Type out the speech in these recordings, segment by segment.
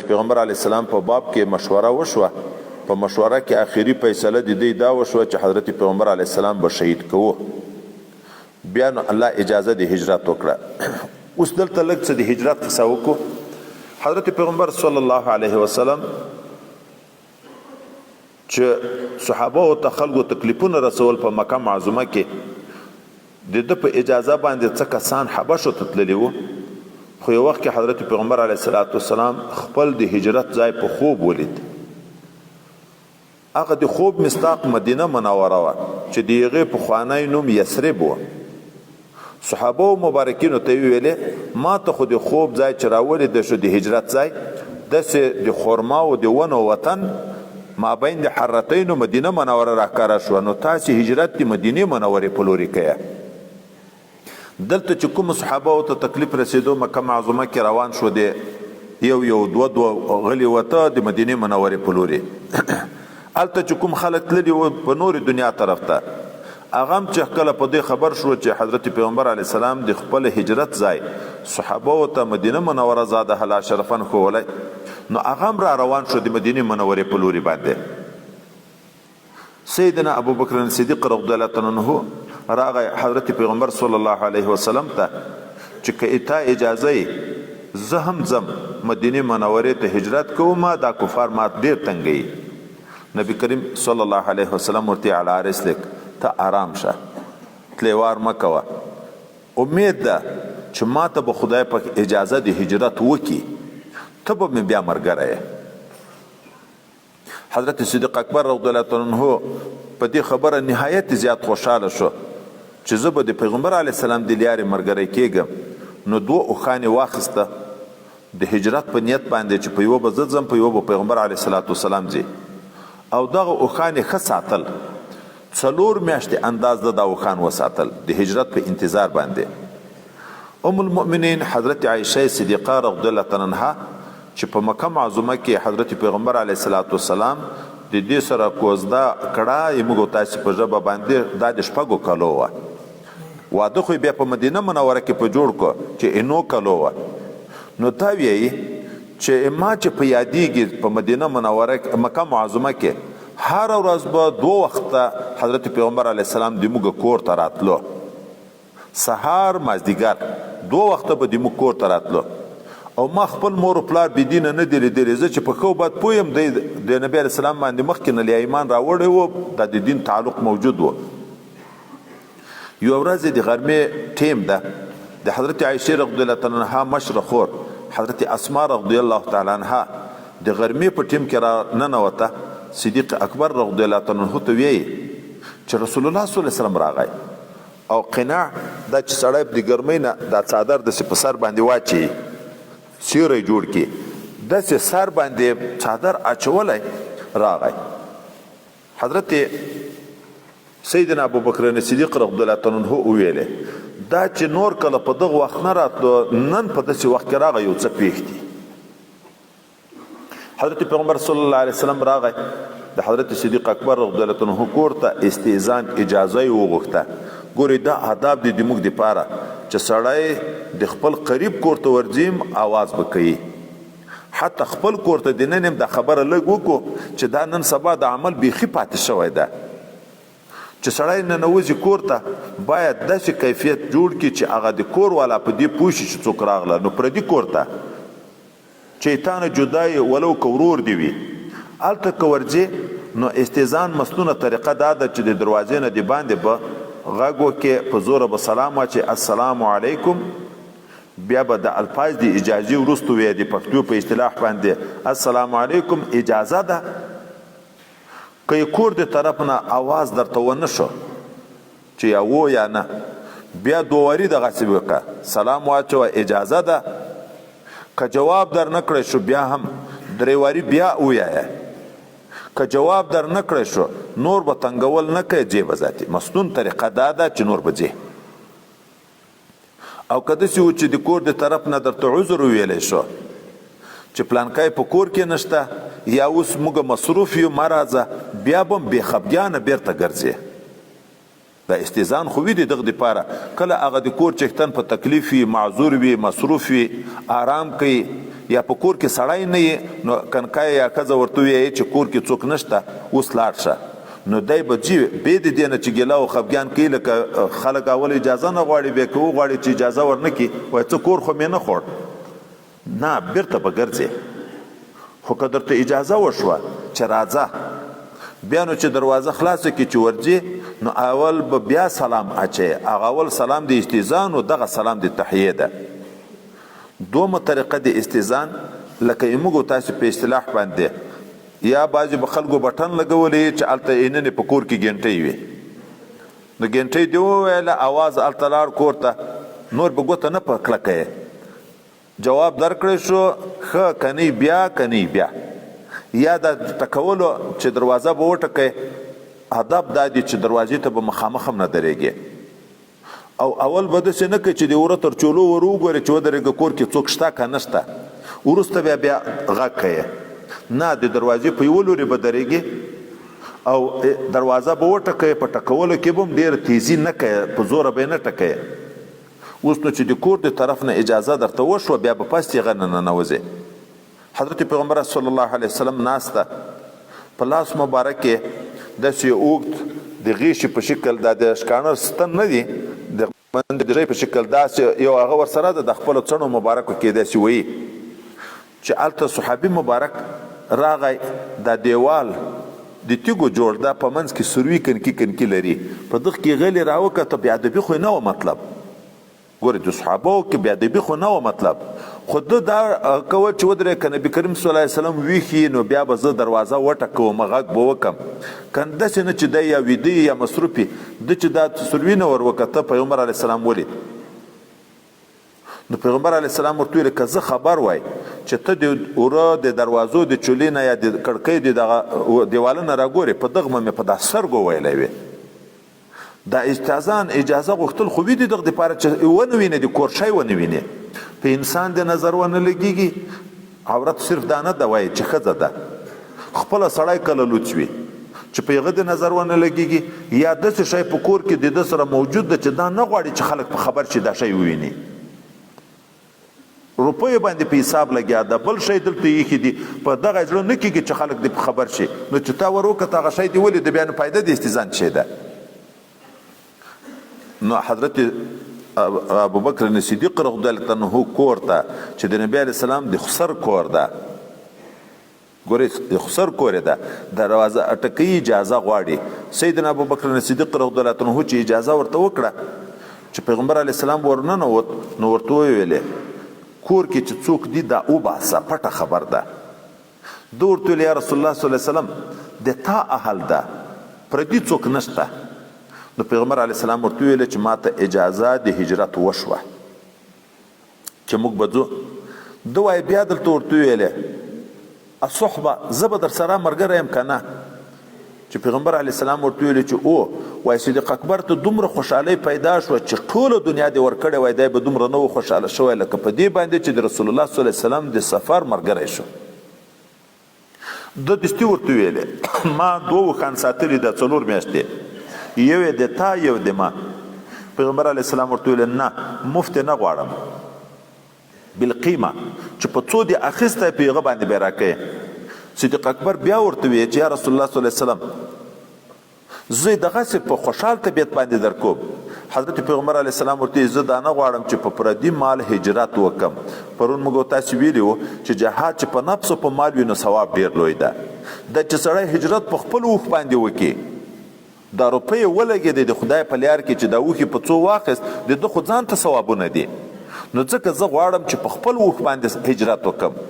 پیغمبر علیه السلام په باب کې مشوره وشوه. په مشوره کې آخري فیصله د دې دا وشوه چې حضرت پیغمبر علیه السلام به شهید کوو. بیا نو الله اجازه د هجرت وکړه. اوس دلته لږ څه د هجرت قصه وکړو. حضرت پیغمبر صلی الله علیه وسلم چې صحابه او ته خلکو تکلیفونه رسول په مکه معظمه کې د ده په اجازه باندې څه کسان حبشو ته تللي وو. خو یو وخت کې حضرت پیغمبر علیه السلام خپل د هجرت ځای په خوب ولید. هغه د خوب مصداق مدینه منوره وه چې د هغې پخوانی نوم یثرب وه. صحابه و مبارکینو ته ویلې ما ته خو د خوب ځای چې راولیده شو د هجرت ځای داسې د خرما و د ونو وطن مابین د حرتین مدینه منوره راښکاره شوه. نو تاسې هجرت د مدینې منورې په لورې کوئ. دلته چې کوم صحابه ته تکلیف رسېدو مکه معظمه کې روان شو د یو دوه غلي وته د مدینې منورې په لورې. هلته چې کوم خلک تللي وو په نورې دنیا طرف ته هغه هم چې کله په دې خبر شو چې حضرت پیغمبر علیه السلام د خپل هجرت ځای صحابه ته مدینه منوره زاده حلا شرفن ښوولی نو هغه هم را روان شو د مدینې منورې په لوري باندې. سیدنا ابوبکر صدیق رضی الله تعالی عنه راغی حضرت پیغمبر صلی الله علیه وسلم ته چې که تا اجازه یې زه هم ځم مدینې منورې ته هجرت کوم دا کفار مات ډېر تنګوي. نبی کریم صلی الله علیه وسلم ورته علی رسلک ته آرام شه تلیوار مه کوه. امید ده چې ما ته به خدای پاک اجازه د هجرت وکړي ته به مې بیا ملګری یې. حضرت صدیق اکبر رضی الله تعالی عنه په دې خبره نهایت زیات خوشحاله شو چې زه به د پیغمبر علیه السلام د لیارې ملګری کېږم. نو دوه اوښانې واخیسته د هجرت په نیت باندې چې په یوه به زه ځم په یوه به پیغمبر علیه السلام ځي. او دغه اوښانې ښه ساتل 4 میاشتې انداز د دا اوښان وساتل د هجرت په انتظار باندې. ام المؤمنین حضرت عایشه صدیقه رضی الله تعالی عنها چې په مکه معظمه کې حضرت پیغمبر علیه السلام د دې سره کوزده کړه یې موږ تاسې په ژبه باندې دا د 6 کالو وه. واده خو بیا په مدینه منوره کې په جوړ کړو چې 9 کالو وه. نو تا ویایي چې ما چې په یادیږي په مدینه منوره مکه معظمه کې هر ورځ به 2 وخته حضرت پیغمبر علیه السلام د موږ کور ته راتلو. سهار مازدیګر 2 وخته به د موږ کور ته راتلو. او ما خپل مور و پلار بېدینه نه دي لیدلي. زه چې په ښه بد پوه یم دی د نبي علیه السلام باندې مخکې نه له ایمان راوړی و دا د دین تعلق موجود و. یوه ورځ د غرمې ټیم ده د حضرت عایشه رضی الله تعالی عنها مشره خور حضرت اسما رضی الله تعالی عنها د غرمې په ټیم کې را ننوته. صدیق اکبر رضی الله تعالی عنه ته ویایي چې رسول الله صلی الله علیه وسلم راغی او قناع دا چې سړی د ګرمۍ نه دا څادر داسې په سر باندې واچوي سیوری جوړ کړي داسې سر باندې څادر اچولی راغی. حضرت سیدنا ابوبکر صدیق رضی الله تعالی عنه وویلې دا چې نور کله په دغه وخت نه راتلو نن په داسې وخت کې راغی یو څه پېښ دي. حضرت پیغمبر صلی الله علیه وسلم راغی د حضرت صدیق اکبر رضی الله عنه کور ته استئذان اجازه یې وغوښته. ګورئ دا آداب دي د موږ دپاره چې سړی د خپل قریب کور ته ورځي آواز به کوي. حتی خپل کور ته د نن هم دا خبره لږ وکړو چې دا نن سبا د عمل بیخي پاتې شوی ده چې سړی ننوځي کور ته باید داسې کیفیت جوړ کړي چې هغه د کور والا په دې پوه شي چې څوک راغله. نو پردي کور ته چې تانه جدای ولو که ورور دی وي هلته که ورځې نو استئذان مسنونه طریقه دا ده چې د دروازې نه د باندې به غږ وکړې په زوره به سلام واچي السلام علیکم. بیا به د الفاظ د اجازې وروسته وی د پښتو په اصطلاح باندې السلام علیکم اجازه ده. که کور د طرف نه آواز درته ونه شو چې یا و یا نه بیا دوواري دغسې وکړه سلام واچوه اجازه ده. که جواب در نه کړی شو بیا هم دریواري بیا ووایه. که جواب در نه کړی شو نور به تنګول نه کوې ځې به ذاتي. مسنون طریقه دا ده چې نور به ځې. او که داسې و چې د کور د طرف نه درته عذر وویلی شو چې پلانکی په کور کې نشته یا اوس موږ مصروف یو مه راځه بیا به هم بې خفګانه بیرته ګرځې. دا استئذان خو وي د دغه دپاره کله هغه د کور چښتن په تکلیف وي معذور وي مصروف وي آرام کوي یا په کور کې سړی نه یې نو کنکای یا ښځه ورته ووایي چې کور کې څوک نشته اوس لاړ شه نو دی به ځي بې د دې نه چې ګیله او خفګان کوي لکه خلک اول اجازه نه غواړي بیا که وغواړي چې اجازه ورنه کړي وایي څه کور خو مې نه خوړ نه بیرته به ګرځې خو که درته اجازه وشوه چې راځه بیا نو چې دروازه خلاصه کړي چې ورځې نو اول به بیا سلام اچوي هغه اول سلام د استیزان و دغه سلام د تحیې ده دومه طریقه د استیزان لکه موږ تاسو په اصطلاح باندې یا بعضې به خلکو بټن لګولی چې هلته ایننې په کور کې ګنټۍ وي نو ګنټۍ دې وویله اواز هلته لاړ کور ته نور به ګوته نه په کلکه جواب درکړی شو ښه کنی بیا کنی بیا یا دا ټکولو چې دروازه به وټکئ هدف دا دی چې دروازې ته به مخامخ هم نه درېږي او اول به داسې نه کوي چې د وره تر چولو ور وګورې چې ودرېږه کور کې څوک شته که نشته وروسته بیا غږ کوي نه د دروازې په یوه لورې به درېږي او دروازه به وټکوي په ټکولو کې به هم ډېره تیزي نه کوي په زوره به یې نه ټکوي اوس نو چې د کور د طرف نه اجازه درته وشوه بیا به پس هغه نه ننوځې حضرت پیغمبر صلی الله علیه وسلم ناسته په لاس مبارک کې داسې اوږد د غیشې په شکل دا د ښکاڼر ستن نه دي د ژۍ په شکل داسې یو هغه ورسره ده د خپلو څڼو مبارکو کې داسې وایي چې هلته صحابي مبارک راغی دا دیوال د تیږو جوړ ده په منځ کې سروي کنکي کنکي لري په دغه کې غلی راوکته بېادبي خو نه و مطلب ګورې د صحابو کې بېادبي خو نه و مطلب خو ده دا کول چې ودرې که نبي کریم صلی الله علیه وسلم ویښي نو بیا به زه دروازه وټکوم غږ به وکم که داسې نه چې دی یا ویده یا مصروف ده چې دا سروي نه ور وکته پیغمبر علیه السلام ولید نو پیغمبر علیه السلام ورته ویل که زه خبر وای چې ته د وره د دروازو د چولې نه یا د کړکۍ د دغه دیواله نه راګورې په دغه مې په دا سترګو ویلی وي دا استاذان اجازه غوښتل خو وي د دغه دپاره چې ونه وینې د کور شی ونه وینې په انسان د نظر ونه لګېږي عورت صرف دا نه ده وایي چې ښځه ده خپله سړی کله لوڅ وي چې په هغه د نظر ونه لګېږي یا داسې شی په کور کې د ده سره موجود ده چې دا نه غواړي چې خلک په خبر شي دا شی وویني روپیو باندې په حساب لګیا ده بل شی دلته ایښي دي په دغه زړه نه کېږي چې خلک دې په خبر شي نو چې تا ور وکړه هغه شی دې ولې د بیا نو فایده د استیزان شی ده نو حضرت ابوبکر صدیق رضی الله عنه کور ته چې د نبی علیه السلام د خسر کور ده ګورې د خسر کور ده دروازه اټکۍ اجازه غواړي سیدنا ابوبکر صدیق رضی الله عنه چې اجازه ورته وکړه چې پیغمبر علیه السلام ورننوت نو ورته وویلې کور کې چې څوک دي دا وباسه پټه خبر ده ده ورته ویل یا رسول الله صلی الله علیه وسلم د تا اهل ده پردي څوک نشته نو پیغمبر علیه السلام ورته ویل چې ما ته اجازه د هجرت وشوه چې موږ به ځو ده وایي بیا دلته ورته ویلې الصحبه زه به در سره ملګری یم که نه چې پیغمبر علیه السلام ورته ویلې چې او وایي صدیق اکبر ته دومره خوشحالۍ پیدا شوه چې ټوله دنیا دې ورکړې وای دی به دومره نه و خوشحاله شوی لکه په دې باندې چې د رسول الله صلی الله علیه وسلم د سفر ملګری شو ده دستي ورته ویلې ما دوه اوښان ساتلي ده 4 میاشتې یو یې د تا یو د ما پیغمبر علیه السلام ورته ویلې نه مفت نه غواړم بالقیمه چې په څو دې اخیستی په هغه باندې به یې راکوې صدیق اکبر بیا ورته وی چې یا رسول الله صلی الله علیه وسلم زه دغسې په خوشحال طبیعت باندې در کوم حضرت پیغمبر علیه السلام ورته زه دا نه غواړم چې په پردي مال هجرت وکم پرون موږ تاسو ویلي وو چې جهاد چې په نفس او په مال وي نو ثواب ډېر لوی ده دا چې سړی هجرت په خپل اوښ باندې وکړي دا روپۍ ولګېدې د خدای په لار کې چې دا اوښې په څو واخیست د ده خو ځان ته ثوابونه دي نو ځکه زه غواړم چې په خپل اوښ باندې هجرت وکم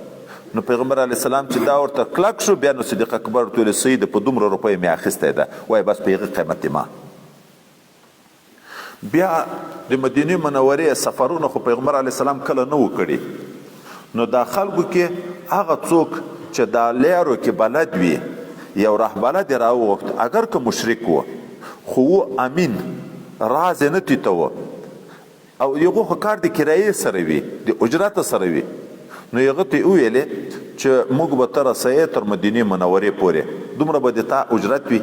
نو پیغمبر علیه السلام چې دا ورته کلک شو بیا نو صدیق اکبر ورته ویل سید په دومره روپۍ مې اخیستی ده وایي بس په هغه قیمت ما بیا د مدینې منورې سفرونه خو پیغمبر علیه السلام کله نه و کړي نو دا خلکو کې هغه څوک چې دا لیارو کې بلد وي یو رهبلد یې راوغوښت اگر که مشرک و خو و امین راز یې نه تیته او یغو خو کار د کرایې سره وي د اجرت سره وي نو هغه ته وویلې چې موږ به ته رسیې تر مدینې منورې پورې دومره به د تا اجرت وي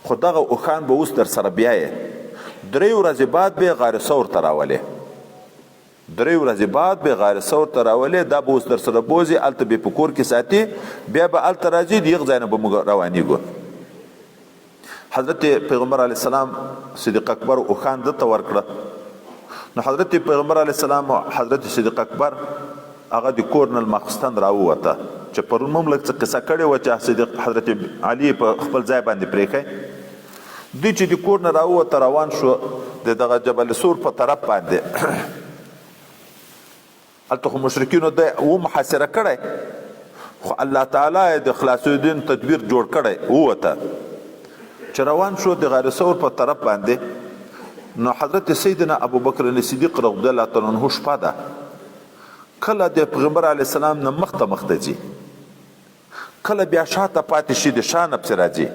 خو دغه اوښان به اوس در سره بیایې 3 ورځې بعد به یې غار ثور ته راولې 3 ورځې بعد به غار ثور ته راولې، دا به اوس در سره بوځي، هلته به په کور کې ساتي، بیا به هلته راځي، د یغ ځای نه به موږ روانېږو. حضرت پیغمبر علیه السلام صدیق اکبر اوښان ده ته ورکړه. نو حضرت پیغمبر علیه السلام او حضرت صدیق اکبر هغه د کور نه لماخستن راووته، چې پرون مو لږ څه قصه کړې وه چې صدیق حضرت علي په خپل ځای باندې پرېښی. دوی چې د کور نه راووته روان شو د دغه جبل سور په طرف باندې. هلته خو مشرکینو ده محاصره کړی، خو الله تعالی یې د خلاصېدون تدبیر جوړ کړی، ووته. چې روان شو د غار ثور په طرف باندې، نو حضرت سیدنا ابوبکر صدیق رضی الله تعالی عنه شپه ده، کله د پیغمبر علیه السلام نه مخته مخته ځي، کله بیا شاته پاتې شي د شا نه پسې راځي،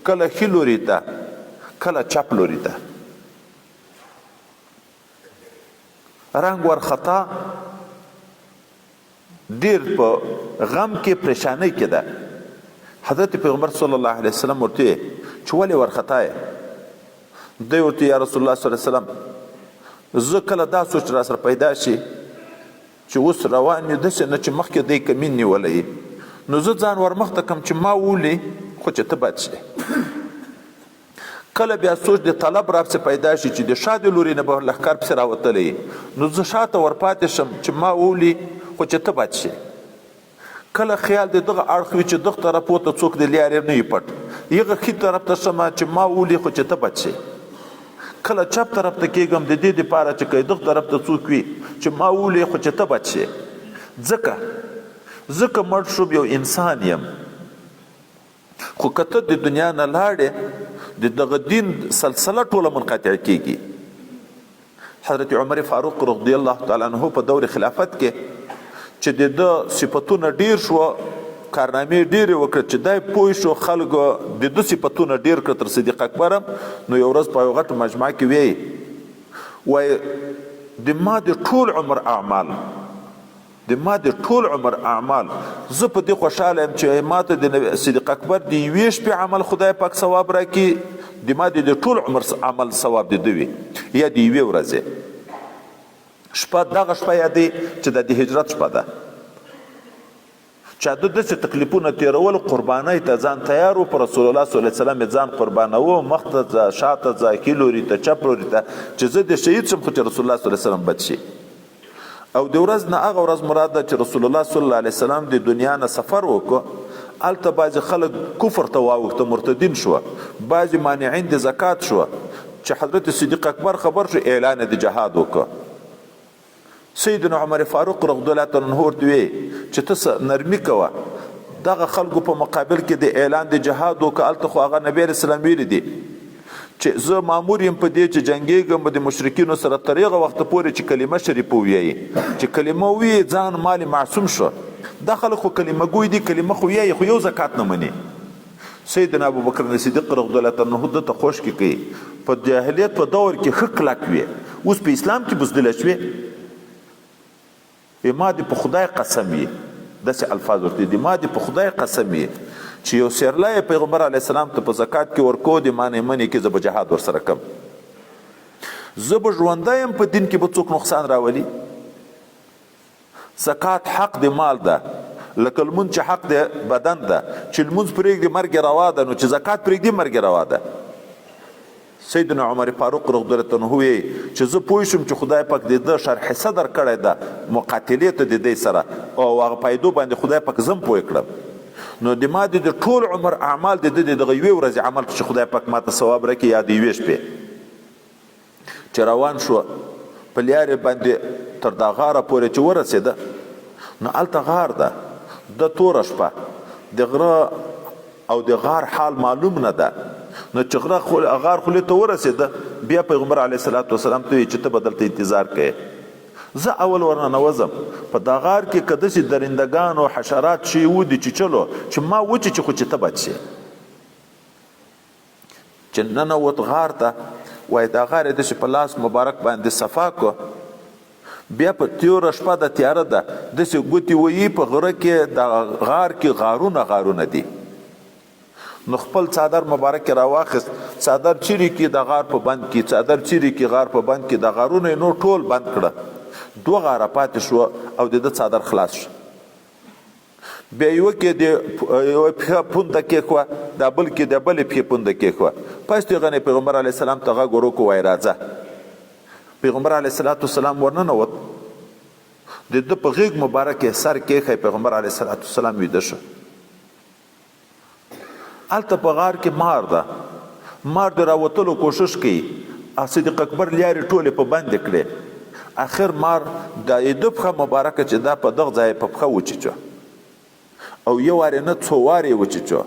کله ښي لوري ته، کله چپ لوري ته. رنګ ورخطا، ډېر په غم کې پریشانۍ کې ده. حضرت پیغمبر صلی الله علیه وسلم ورته چې ولې ورخطا یې؟ دی ورته یا رسول الله صلی الله علیه وسلم زه کله دا سوچ را سره پیدا شي چې اوس روان یو داسې نه چې مخکې دی کمین نیولی، نو زه ځان ورمخته کړم چې ما ولي خو چې ته بد شي. کله بیا سوچ د طلب را پسې پیدا شي چې د شا د لوري نه به لښکر پسې راوتلی، نو زه شاته ورپاتې شم چې ما ولي خو چې ته بد شي. کله خیال د دغه اړخ وي چې دغه طرف ورته څوک د لیارې نه وي پټ، یغه ښي طرف ته شمه چې ما ولي خو چې ته بد شي. کله چپ طرف ته کېږم د دې دپاره چې که دغه طرف ته څوک وي چې ما ولي خو چې ته بد شي. ځکه مړ شوم، یو انسان یم، خو که ته د دنیا نه لاړې د دغه دین سلسله ټوله منقطع کېږي. حضرت عمر فاروق رضی الله تعالی عنه په دور خلافت کې چې د ده صفتونه ډیر شو، کارنامې ډیرې وکړه، چې دی پوه شو خلکو د ده صفتونه ډیر کړه تر صدیق اکبر. نو یو ورځ په یو غټ مجمع کې وایي د ما د ټول عمر اعمال زه په دې خوشحاله یم چې ما ته د صدیق اکبر د یوې شپې عمل خدای پاک ثواب راکړي، د ما د ټول عمر عمل ثواب د ده وي، یا د یوې ورځې شپه. دغه شپه یادوي چې د هجرت شپه ده، چا د داسې تکلیفونه تېرول، قربانۍ ته ځان تیار و، په رسول الله صلی الله علیه وسلم ځان قربانوه، مخته ځه، شاته ځه، ښي لوري ته، چپ لوري ته، چې زه د شهید شم خو چې رسول الله صلی الله علیه وسلم بد شي. او د ورځ نه هغه ورځ مراد ده چې رسول الله صلی الله علیه وسلم د دنیا نه سفر وکړو. هلته بعضې خلک کفر ته واوښته، مرتدین شوه، بعضې مانعین د زکات شوه. چې حضرت صدیق اکبر خبر شو، اعلان د جهاد وکړه. سیدنا عمر فاروق رضی الله عنه ورته وی چې ته نرمي کوه، دغه خلکو په مقابل کې د اعلان د جهاد وکړه. هلته خو هغه نبی علیه السلام ویلي دي چې زه مامور یم په دې چې جنګېږم د مشرکینو سره تر هغه وخته پورې چې کلمه شریفه ووایي، چې کلمه ووایي ځان مال معصوم شو. دا خلک خو کلمه ګوی دي، کلمه خو وایي خو یو زکات نه مني. سیدنا ابوبکر صدیق رضی الله عنه دته خوش کې کوي، په جاهلیت په دور کې ښه کلک وي، اوس په اسلام کې بزدله شوې. ما دې په خدای قسم یې، داسې الفاظ ورته دي، ما دې په خدای قسم یې چې یو سیرلی پیغمبر علیه السلام ته په زکات کې ورکو، د مانې منې کې زه به جهاد ورسره کم، زه به ژوندی یم، په دین کې به څوک نقصان راولي. زکات حق د مال ده، لکه لمونځ چې حق د بدن ده، چې لمونځ پرېږدي مرګ روا ده، نو چې زکات پرېږدي مرګ روا ده. سیدنا عمر فاروق رضی الله عنه وی چې زه پوه شم چې خدای پاک د ده شرح صدر کړی ده مقاتلې ته د دې سره، او هغه پیدو باندې خدای پاک زم پوه کړم. نو د ما د ټول عمر اعمال د دغه یوې ورځې عمل چې خدای پاک ماته ثواب راکړي، یا د یوې شپې. چې روان شو په لیارې باندې تر دا غاره پورې چې ورسېده، نو هلته غار ده، د توره شپه، د غره او د غار حال معلوم نه ده. نو چې غار خولې ته ورسېده، بیا پیغمبر علیه الصلاة والسلام ته وایي چې ته به دلته انتظار کوې، زه اول ورننوځم په دا غار کې که داسې درندګان او حشرات شي ودي چې چلو چې ما وچیچي خو چې ته بد شي. چې ننوت غار ته، وایي دا غار یې داسې په لاس مبارک باندې صفا کړو، بیا په تیوره شپه د تیاره ده، داسې ګوتې وهي په غره کې، د غار کې غارونه دي. نو خپل څادر مبارک راواخیست، څادر چیرې کې د غار په بند کې، څادر چیرې کې غار په بند کې، د غارونه یې نور ټول بند کړه. دوه غاره پاتې شو او د ده څادر خلاص شو. بیا یوه کې د یوه پښه پونده کېښوه، دا بل کې د بلې پښې پونده کېښوه. پس د غنې پیغمبر علیه السلام ته غږ ور وکړو وایي راځه. پیغمبر علیه السلام ورننوت، د ده په غېږ مبارک یې سر کېښی، پیغمبر علیه السلام ویده شو. هلته په غار کې مار ده، مار د راوتلو کوشش کوي، صدیق اکبر لیارې ټولې په بندې کړې. اخر مار د ده پښه مبارکه چې دا په دغه ځای په پښه وچیچو او یو وارې نه څو وارې وچیچو.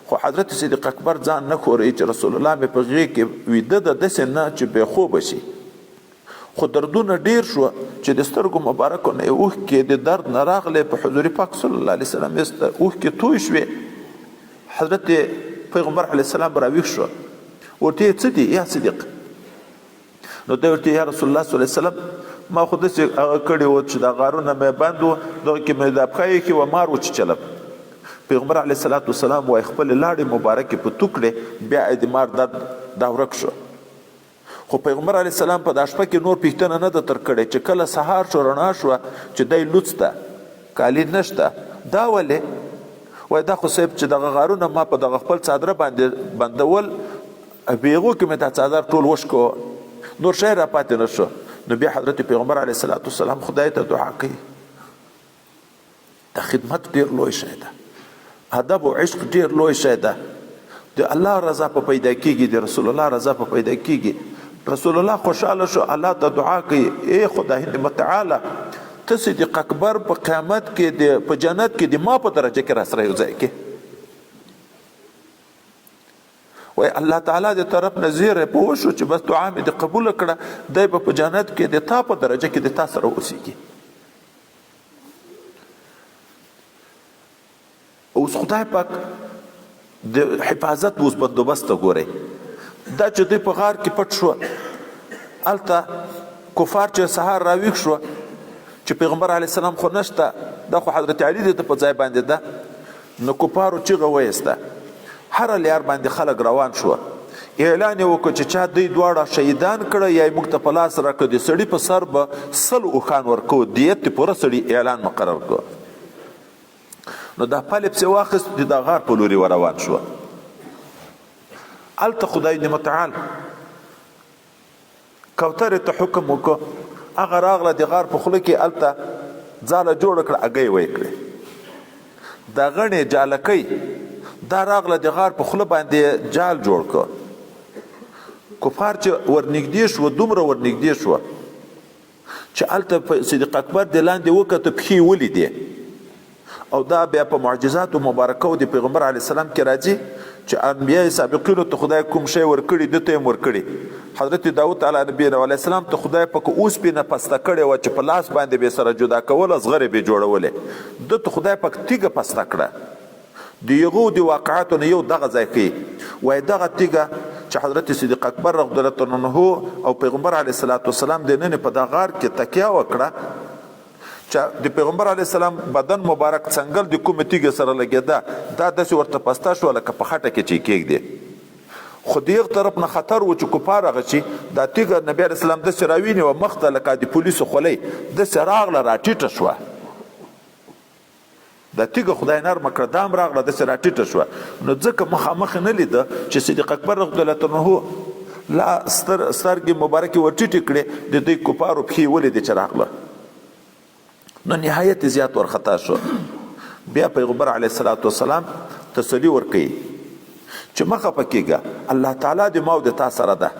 خو حضرت صدیق اکبر ځان نه ښوروي چې رسول الله مې په غېږ کې ویده ده، داسې نه چې بې خوبه شي. خو دردونه ډیر شو چې د سترګو مبارکو نه اوښکې د درد نه راغلې، په حضور پاک صلی الله علیه وسلم اوښکې توی شوې. حضرت پیغمبر علیه السلام راویښ شو، ورته یې څه دي یا صدیق؟ نو دی ورته یا رسول الله صلی الله علیه وسلم ما خو داسې هغه کړي وو چې دا غارونه مې بند وو، دغه کې مې دا پښه ایښې وه، مار وچیچلم. پیغمبر علیه السلام وایي خپلې لاړې مبارکې په تو کړې، بیا یې د مار درد دا ورک شو. خو پیغمبر علیه السلام په دا شپه کې نور پوښتنه نه ده تر کړې چې کله سهار شو رڼا شوه چې دی لوڅ ده، کالي نشته. دا ولې؟ وایي دا خو صاحب چې دغه غارونه ما په دغه خپل څادره باندې بندول، بیغو کې مې دا څادر ټول وشکو، نور شی را پاتې نه شو. نو بیا حضرت پیغمبر علیه السلام خدای ته دعا کوي. دا خدمت ډېر لوی شی ده، ادب او عشق ډېر لوی شی ده. د الله رضا په پیدا کېږي، د رسول الله رضا په پیدا کېږي. رسول الله خوشحاله شو، الله ته دعا کوي ای خدای متعالی ته صدیق اکبر په قیامت کې په جنت کې د ما په درجه کې راسره یو ځای کې. وای الله تعالی د طرف نه زیری پوه شو چې بس دعا مې د قبوله کړه، دی به په جنت کې د تا په درجه کې د تا سره اوسېږي. اوس خدای پاک د حفاظت اوس بندوبست ته ګورئ. دا چې دوی په غار کې پټ شو، هلته کفار چې سهار راویښ شو چې پیغمبر علیه السلام خو نشته، دا خو حضرت علی دی ته په ځای باندې ده. نو کفارو چیغه ویسته، هر لیار باندې خلک روان شو. اعلان یې وکړ چې چا دوی دواړه شهیدان کړه یا یې موږ ته په لاس راکړه، د سړي په سر به 100 اوښان ورکوو، دیت د پوره سړي اعلان مقرر کړو. نو دا پلې پسې واخیست، د غار په لوري روان شو. هلته خدای دې متعال کوترې ته حکم وکړو، هغه راغله د غار په خوله کې، هلته ځاله جوړه کړه، هګۍ ویې کړې. دا غڼې جالکۍ دا راغله د غار په خوله باندې جال جوړ کړ. کفار چې ورنږدې شو، دومره ورنږدې شو چې هلته صدیق اکبر د لاندې وکته، پښې ولیدې. او دا بیا په معجزاتو مبارکو د پیغمبر علیه السلام کې راځي چې انبیاء سابقینو ته خدای کوم شی ورکړي، ده ته یې ورکړي. حضرت داود علیه السلام ته خدای پاک اوسپنه پسته کړې وه چې په لاس باندې به سره جدا کوله، زغرې به جوړولې. ده ته خدای پاک تیږه پسته کړه. د یغو د واقعاتو نه یو دغه ځای کوي، وایي دغه تیږه چې حضرت صدیق اکبر رضی الله عنه او پیغمبر علیه السلام د نن په دغه غار کې تکیه وکړه چې د پیغمبر علیه السلام بدن مبارک څنګل د کومې تیږې سره لګېده، دا داسې ورته پسته شوه لکه په خټه کې چې کېږدې. خو دغه طرف نه خطر و چې کفار هغه چې دا تیږه نبي علیه السلام داسې راوینې وه مخ ته لکه د پولیسو خولۍ، داسې راغله راټیټه شوه. دا تیږه خدای نرمه کړه، دا هم راغله داسې راټیټه شوه. نو ځکه مخامخ نه لیده چې صدیق اکبر رضی الله عنه لا سترګې مبارکې ورټیټې کړې، د دوی کفارو پښې ولیدې چې راغله. نو نهایت زیات ورخطا شو. بیا پیغمبر علیه السلام تسلی ورکوي چې مه خفه کېږه، الله تعالی د ما او د تا سره ده،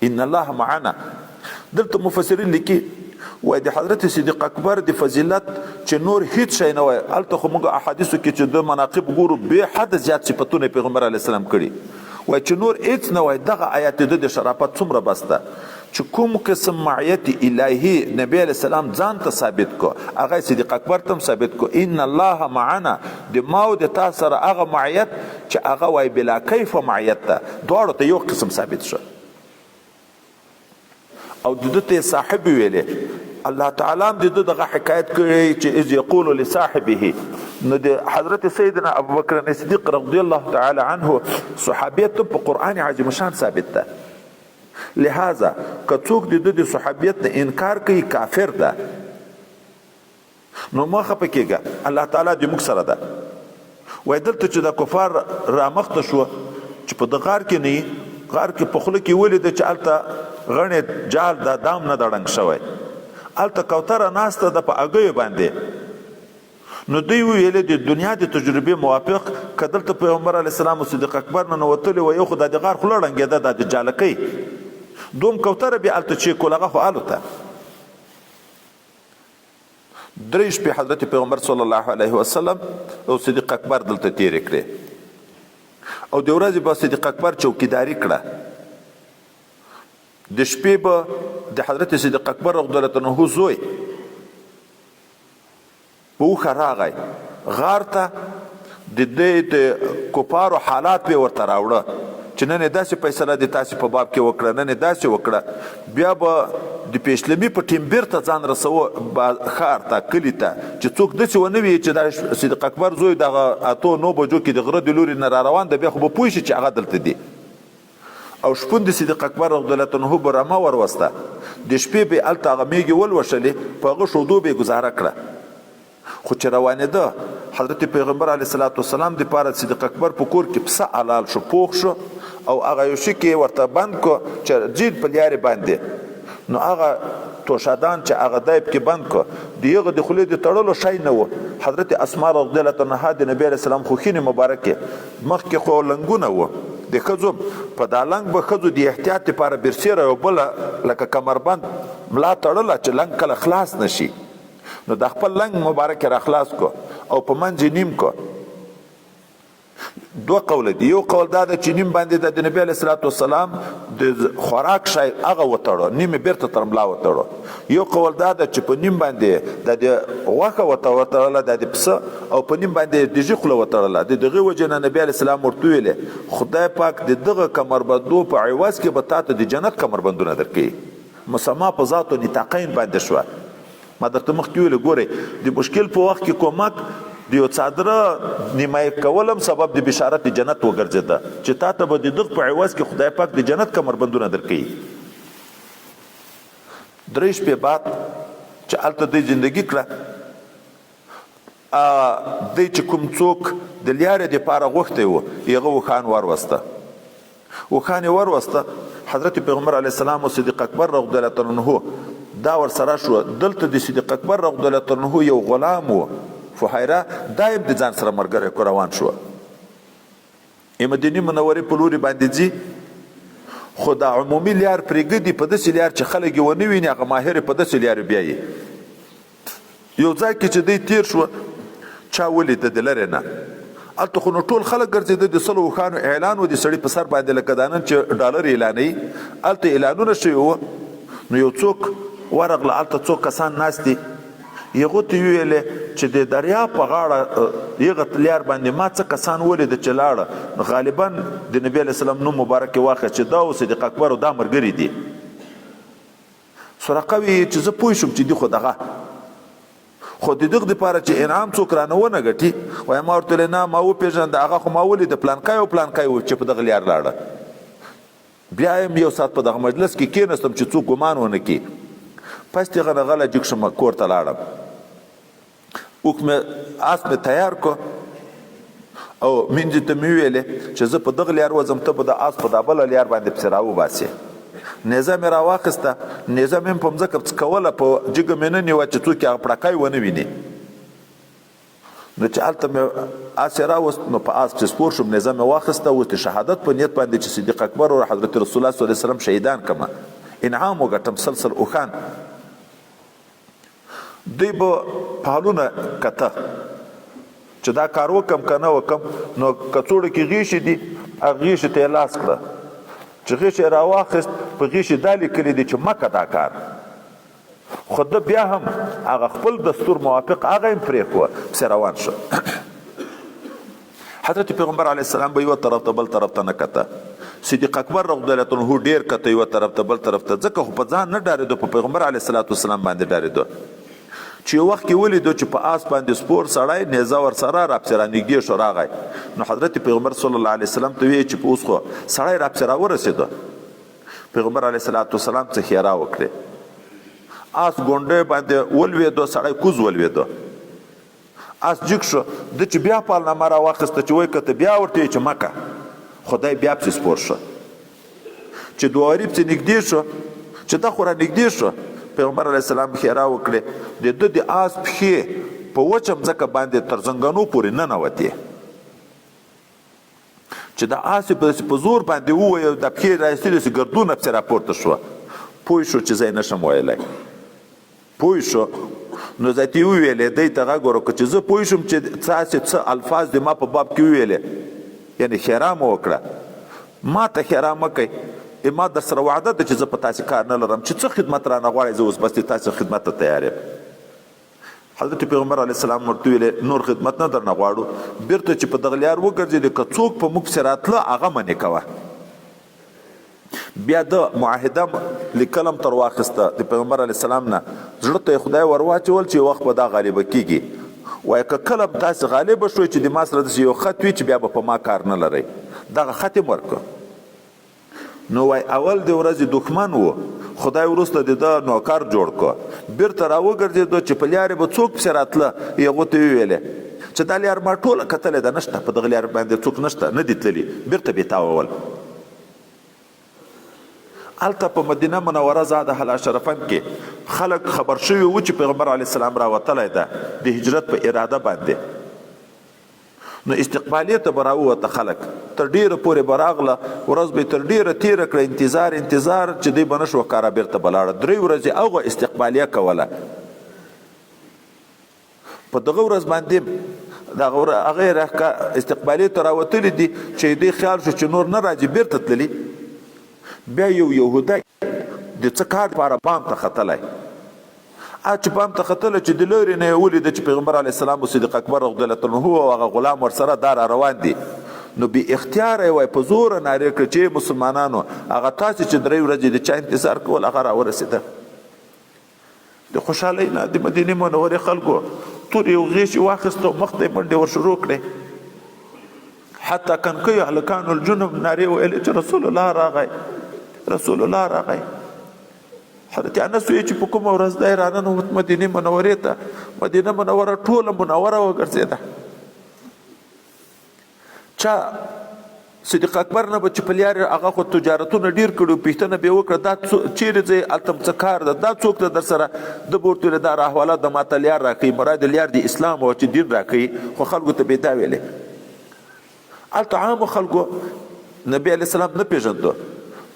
ان الله معنا. دلته مفسرین لیکي وایي د حضرت صدیق اکبر د فضیلت چې نور هیڅ شی نه وایي. هلته خو موږ احادیثو کې چې د مناقب ګورو، بې حده زیات صفتونه پیغمبر علیه السلام کړي. وایي چې نور هیڅ نه وایي. دغه آیات د شرافت څومره بس ده چې کوم قسم معیت الهی نبی علیہ السلام ځان ته ثابت کو، هغه صدیق اکبر ته ثابت کو. ان الله معنا د ما او د تا سره هغه معیت چې هغه وای بلا کیف معیت ته، دواړو ته یو قسم ثابت شو. او د دې صاحب ویلې الله تعالی هم د دغه حکایت کړی چې اذ یقول لصاحبه. نو د حضرت سیدنا ابوبکر صدیق رضی الله تعالی عنه صحابیت په قرآن عظیم شان ثابت ده. لہذا که څوک د صحابیت نه انکار کوي کافر ده. نو مه خفه کېږه، الله تعالی دې موږ سره ده. وایي دلته چې دا کفار رامخته شوه چې په د غار کې نه یي، غار کې په خوله کې ولیده چې هلته غڼې جال دا دام نه ده ړنګ شوی، هلته کوتره ناسته ده په هګیو باندې. نو دوی ویلې د دنیا د تجربې موافق که دلته پیغمبر علیه السلام او صدیق اکبر ننوتلي وه، یو خو دا د غار خوله ړنګېده، دا د جالکۍ دوم کوتره بیا هلته چې کول هغه خو الوته. 3 شپې حضرت پیغمبر صلی الله علیه وسلم او صدیق اکبر دلته تیرې کړې، او د ورځې به صدیق اکبر چوکیداري کړه. د شپې به د حضرت صدیق اکبر رضی الله عنه زوی په اوښه راغی غار ته، د دې د کفارو حالات به ورته راوړه چې نن یې داسې فیصله د تاسې په باب کې وکړه، نن یې داسې وکړه. بیا به د پیشلمي په ټیم بیرته ځان رسوه ښار ته، کلي ته، چې څوک داسې ونه وي چې دا صدیق اکبر زوی دغه 8-9 بجو کې د غره د لوري نه را روان ده، بیا خو به پوه شي چې هغه دلته دی. او شپون د صدیق اکبر رضی الله عنه به رمه وروسته، د شپې به هلته هغه میږې ولوشلې، په هغه شودو به یې ګزاره کړه. خو چې روانېده حضرت پیغمبر علیه الصلاة والسلام دپاره صدیق اکبر په کور کې پسه حلال شو، پوخ شو، او هغه یو شي کې ورته بند کو چې جید په لیارې باندې. نو هغه توشادان چې هغه دی پکې بند کو، د هغه د خولې د تړلو شی نه و. حضرت اسما رضی الله عنها د نبي علیه السلام خوښینې مبارکې مخکې خو لنګونه وه د ښځو، په دا لنګ به ښځو د احتیاط دپاره برسیره یو بله لکه کمربند ملا تړله چې لنګ کله خلاص نشي. نو د خپل لنګ مبارک را خلاص کو او په منځ نیم کو. 2 قول دي، یو قول دا ده چې نیم باندې د نبی علیه الصلاة والسلام د خوراک شی هغه وتړو، نیم بیرته تر ملا وتړو. یو قول دا ده چې په نیم باندې د غوښه وتړله، د پسه، او په نیم باندې د ژی خوله وتړله. د دغې وجې نه نبی علیه السلام ورته ویلې خدای پاک د دغه کمربندو په عوض کې به تا ته د جنت کمربندونه درکوي. مسما په ذات و نطاقین باندې شوه. ما درته مخکې ویلې ګورئ د مشکل په وخت کې کومک د یو څادره نیمایي کولم سبب د بشارت د جنت وګرځېده چې تا ته به د دغه په عوض کې خدای پاک د جنت کمربندونه درکوي. 3 شپې بعد چې هلته دوی زندګي کړه، دوی چې کوم څوک د لیارې دپاره غوښتی و هغه اوښان وروسته. اوښان یې وروسته، حضرت پیغمبر علیه السلام او صدیق اکبر رضی الله عنه دا ورسره شو. دلته د صدیق اکبر رضی الله عنه یو غلام و فحیره، دا یې د ځان سره ملګری کو روان شو. مدینې منورې په لوري باندې ځي، خو دا عمومي لیار پرېږدي په داسې لیار چې خلک یې ونه ویني، هغه ماهر په داسې لیارې بیایي. یو ځای کې چې دی تیر شو، چا ولیده د لرې نه، هلته خو نو ټول خلک ګرځېده، د 100 اوښانو اعلان و د سړي په سر باندې لکه دا نن چې ډالر اعلانوي، هلته اعلانونه شوي وو. نو یو څوک ورغله، هلته څو کسان ناست دي، هغو ته یې ویلې چې د دریاب په غاړه هغه لیار باندې ما څه کسان ولیده چې لاړه، غالبا د نبي علیه السلام نوم مبارک یې واخیست چې دا او صدیق اکبر او دا ملګري دي. سرقه ویې چې زه پوه شوم چې دي خو دغه، خو د دغه دپاره چې انعام څوک رانه ونه ګټي. وایي ما ورته ویلې نه، ما وپېژنده، هغه خو ما ولیده پلانکی او پلانکی و چې په دغه لیار لاړه. بیا یم یو ساعت په دغه مجلس کې کېناستم چې څوک ګمان ونه کړي. پس دغه نه غلی جګ شم، کور ته لاړم، اوښ مې آس مې تیار کو، او مینځې ته مې ویلې چې زه په دغه لیار وځم، ته به د آس په دا بله لیار باندې پسې راوباسې. نیزه مې راواخیسته، نیزه مې هم په مځکه څکوله، په جګه مې نه نیوه چې څوک یې هغه پړکای ونه ویني. نو چې هلته مې آس یې راوست، نو په آس پسې سپور شوم، نیزه مې واخیسته، اوس د شهادت په نیت باندې چې صدیق اکبر او حضرت رسول الله صلی الله علیه وسلم شهیدان کړم، انعام وګټم، سلسل اوښان. دوی به پالونه کته چې دا کار وکم که نه وکم. نو کڅوړه کې غیشې دي، هغه غیشې ته یې لاس کړه، چې غیشې یې راواخیست، په غیشې دا لیکلي دي چې مکه دا کار. خو ده بیا هم هغه خپل دستور موافق هغه یې پرېښوه، پسې روان شو. حضرت پیغمبر علیه السلام به یوه طرف ته بل طرف ته نه کته، صدیق اکبر رضی الله عنه ډېر کته یوه طرف ته بل طرف ته، ځکه خو په ځان نه ډارېدو، په پیغمبر علیه السلام باندې ډارېدو. چې یو وخت کې ولیدو چې په آس باندې سپور سړی نیزه ورسره راپسې رانږدې شو، راغی. نو حضرت پیغمبر صلی الله علیه وسلم ته ویې چې په اوس خو سړی راپسې راورسېده. پیغمبر علیه الصلاۃ والسلام څخه خیرا وکړي آس ګونډې باندې ولوېدو سړی کوز ولوېدو آس جګ شو د چې بیا پالنامه راواخیسته چې وایي که ته بیا ورته چې مکه خدای بیا پسې سپور شو چې دواري پسې نږدې شو چې دا خو را نږدې شو پیغمبر علیه السلام خیرا وکړې د ده د آس پښې په وچه مځکه باندې تر زنګنو پورې ننوتې چې د آس په زور باندې ووایه د پښې رایستلې چې ګردونه پسې راپورته شوه پوه شو چې زه یې نشم ویلی پوه شو نو ذاتي وویلې دی ته غږ ورکړه چې زه پوه شم چې تاسې څه الفاظ د ما په باب کې وویلې یعنې خیرا مو وکړه ما ته خیرا مه کوئ ما در سره وعده ده چې زه په تاسې کار نه لرم چې څه خدمت رانه غواړئ زه اوس بس د تاسې خدمت ته تیار یم حضرت پیغمبر علیه السلام ورته ویلې نور خدمت نه درنه غواړو بیرته چې په دغه لار وګرځېدې که څوک په موږ پسې راتله هغه منې کوه بیا د معاهده لیکلم تر واخیسته د پیغمبر علیه السلام نه زړه ته یې خدای ور واچول چې وخت به دا غالبه کېږي وایي که کله تاسې غالبه شوئ چې د ما سره داسې یو خط وي چې بیا به په ما کار نه لرئ دغه خط یې ورکړه نو وای اول د ورځې دښمن و خدای وروسته د ده نوکر جوړ کړه بیرته راوګرځېدو چې په لیارې به څوک پسې راتله هغو ته ویلې چې دا لیار ما ټوله کتلې ده نشته په دغه لیار باندې څوک نشته نه دي تللي بیرته بېتاوول هلته په مدینه منوره زاده حلا شرفن کې خلک خبر شوي و چې پیغمبر علیه السلام راوتلی ده د هجرت په اراده باندې نو استقبالیه ته به راووته خلک تر ډیره پورې به راغله ورځ به تر ډیره تیره کړه انتظار چې دی به نه شو ښکاره بیرته به لاړه 3 ورځې هغه استقبالیه کوله په دغه ورځ باندې هغه استقبالیه ته راوتلي دي چې دی خیال شو چې نور نه راځي بیرته تللي بیا یو یهودی د څه کار لپاره بام ته ختلی چې بام ته ختله چې د لورې نه یې ولیده چې پیغمبر علیه السلام او صدیق اکبر رضی الله عنه او هغه غلام ورسره دا را روان دي نو بې اختیاره یې وایي په زوره نارې کړه چې مسلمانانو هغه تاسې چې 3 ورځې د چا انتظار کول هغه راورسېده د خوشحالۍ نه د مدینې منورې خلکو تور یو غیش یې واخیسته او مخ ته یې منډې ورشروع کړې حتی کنکیو هلکانو الجنوب نارې ویلې چې رسول الله راغی حضرت انس وی چې په کومه ورځ دی راننوت مدینې منورې ته مدینه منوره ټوله منوره وګرځېده چا صدیق اکبر نه به چې په لیارې هغه خو تجارتونه ډېر کړي پوښتنه به یې وکړه دا چیرې ځئ هلته څه کار ده دا څوک ده در سره ده به ورته ویلې دا راحواله د ماته لیار راښیي مراد لیار د اسلام او چې دین راښیي خو خلکو ته به یې دا ویلې هلته عامو خلکو نبي علیه السلام نه پېژنده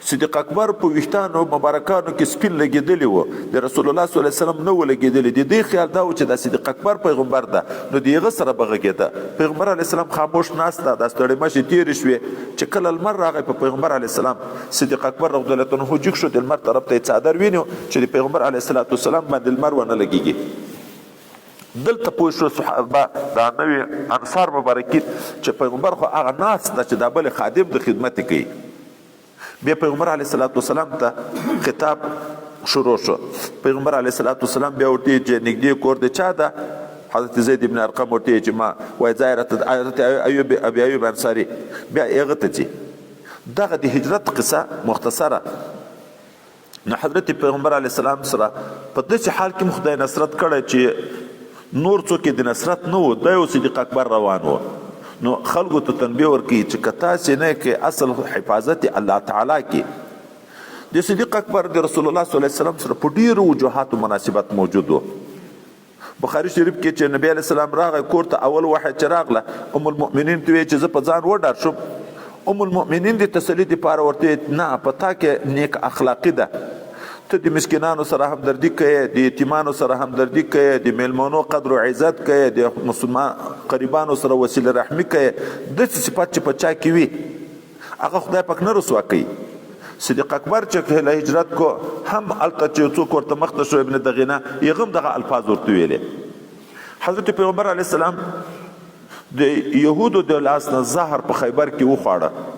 صدیق اکبر په ویښتانو مبارکانو کې سپین لګېدلی و د رسول الله صلی الله علیه وسلم نه و لګېدلی د دې خیال دا و چې دا صدیق اکبر پیغمبر ده نو د هغه سره به غږېده پیغمبر علیه السلام خاموش ناست ده دا ستړې مشې تېرې شوې چې کله لمر راغی په پیغمبر علیه السلام صدیق اکبر رضی الله عنه جګ شو د لمر طرف ته یې څادر ونیو چې د پیغمبر علیه السلام باندې لمر ونه لګېږي دلته پوه شو صحابه دا نوي انصار مبارکین چې پیغمبر خو هغه ناست ده چې دا بل خادم د خدمت کوي بیا پیغمبر علیه السلام ته خطاب شروع شو پیغمبر علیه السلام بیا ورته چې نږدې کور د چا ده حضرت زید بن ارقم ورته چې ما وایي ځای حضرت ابي ایوب انصاري بیا هغه ته ځي دغه د هجرت قصه مختصره نو حضرت پیغمبر علیه السلام سره په داسې حال کې خدای نصرت کړی چې نور څوک د نصرت نه و دی او صدیق اکبر روان و نو خلکو ته تنبیه ورکړي چې که تاسې نه کې اصل حفاظت الله تعالی کې د صدیق اکبر د رسول الله صلی الله علیه وسلم سره په ډېرو وجوهاتو مناسبت موجود و بخاري شریف کې چې نبی علیه السلام راغی کور ته اول وحی چې راغله ام المؤمنین ته ویې چې زه په ځان وډار شم ام المؤمنین د تسلي دپاره ورته نه په تا کې نیک اخلاقي ده ته د مسکینانو سره همدردي کوې د یتیمانو سره همدردي کوې د میلمنو قدر و عزت کوې د مسلمان قریبانو سره وسیله رحمي کوې داسې صفات چې په چا کې وي هغه خدای پاک نه رسوا کوي صدیق اکبر چې کله هجرت کو هم هلته چې څوک ورته مخته شو ابن دغینه یې هم دغه الفاظ ورته ویلې حضرت پیغمبر علیه السلام د یهودو د لاس نه زهر په خیبر کې وخواړه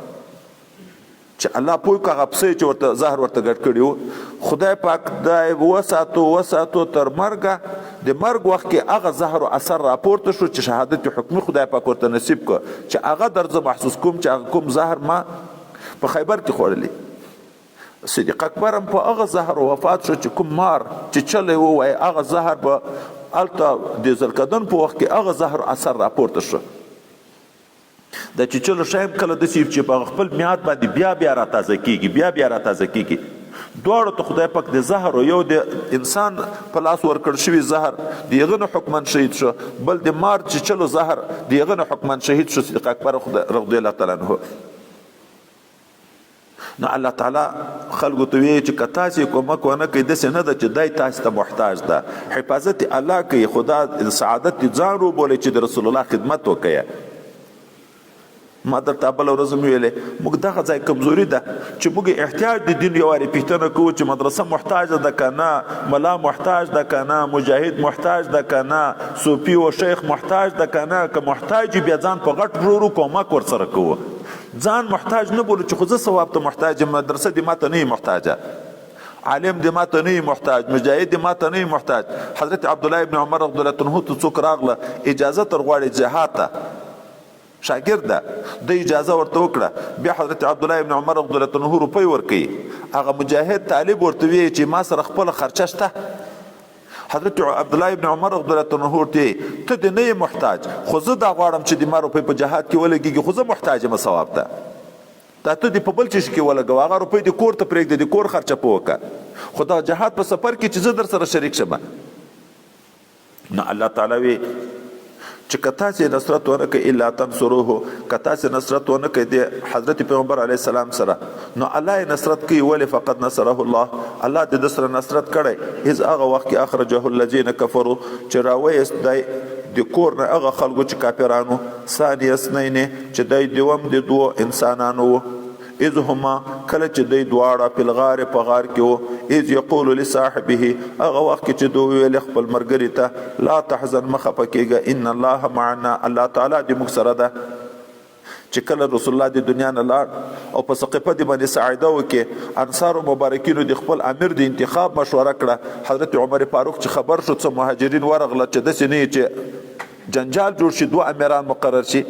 چې الله پوه که هغه پسې چې ورته زهر ورته ګډ کړي و خدای پاک دا وساتو تر مرګه د مرګ وخت کې هغه زهر و اثر راپورته شو چې شهادت حکمي خدای پاک ورته نصیب کړ چې هغه درځه محسوس کوم چې هغه کوم زهر ما په خیبر کې خوړلی صدیق اکبر هم په هغه زهر وفات شو چې کوم مار چې چلی ووایي هغه زهر به هلته د ذوالقرنین په وخت کې هغه زهر اثر راپورته شو. د چیچلو شی هم کله داسې چې په خپل میعاد باندې بیا بیا راتازه کېږي بیا راتازه کېږي. دواړو ته خدای پاک د زهر او یو د انسان په لاس ورکړ شوي زهر د هغه نه حکمن شهید شو، بل د مار چیچلو زهر د هغه نه حکمن شهید شو صدیق اکبر رضی الله تعالی عنه. نو الله تعالی خلکو ته وایي چې که تاسې کومک ونه کوئ داسې نه ده چې دی تاسې ته محتاج ده، حفاظت الله کوي، خدا سعادت ځان وبولئ چې د رسول الله خدمت وکړئ. ما درته بله ورځ هم ویلې موږ دغه ځای کمزوري ده چې موږ احتیاج د دین یو وارې پوښتنه کوو چې مدرسه محتاج ده که نه، ملا محتاج ده که نه، مجاهد محتاج ده که نه، صوفي و شیخ محتاج ده که نه. که محتاج بیا ځان په غټ ورو کومک ورسره کوو، ځان محتاج نه بولو چې خو زه ثواب ته محتاج یم، مدرسه دې ماته نه محتاجه، عالم دې ماته نه محتاج، مجاهد دې ماته نه محتاج. حضرت عبدالله ابن عمر رضی الله عنه ته څوک راغله اجازه تر غواړي جهاد ته، شاګرد ده د اجازه ورته وکړه، بیا حضرت عبدالله ابن عمر رضی الله عنه روپۍ ورکوي، هغه مجاهد طالب ورته وایي چې ما سره خپله خرچه شته. حضرت عبدالله ابن عمر رضی الله عنه ورته ته دې نه یې محتاج، خو زه دا غواړم چې د ما روپۍ په جهاد کې ولګېږي، خو زه محتاج یم ثواب ته، دا ته دې په بل څه کې ولګوه، هغه روپۍ دې کور ته پرېږده، د کور خرچه په وکړه، خو دا جهاد په سفر کې چې زه در سره شریک شم. نو الله تعالی وی چې که تاسې نصرت ونه کوئ الا تنصروه، که تاسې نصرت ونه کوئ د حضرت پیغمبر علیه السلام سره، نو الله یې نصرت کوي. ولې؟ فقد نصره الله، الله د ده سره نصرت کړی. اذ هغه وخت کې اخرجه الذین کفروا چې راویست دی د کور نه هغه خلکو چې کافرانو، ثانی اثنین چې دی دوم د دوو انسانانو و، اذ هما کله چې دی دواړه په الغار په غار کې و، اذ یقول لصاحبه هغه وخت کې چې دوی ویل خپل ملګري ته لا تحزن مه خفه کېږه ان الله معنا، الله تعالی دې موږ سره ده. چې کله رسول الله د دنیا نه لاړ او په ثقیفه د بني ساعده وکې انصارو مبارکینو د خپل امیر د انتخاب مشوره کړه. حضرت عمر فاروق چې خبر شو څه مهاجرین ورغله چې داسې نه چې جنجال جوړ شي، دوه امیران مقرر شي،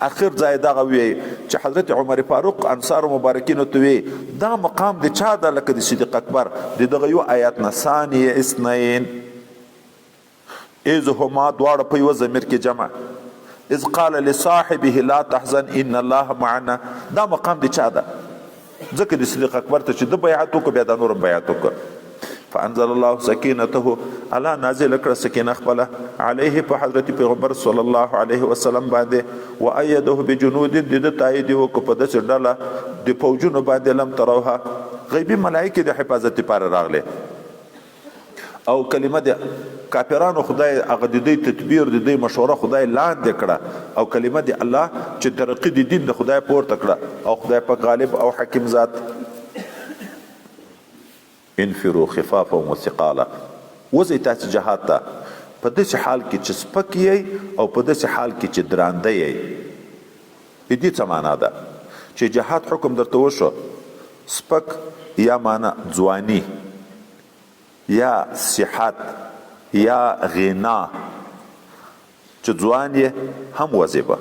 اخر ځای دغه وی چې حضرت عمر فاروق انصار مبارکینو ته وی دا مقام د چا ده؟ لکه د صدیق اکبر. د دغه یو آیات نه ثانی اثنین اذ هما دواړه په یوه ضمیر کې جمع، اذ قال لصاحبه لا تحزن ان الله معنا، دا مقام د چا ده؟ ځکه د صدیق اکبر ته چې د بیعت وکړه بیا دا نورم بیعت وکړه. فانزل الله سکینته، الله نازل کړه سکینه خپله علیه په حضرت پیغمبر صلی الله علیه وسلم باندې، و ایده بجنود د ده تایید وکړه په داسې ډله د فوجونو باندې لم تروها، غیبي ملایکې د حفاظت لپاره راغلې. او کلمه د کافرانو خدای هغه د دوی تدبیر د دوی مشوره خدای لاندې کړه، او کلمه د الله چې ترقي د دین د خدای پورته کړه، او خدای په غالب او حکیم ذات. انفروا خفافا وثقالا، وځئ تاسې جهاد ته په داسې حال کې چې سپک یې او په داسې حال کې چې درانده یې. د دې څه معنا ده چې جهاد حکم درته وشو، سپک یا معنا ځواني یا صحت یا غنا، چې ځوان یې هم وظیفه،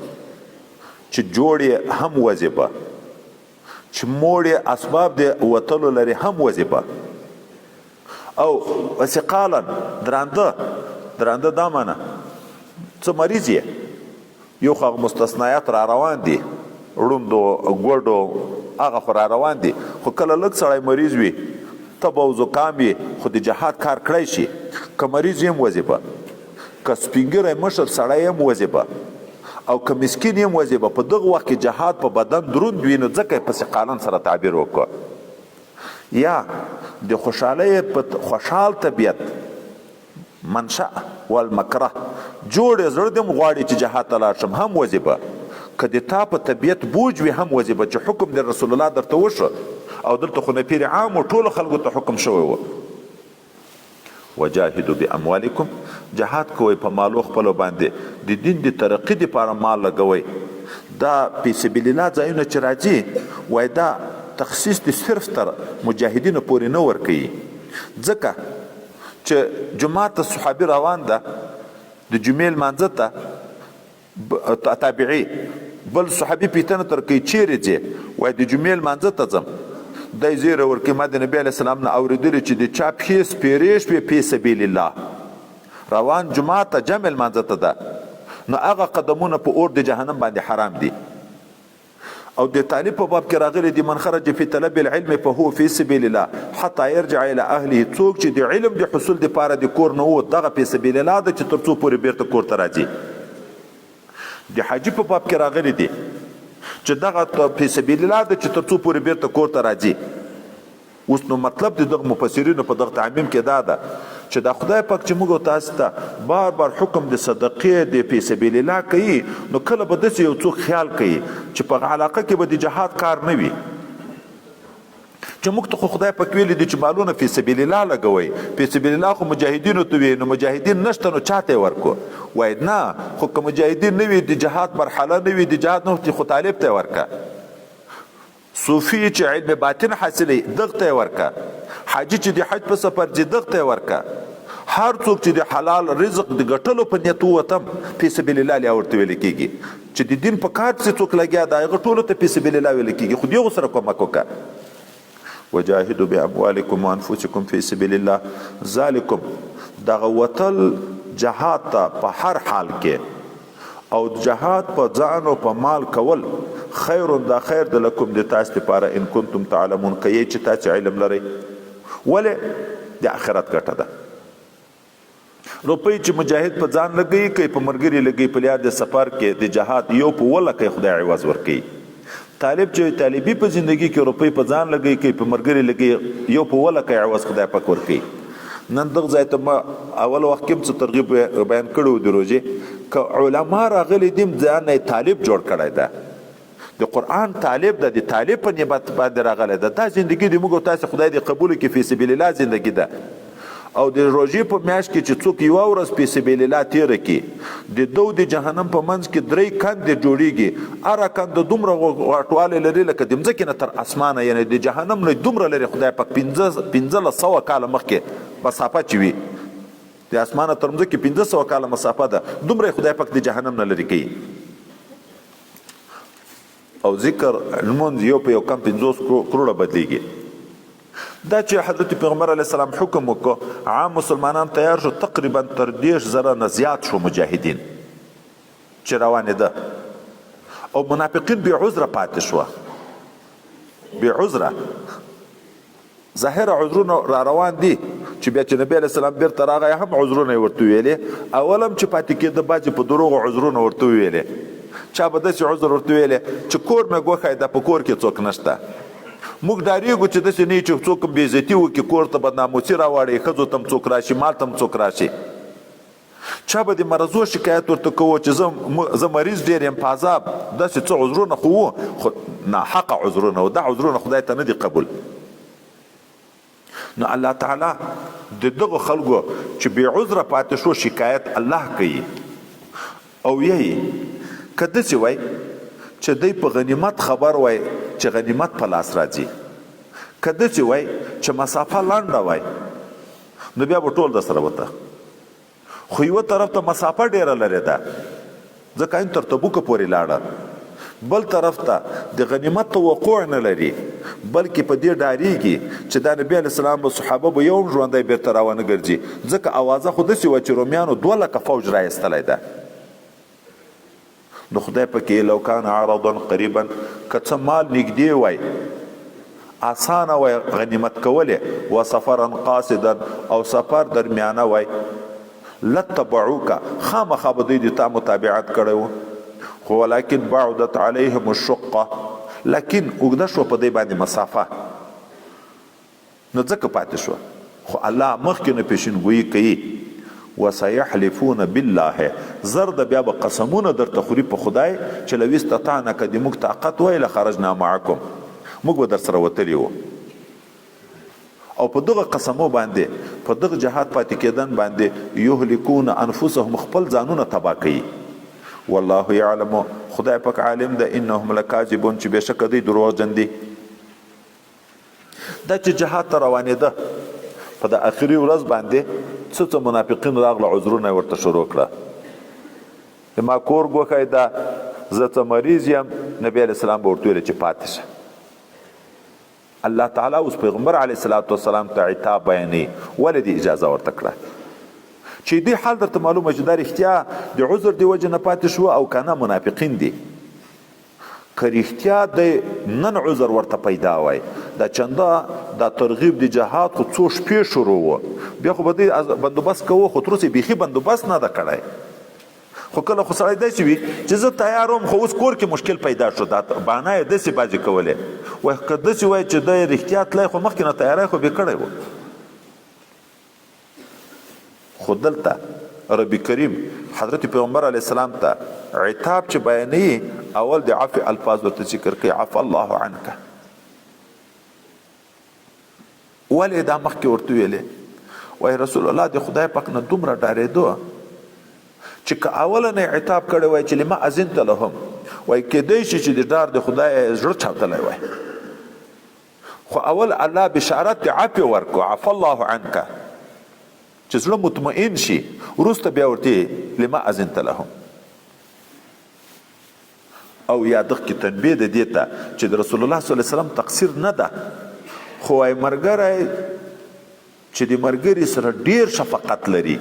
چې جوړ یې هم وظیفه، چې موړ یې اسباب د وتلو لري هم وظیفه. او ثقالا درانده دا معنا څه مریض یې، یو خو مستثنیات را روان دي، ړوندو ګوډو هغه خو را روان دي، خو کله لږ سړی مریض وي تب او زکام وي خو د جهاد کار کړی شي، که مریض یم وظیفه، که سپینګری مشر سړی یم وظیفه، او که مسکین یم وظیفه. په دغه وخت کې جهاد په بدن دروند وي، نو ځکه یې په ثقالن سره تعبیر وکړه. یا د خوشحالی په خوشحال طبیعت منشأ والمکره، جوړ زړه دم غواړي چې جهاد ته لاړ شم هم وظیفه، که د تا په طبیعت بوج وي هم وظیفه، چې حکم د رسول الله درته وشو، او دلته خو نپیر عام و ټولو خلکو ته حکم شوی و. وجاهدوا باموالکم، جهاد کوئ په مالو خپلو باندې، د دین د ترقي دپاره مال لګوئ. دا فی سبیل الله ځایونه چې راځي وایي دا تخصیص د صرف تر مجاهدینو پورې نه ورکوي، ځکه چې جماعت ته صحابي روان ده د جمعې لمانځه ته تابعي، بل صحابي پوښتنه تر کوي چیرې ځې؟ وایي د جمعې لمانځه ته ځم. دی زیره ورکوي ما د نبي علیه السلام نه اورېدلي چې د چا پښې سپېرې شوې فی سبیل الله روان جومات ته جمع لمانځه ته ده نو هغه قدمونه په اور د جهنم باندې حرام دي. او د طالب په باب کې راغلی دی من خرج فی طلب العلم فهو فی سبیل الله حتی یرجع الی اهله څوک چې د علم د حصول دپاره د کور نه ووت دغه فی سبیل الله ده چې تر څو پورې بیرته کور ته راځي. د حاجي په باب کې راغلی دی چې دغه فی سبیل الله ده چې تر څو پورې بیرته کور ته راځي. اوس نو مطلب د دغه مفسرینو په دغه تعمیم کې دا ده چې دا خدای پاک چې موږ تاسو ته بار بار حکم د صدقې د فی سبیل الله کوي نو کله به داسې یو څوک خیال کوي چې په علاقه کې به د جهاد کار نه وي چې موږ ته خو خدای پاک ویلي دي چې مالونه فی سبیل الله لګوئ فی سبیل الله خو مجاهدینو ته وي نو مجاهدین نشته نو چاته یې ورکو وایي نه خو که مجاهدین نه وي د جهاد مرحله نه وي د جهاد نه خو طالب ته یې ورکه صوفي چې علم باطن حاصلوي دغه ته یې ورکه حاجي چې د حج په سفر ځي دغه ته یې ورکه هر څوک چې د حلال رزق د ګټلو په نیت ووتم فی سبیل الله لیا ورته ویل کېږي چې د دین په کار چې څوک لګیا د هغه ټولو ته فی سبیل الله ویل کېږي خو دې سره کومک وکړه وجاهدوا باموالکم وانفسکم فی سبیل الله ذالکم دغه وتل جهاد ته په هر حال کې او جهاد په ځان او په مال کول خیر دا خیر د لکم د تاسو لپاره ان کنتم تعلمون کوي چې تاسو علم لرئ ولې د آخرت ګټه ده روپۍ چې مجاهد په ځان لګي کوي په مرګري لګي په لیاد د سفر کې د جهاد یو په ولا کوي خدای عوض ورکي طالب چې طالبي په ژوندۍ کې روپۍ په ځان لګي کوي په مرګري لګي یو په ولا کوي عوض خدای پاک ورکي. نن دغه ځای ته ما اول وخت کې څه ترغیب بیان کړو د روزې که علما راغلي دي ځان یې طالب جوړ کړی ده د قرآن طالب ده د طالب په نعمت باندې راغلی ده دا زندگی د موږ تاسو خدای دې قبول کړي فی سبیل الله زندگی ده او د روژې په میاشت کې چې څوک یوه ورځ فی سبیل الله تېره کړي د دو د جهنم په منځ کې 3 کندې جوړیږي هره کنده دومره غټوالی لري لکه د مځکې نه تر اسمانه یعنې د جهنم نه دومره لري خدای پاک 1500 کاله مخکې مسافه چې وي د اسمانه تر مځکې 1500 کاله مسافه ده دومره خدای پاک د جهنم نه لري کوي. او ذکر لمونځ یو په یو کم 50 کروڑه بدلیږي. دا چې حضرت پیغمبر علیه السلام حکم وکړو عام مسلمانان تیار شو تقریبا تر 10,000 نه زیات شو مجاهدین چې روانې ده او منافقین بې عذره پاتې شوه بې عذره ظاهره عذرونه را روان دي چې بیا چې نبی علیه السلام بیرته راغی هم عذرونه یې ورته ویلې اول هم چې پاتې کېده بعضې په دروغو عذرونه ورته ویلې چا به داسې عذر ورته ویلې چې کور مې ګوښی ده په کور کې څوک نشته موږ ډارېږو چې داسې نه چې څوک بې عزتي وکړي کور ته بدناموسي راواړي ښځو ته هم څوک راشي مال ته هم څوک راشي چا به د مرضو شکایت ورته کوو چې زه مریض ډېر یم په عذاب داسې څه عذرونه خو وو خو ناحقه عذرونه و دا عذرونه خدای ته نه دي قبول. نو الله تعالی د دغه خلکو چې بې عذره پاتې شو شکایت الله کوي او یې که داسې وای چې دی په غنیمت خبر وای چې غنیمت په لاس راځي که داسې وای چې مسافه لنډه وای نو بیا به ټول در سره وته خو یوه طرف ته مسافه ډیره لرې ده ځکه این تر تبوکه پورې لاړه بل طرف ته د غنیمت توقع نه لري بلکې په دې ډاریږي چې دا نبي علیه السلام به صحابه به یو هم ژوندی بیرته روانه ګرځي ځکه اوازه خو داسې وه چې رومیانو 2 لکه فوج رایستلی ده نو خدای پکې لو کان عرضا قریبا که څه مال نږدې وای اسانه وای غنیمت کولې و سفرا قاصدا او سفر درمیانه وای لتبعوک خامخا به دوی د تا متابعت کړی و خو ولکن بعدت علیهم الشقه لکن اوږده شوه په دی باندې مسافه نو ځکه پاتې شوه خو الله مخکې نه پیشنګویي کوي وسيحلفون بالله زرد بیا به قسمونه درته خوري په خدای چې لو استطعنا که د موږ طاقت وای لخرجنا معکم موږ به در سره وتلي وو او په دغه قسمو باندې په دغه جهاد پاتې کېدن باندې یهلکون انفسهم خپل ځانونه تباه کوي والله یعلم خدای پاک عالم ده انهم لکاذبون چې بېشکه دوی دروغجن دي. دا چې جهاد ته روانېده په د اخري ورځ باندې څه منافقین راغله عذرونه ورته شروع کړه ما کور ګوښی ده زه څه مریض یم نبي علیه السلام به ورته ویل چې پاتې شه الله تعالی اوس پیغمبر علیه السلام ته عتاب بیانوي ولې دې اجازه ورته کړه چې دې حال درته معلومه چې دا رښتیا د عذر د وجې نه پاتې شو او که نه منافقین دي که رښتیا د نن عذر ورته پیدا وای دا چنده دا ترغیب د جهاد خو څو شپې شروع و بیا خو به دې بندوبست کوو خو تر اوسه بیخي بندوبست نه ده کړی خو کله خو سړی داسې وي چې زه تیار وم خو اوس کور کې مشکل پیدا شو دا بهانه یې داسې بازي کولې وای که داسې وای چې دی رښتیا تلی خو مخکې نه تیاری خو بې کړی و خو دلته رب کریم حضرت پیغمبر علیه السلام ته عتاب چې بیانوي اول د عفو الفاظ ورته ذکر کوي عفا الله عنک ولې دا مخکې ورته ویلې وای رسول الله د خدای پاک نه دومره ډارېدو چې که اوله نه عتاب کړی وای چې لما اذنت لهم وای کېدی شي چې د ډار د خدای زړه چاودلی وای خو اول الله بشارت د عفو ورکو عفا الله عنک چې زړه مطمئن شي وروسته بیا ورته لما اذنت لهم او یا دغه تنبیه د دې ته چې د رسول الله صلی الله علیه وسلم تقصیر نه ده خو ای مرګری چې د مرګري سره ډیر شفقت لري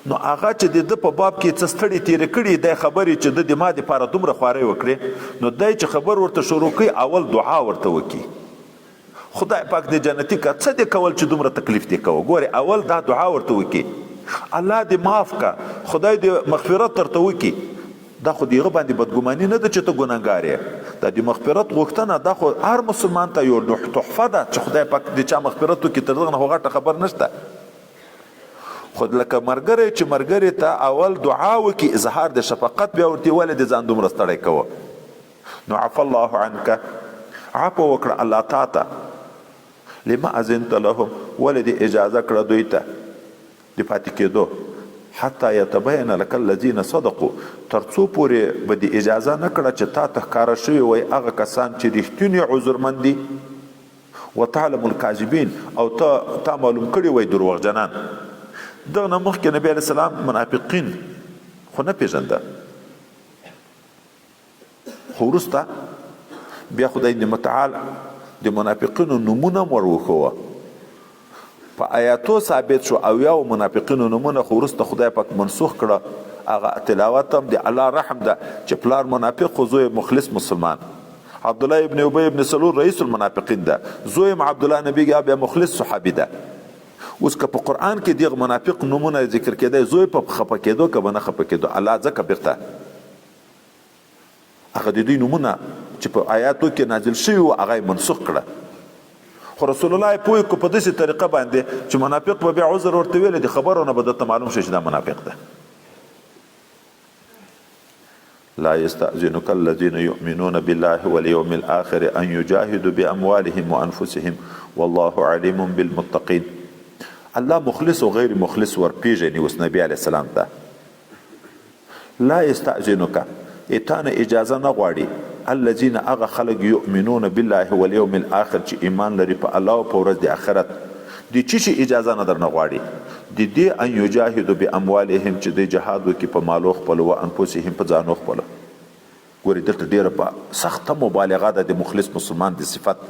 نو هغه چې د په باب کې څه ستړي تیرې کړي د خبرې چې د ما دپاره دومره خوارۍ وکړي نو دی چې خبر ورته شروع کوي اول دعا ورته وکړي خدای پاک د جنتي که څه دې کول چې دومره تکلیف دې کوه ګورې اول دا دعا ورته وکړي الله دې معاف که خدای دې مغفرت درته وکړي دا خو د هغه باندې بدګماني نه ده چې ته ګناهګار یې دا د مغفرت غوښتنه دا خو هر مسلمان ته یو تحفه ده چې خدای پاک د چا مغفرت وکړي تر دغه نه خو غټه خبر نشته خود لکه مرګری چې مرګری ته اول دعا وکړي اظهار د شفقت بیا ورته ولې د ځان دومره ستړی کوه نو عفا الله عنک عفو وکړه الله تا ته لما اذنت لهم ولې دې اجازه کړه دوی ته د پاتې کېدو حتی یتبین لک الذین صدقوا تر څو پورې به دې اجازه نه کړه چې تا ته ښکاره شوي وای هغه کسان چې رښتوني عذرمند دي وتعلم الکاذبین او تا معلوم کړي وای دروغجنان دغه نه مخکې نبی علیه السلام منافقین خو نه پېژنده خو وروسته بیا خدای دې متعال د منافقینو نومونه ور وښوه په آیاتو ثابت شو او یو منافقینو نومونه خو وروسته خدای پاک منسوخ کړه هغه تلاوت هم د الله رحم ده چې پلار منافق خو زوی مخلص مسلمان عبدالله ابن ابی ابن سلول رئیس المنافقین ده زوی عبدالله نبی بیا مخلص صحابي ده اوس که په قرآن کې دغه منافق نومونه ذکر کېدی زوی په خفه کېدو که به نه خفه کېدو الله ځکه بیرته هغه د دوی نومونه چې په آیاتو کې نازل شوي وو هغه یې منسوخ کړه خو رسول الله یې پوه کړو په داسې طریقه باندې چې منافق به بیا عذر ورته ویلی د خبرو نه به درته معلوم شي چې دا منافق ده لا يستأذنك الذين يؤمنون بالله واليوم الآخر أن يجاهدوا بأموالهم وأنفسهم والله عليم بالمتقين الله مخلص و غیر مخلص ور پیژني اوس نبی علیه السلام ته لا یستأذنک ایتانه اجازه نه غواړي الذين اغه خلق یؤمنون بالله واليوم الاخر چې ایمان لري په الله او په ورځ د آخرت دي چې اجازه نه درنه غواړي د دې ان یجاهدوا باموالهم چې د جهاد وکي په مالو خپل او انفسهم په ځانو خپل ګوري دلته ډیره په سخته مبالغه ده د مخلص مسلمان د صفت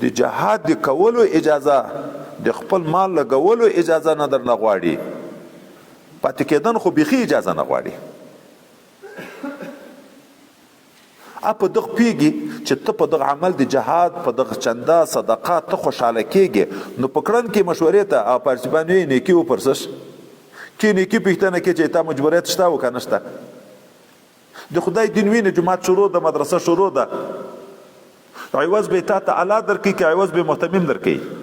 د جهاد د کولو اجازه د خپل مال لګولو اجازه نه درنه غواړي پاتې کېدن خو بيخي اجازه نه غواړي اپ دغه پیږي چې ته په دغه عمل د جهاد په دغه چنده صدقات ته خوشاله کېږي نو پکړن کې مشورې ته او پارسبانوي نیکی و پرسش کې نیکی پښتنه کې چې تا مجبوریت شته او کنه شته د خدای دین وینه جماعت شروع د مدرسه شروع ده عوض به تا ته اعلی درکې کې عوض به محتمم درکې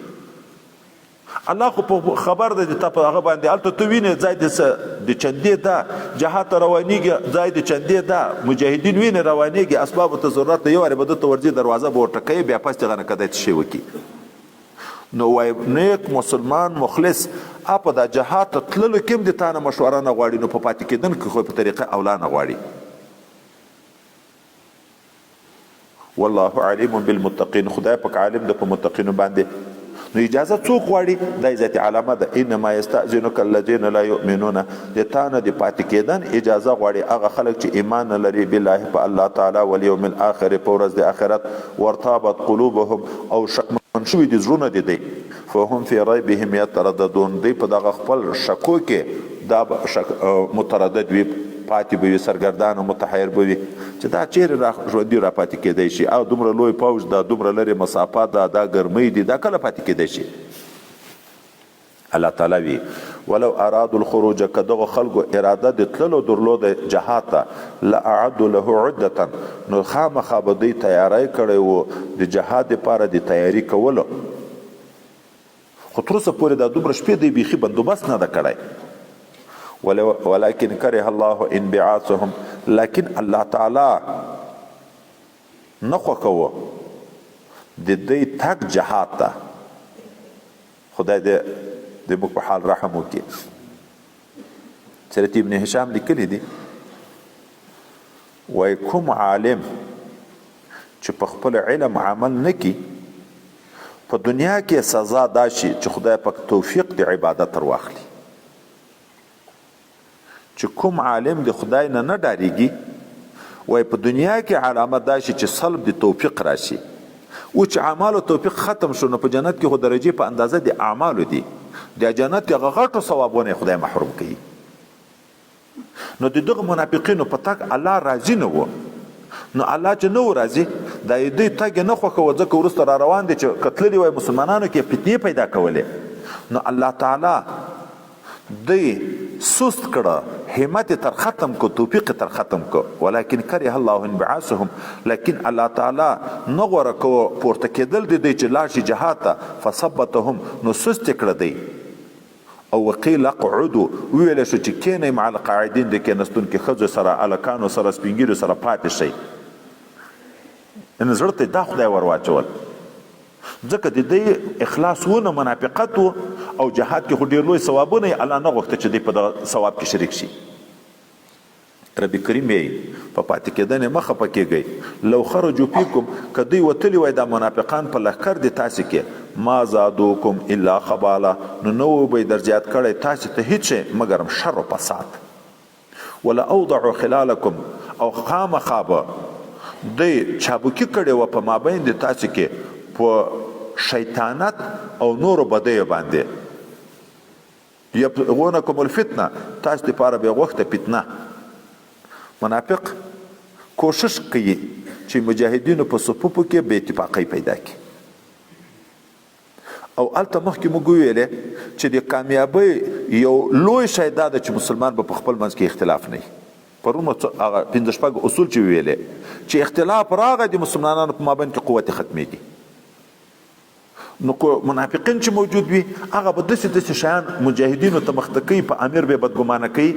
الله خو په خبر ده ته په هغه باندې الته تو وینه ځای د چندې ده جهاد روانيږي ځای د چندې ده مجاهدین وینه روانيږي اسباب ته ضرورت یو اړ بده تورځي دروازه به ورټکې بیا پاس څنګه کده شي وکی نو وای نیک مسلمان مخلص اپ د جهاد تلل کوم د تانه مشوره نه غواړي نو په پاتې کېدن کې خو په طریقه اولا نه غواړي والله علیم بالمتقین خدای پاک عالم د په متقین باندې نو اجازه څوک غواړي دا ذاتي علامه ده انما یستأذنک الذین لا یؤمنون د تا نه د پاتې کېدن اجازه غواړي هغه خلک چې ایمان نه لري بالله په الله تعالی والیوم الاخر په ورځ د آخرت وارتابت قلوبهم او شکمن شوي دي زړونه د دی فهم فی ریبهم یترددون دی په دغه خپل شکو کې دا متردد وي پاتې به وي سرګردان او متحیر به وي چې دا چیرې را ژوندي را پاتې کېدی شي او دومره لوی پوځ دا دومره لرې مسافات دا ګرمۍ دي دا کله پاتې کېدی شي الله تعالی وی ولو ارادوا الخروج که دغه خلکو اراده د تللو درلود جهاد ته لاعدوا له عدة نو خامخا به دوی تیاری کړی وو د جهاد لپاره د تیاری کولو خو تر اوسه پورې دا دومره شپې دی بیخي بندوبست نه ده کړی ولكن كره الله انبعاثهم لكن الله تعالی نخوا کوه د دې تک جهاد ته خدای دې موږ په حال رحم وکړي سیرت ابن هشام لیکلی دي وای کوم عالم چې په خپل علم عمل نکي په دنیا کې سزا دا شي چې خدای پاک توفیق د عبادت تر واخلي چې کوم عالم د خدای نه ډاریږي وای په دنیا کې علامه دا شي چې سلب د توفیق راشي او چې اعمال او توفیق ختم شو نو په جنت کې خو درجه په اندازه د اعمالو دي د جنت کې غغټو ثوابونه خدای محروم کوي نو دغه منافقینو په تک الله راضي نه وو نو الله چې نو راضي دا دې تګ نه خو کو ځکه ورسته را روان دي چې قتل دي وای مسلمانانو کې فتنې پیدا کولې نو الله تعالی دی سست کړه همت تر ختم کو توفیق تر ختم کو ولكن كره الله انبعاثهم لكن الله تعالی نغور کو پورته کېدل دي چې لاشي جهاد ته فثبتهم نو سست کړه دی او وقيل اقعدوا ویل شو چې کینې مع القاعدين د کېنستون کې خزو سره الکانو سره سپینګیرو سره پاتې شي ان زړه دا خدای ورواچول ځکه د دې اخلاص ونه منافقت او جهاد کې ډېر لوی ثوابونه الله نه غوښته چې دې په ثواب کې شریک شي رب کریم یې په پاتې کېدنې مخه پکېږي لو خرجوا فیکم که دوی وتلي وای دا منافقان په لښکر د تاسې کې ما زادوکم الا خبالا نو به در زیات کړی تاسې ته هیڅ مګر شر و فساد ولا اوضعوا خلالکم او خامخا به دوی چابکي کړې وه په مابین د تاسې کې په شیطانت او نورو بدیو باندې یبغونکم الفتنه تاسو لپاره به وخت فتنه منافق کوشش کوي چې مجاهدینو په صفوفو کې بې اتفاقۍ پیدا کړي او الته مخکې موږ ویلې چې د کامیابۍ یو لوی شی دا ده چې مسلمان به په خپل منځ کې اختلاف نه وي پرون هغه پنځه شپږ اصول چې ویلې چې اختلاف راغی د مسلمانانو په مابین کې قوت ختمېږي نو منافقین چې موجود وي هغه به داسې شیان مجاهدینو ته مخته کوي په امیر به بدګمانه کوي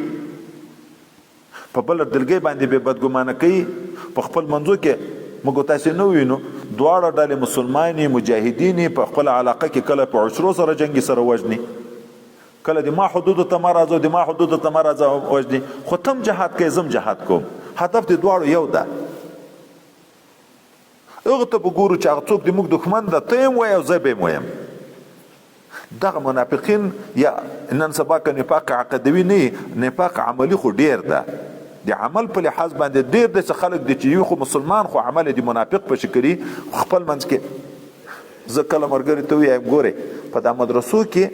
په بل دلګۍ باندې به بدګمانه کوي په خپل منځو کې موږ تاسې نه وینو دواړه ډلې مسلمانې مجاهدینې په خپل علاقه کې کله په عشرو سره جنګي سره وژني کله د ما حدودو ته ما راځو د ما حدودو ته ما راځو وژني خو تم جهاد کوي زم جهاد کوم هدف د دواړو یو ده هغه ته وګورو چې هغه څوک د موږ دښمن ده ته یې وایې او زه به یې ویم دغه منافقین یا نن سبا که نفاق عقدوي نه نفاق عملي خو ډېر ده د عمل په لحاظ باندې ډېر داسې خلک دي چې یو خو مسلمان خو عمل د منافق په شکري خپل منځ کې زه کله ملګري ته ووایم ګورې په دا مدرسو کې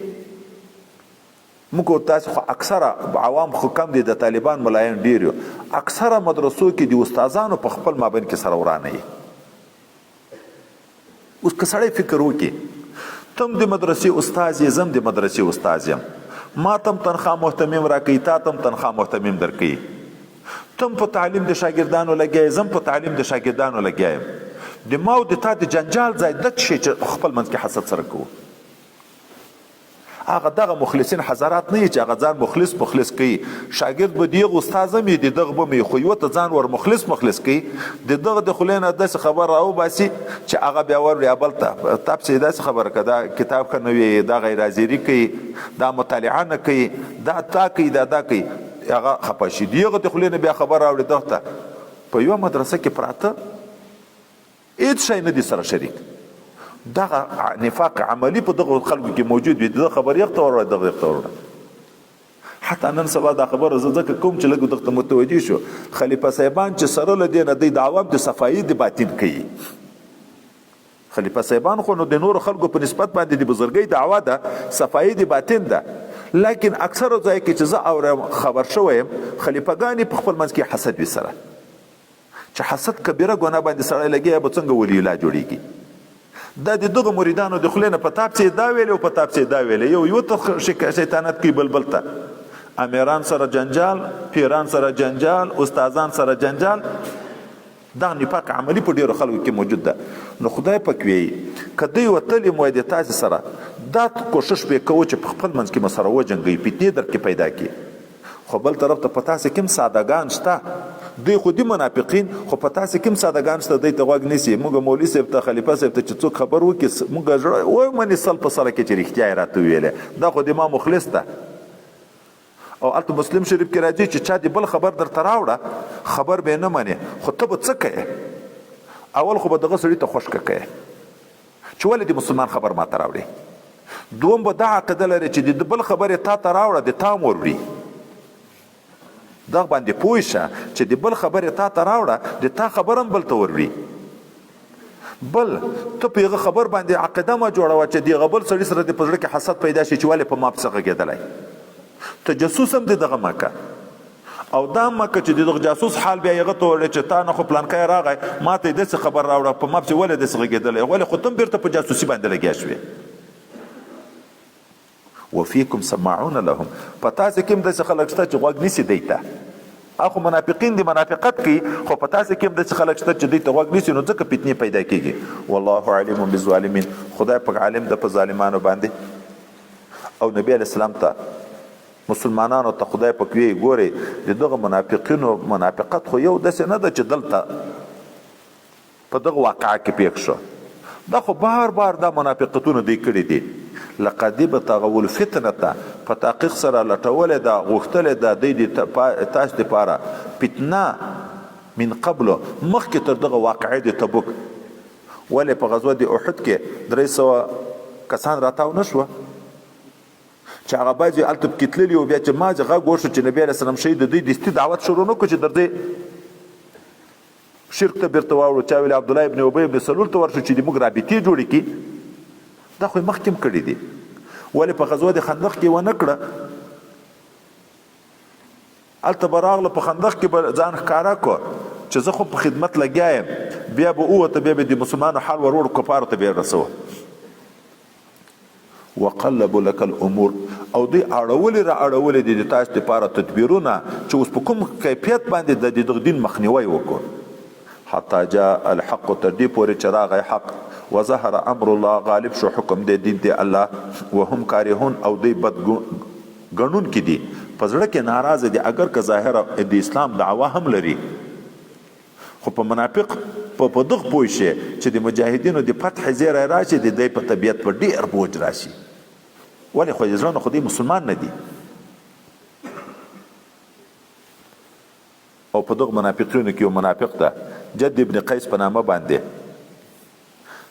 موږ تاسو خو اکثره عوام خو کم دي د طالبان ملایان ډېر یو اکثره مدرسو کې د استادانو په خپل مابین کې سره ورانه وي اوس که سړی فکر وکړي تم د مدرسې استاد یې زم د مدرسې استاد یم ما تم تنخواه محتمم راکوي تا تم تنخواه محتمم درکوي تم په تعلیم د شاګردانو لګیا زم په تعلیم د شاګردانو لګیا یم د ما او د تا د جنجال ځای دک شي چې خپل منځ کې حسد سره کوو هغه دغه مخلصین حضرات نه چې هغه ځان مخلص کوي شاګرد به دیغه استاد هم دی دغه به می خو یو ته ځان ور مخلص کوي دغه د خلینو د خبر راو باسي چې هغه بیا ور ریابل ته تاسو د خبر کده کتاب کنوي دا غیر حاضری کوي دا مطالعه نه کوي دا تا کوي دا کوي هغه خپشي دیغه د خلینو بیا خبر راوړي دغه په یو مدرسه کې پراته هیڅ شي نه دي سره شریک دغه نفاق عملی په دغه خلکو کې موجود وي دغه خبر یخته وروړه دغه یخته وروړه حتی نن سبا دا خبره زه ځکه کوم چې لږ دغه متوجه شو خلیفه صاحبان چې سره له دې نه د عوام د صفایي د باطن کوي خلیفه صاحبان خو نو د نور خلکو په نسبت باندې د بزرګۍ دعوا ده صفایي د باطن ده لیکن اکثر ځای کې چې زه اورم خبر شوم خلیفګانی په خپل منځ کې حسد وي سره چې حسد کبیره ګناه باندې سړی لګي به څنګه ولی الله جوړیږي دا د دغه مریدانو د خلینو په تاب چې دا ویل او په تاب چې دا ویل یو ته شیطانت کوي بلبل ته امیران سره جنجال پیران سره جنجال استادان سره جنجال دا نفاق عملی په ډیرو خلکو کې موجود ده نو خدای پاک وی کدی وتلی مو د تاسو سره دا کوشش به کوو چې په خپل منځ کې مسره وجنګي پیټې در کې پیدا کی خو بل طرف ته پتا سي کوم سادهګان شته دوی خودي منافقین خو پتا سي کوم سادهګان شته دوی ته وګ نسی موږ مولوی صاحب ته خلیفہ صاحب ته چې څوک خبر وکي موږ وای منی سل په سره کې چې رښتیا راته ویلې دا خو د ما مخلص ده او الته مسلم شریف کې راځي چې چا دی بل خبر در تراوړه خبر به نه مني خو ته به څه کوې اول خو به دغه سړي ته خوشکه کوې چې ولې د مسلمان خبر ما تراوړي دوم به دا عقیده لري چې د بل خبرې تا تراوړه د تا مروړي دا باندې پوه شه چې د بل خبرې تا تراوړه د تا خبرم بل ته وروړي بل ته په هغه خبر باندې عقیده ما جوړوه چې دغه بل سړي سره د په زړه کې حسد پیدا شي چې ولې په ما پسې غږېدلی ته جاسوس هم د دغه مکه او دا مکه چې دغه جاسوس حال بیا هغه ته وړي چې تا نه خو پلانکی راغی ما ته داسې خبر راوړه په ما پسې ولې داسې غږېدلی ولې خو ته هم بېرته په جاسوسي باندې لګیا شوې وفيكم سماعون لهم پتا سي کوم د خلک شته چې غوږ نسی دیته اخو منافقین دي منافقت کوي خو پتا سي کوم د خلک شته چې دیته غوږ نسی نو ځکه فتنې پیدا کیږي والله علیم بالظالمین خدای پاک عالم د په ظالمانو باندې او نبی علیہ السلام ته مسلمانانو ته خدای پاک وی ګوري دغه منافقینو منافقت خو یو داسې نه ده چې دلته په دغه واقعه کې پیښ شو دا خو بار بار دا منافقتونه دی کړی دي لقد بتغوا الفتنه په تحقیق سره لټولې دا غوښتلې دا د تاسو لپاره فتنه من قبل مخکې تر دغه واقعې د تبوک ولې په غزوه د احد کې 300 کسان راتاو نشو چې هغه باید التب کتللی او بیا چې ما ځغه ګوښ چې نبی رسول الله شهید د دې دعوت شروع نکړي چې درته شرک ته بیرته واړو چا ویل عبد الله ابن ابي ابن سلول ته ورشو چې د موږ رابطې جوړې کی دا خو مخکیم کړی دي ولې په غزوه د خندق کې ونه کړه الته براغله په خندق کې ځان ښکارا کو چې زه خو په خدمت لګیایم بیا به اوته بیا به د مسلمانانو حال ورور کفارو ته بیا رسو وقلب لك الامور او دوی اړول دي د تاسو لپاره تدبیرونه چې اوس په کوم کیفیت باندې د دغه دین مخنیوي وکړو حتی جاء الحق تردی پورې چراغ حق وظهر امر الله غالب شو حکم د دین دی الله وهم کارهون او دی بد غنون کی دي پزړه کې ناراضه دي اگر که ظاهر د اسلام دعوا هم لري خو په منافق په دغه پوه شي چې د مجاهدینو د فتح زیری راشي د دې په طبیعت په ډیر بوج راشي ولې خو ځان خو دې مسلمان نه دي او په دغه منافقینو کې یو منافق ده جد ابن قیس په نامه باندې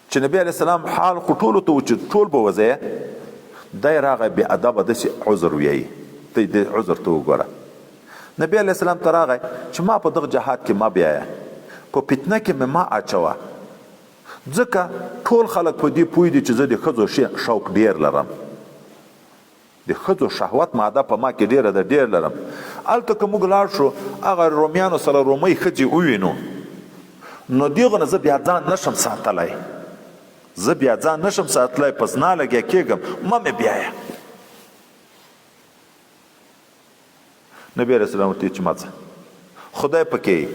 چې نبی علیہ السلام حال خطولو ته چې ټول به وځي دای راغی بی ادب د عذر ویي ته د عذر ته وګوره نبی علیہ السلام ته راغی چې ما په دغه جهاد کې ما بیا په فتنه کې ما اچوا ځکه ټول خلک په دې پوی دي چې زه د خزو شوق ډیر لرم د خزو شهوت ماده په ما کې ډیر لرم الته کوم ګلار شو هغه روميانو سره رومي خځي ووینو نو دیغه نه زه بیا ځان نشم ساتلای زه بیا ځان نشم ساتلای پس نه لګیا کېږم ما مې بیایا نبی رسول الله ورته چې ماځه خدای پکې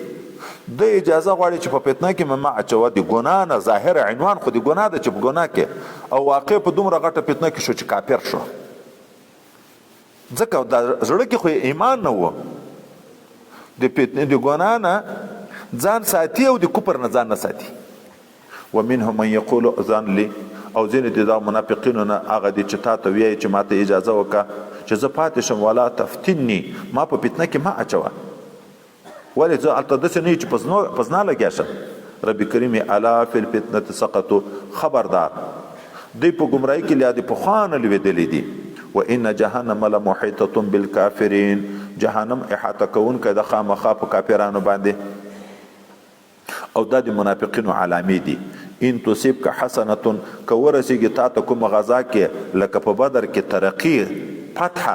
د اجازه غواړي چې په فتنه کې ما اچوا دي ګناه نه ظاهر عنوان خو دي ګناه ده چې په ګناه کې او واقع په دومره غټه فتنه کې شو چې کافر شو ځکه د زړه کې خو ایمان نه و د فتنې د ګناه نه ځان ساتي او د کفر نه ځان نه ساتي ومنهم من يقول اذن لي او ځینې د منافقینو نه هغه دي چې تا ته وایي چې ما ته اجازه وکړه چې زه پاتې شم ولا تفتني ما په فتنه کې ما اچوه ولې زه الته داسې نه چې پزنا لګیا شم رب کریم الا فی الفتنه سقطوا خبردار دی په گمراهی کې لیا دی په خوانه لویدلې دي و ان جهنم لمحیطه بالکافرین جهنم احاطه کون که د خامخا په کافرانو باندې او دا د منافقینو علامې دي ان تصيبك حسنه کورسیږي تا ته کوم غزا کې لکه په بدر کې ترقی فتح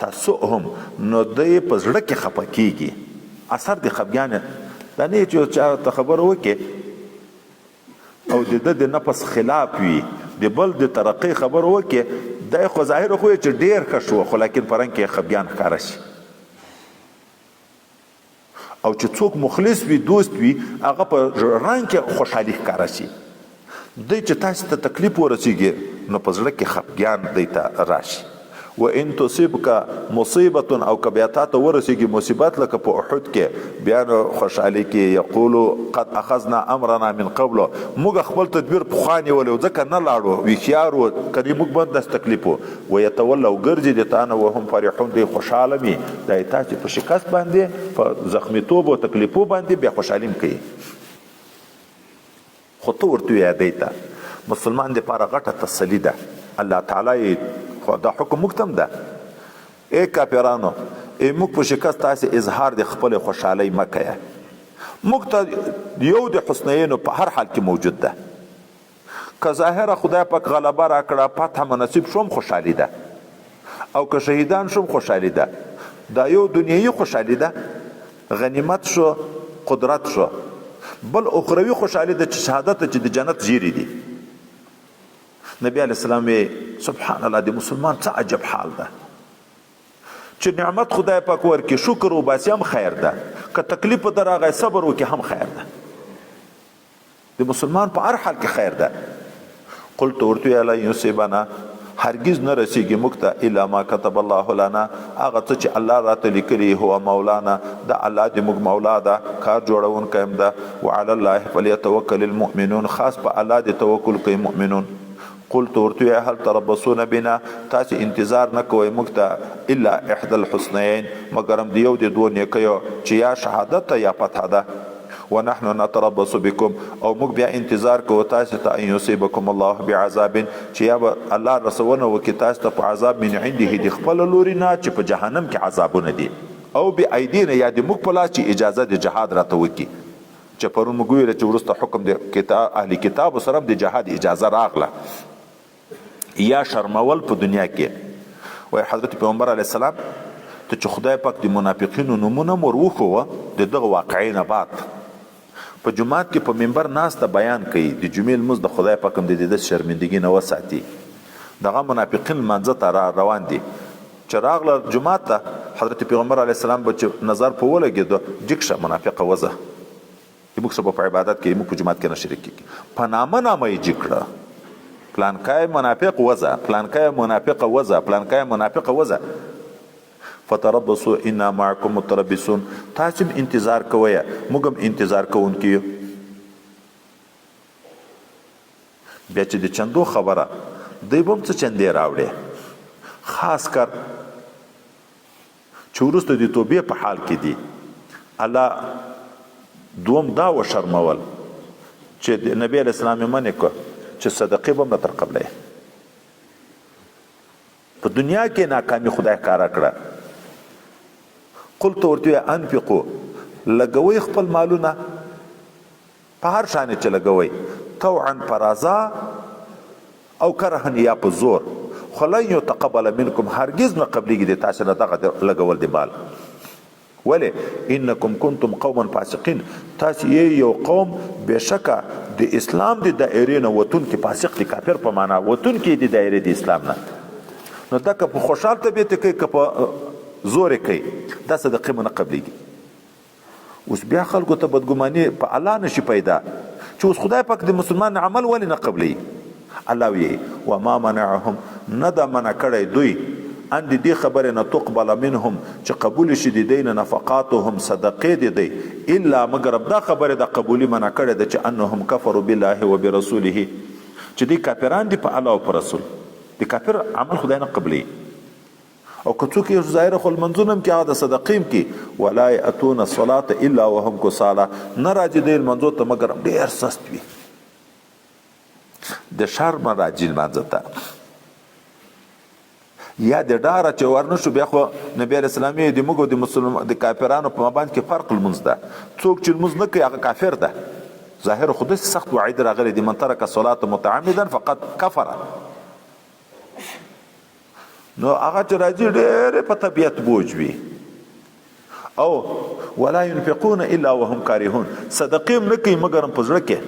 تسؤهم نو دی په زړه کې خپه کیږي اثر د خفګان دا نه چې چا ته خبر وکړي او د نفس خلاف وي د بل د ترقی خبر وکړي دا خو ظاهر خو چې ډیر ښه شو خو لیکن پرنګ کې خفګان ښکاره شي او چې څوک مخلص وي دوست وي هغه په رنګ کې خوشحالي ښکاره شي دی چې تاسو ته تکلیف ورسیږي نو په زړه کې خفګان دی ته راشي و ان تصيبك مصيبه او کبیاتات ورسیږي مصیبت لکه په احد کې بیا خوشحالي کې یقول قد اخذنا امرنا من قبل موږ خپل تدبیر په خواني ولو ځکه نه لاړو ویخيار و کړي موږ باندې د تکلیفو و يتولوا ګرځي د تانه وهم فرحون دی خوشاله وي د تاسو په شکست باندې په زخمی توب او تکلیفو باندې بیا خوشحالیم کوي خو ته ورته یادې ته مسلمان د پاره غټه تسلی ده الله تعالی دا حکم مکتم ده ای کافرانو ای موږ په شکست تاسو اظهار د خپل خوشحالي مکه موږ ته یو د حسنینو په هر حال کې موجود ده که ظاهره خدای پاک غلبه را کړه فتح منصب شوم خوشحالي ده او که شهیدان شوم خوشحالي ده دا یو دنیوي خوشحالي ده غنیمت شو قدرت شو بل اخروی خوشحالي ده چې شهادت چې د جنت زیری دي نبی علیہ السلام سبحان الله د مسلمان څه عجب حال ده چې نعمت خدای پاک ورکړي شکر وباسي هم خیر ده که تکلیف درغه صبر وکړي هم خیر ده د مسلمان په هر حال کې خیر ده قلت ورته الا یصيبنا هرگز نه رسیږي موږ ته الا ما كتب الله لنا هغه څه چې الله راته لیکلي هو مولانا دا الله دې موږ مولا ده کار جوړون کيم ده وعلى الله فليتوكل المؤمنون خاص په الله دې توکل کوي مؤمنون قلت ورته هل تربصون بنا تاسو انتظار نه کوئ موږ ته الا احدى الحسنين مګرم دیو د دوه نیکیو چې یا شهادت یا فتح ده ونحن نتربص بكم او موږ بیا انتظار کوو تاسو ته ان يصيبكم الله بعذاب چې یا الله رسولنا وکي تاسو ته په عذاب من عنده د خپل لوري نه چې په جهنم کې عذابونه دي او به ايدينا یا د موږ په لاس چې اجازه د جهاد راته وکي چې پرون موږ ویل چې ورسته حکم د کتاب اهلي کتاب سره د جهاد اجازه راغله یا شرمول په دنیا کې وای حضرت پیغمبر علی السلام ته چې خدای پاک د منافقینو نمونه مور وخو د دغه واقعینه بعد په جمعات کې په منبر ناس ته بیان کوي د جمیل مز د خدای پاک هم د شرمندګي نه وساتي دغه منافقین منځ ته روان دي چې راغله جمعات ته حضرت پیغمبر علی السلام به نظر په ولګي جکشه منافقه وزه موږ سبا په عبادت کې موږ په جمعات کې نه شریک کیږي په نامه یې جکړه پلانکای منافق وزه پلانکای منافق وزه پلانکای منافق وزه فتربصوا انا معكم متربصون تاسو انتظار کوئ موږ هم انتظار کوونکي بیا چې د چندو خبره دی بم څه چندې راوړي خاص کر چې وروسته د توبې په حال کې دي الله دوم دا و شرمول چې د نبی علیہ السلام منې کو چې صدقې به نه تر قبله په دنیا کې ناکامي خدای کارا کړه قلت ورته انفقوا لګوي خپل مالونه په هر شان چې لګوي طوعا فرازا او کرهن یا په زور خلن يتقبل منكم هرگز نه قبليږي د تاسو نه دغه لګول دی مال ولی انکم کنتم قوما فاسقین تاسو یو قوم بشکه د اسلام د دایره نه وتون کې فاسق دي کافر په معنا وتون کې د دایره د اسلام نه نو دا که په خوشحال طبیعت کې که په زور کې دا صدقه نه قبليږي اوس بیا خلکو ته بدګماني په الله نشي پیدا چې اوس خدای پاک د مسلمان عمل ولې نه قبلي الله وی و ما منعهم ندى منع کړی دوی ان دي خبره نه تقبل منهم چې قبول شي دي دین نفقاتهم صدقې دي الا مگر دا خبره د قبولي منع کړی د چې انهم كفروا بالله وبرسوله چې دي کافران دي په الله او په رسول دي کافر عمل خدای نه قبلي او که څوک یې ظاهره خو لمنځونه هم کې هغه د صدقې هم کې ولا یأتون الصلاة الا وهم کسالى نه راځي دی لمنځو ته مګر ډېر سست وي د شرم راځي لمانځه ته یا د ډاره چې ورنشو بیا خو نبی علیه السلام یې د موږ د کافرانو په مابین کې فرق لمونځ ده څوک چې لمونځ نه کوي هغه کافر ده ظاهر خو داسې سخت وعید راغلی دی من ترک الصلاة متعمدا فقد کفر نو هغه چې راځي ډېرې په طبیعت بوج وي او ولا ينفقون الا وهم کارهون صدقې هم نه کوي مګر په زړه کې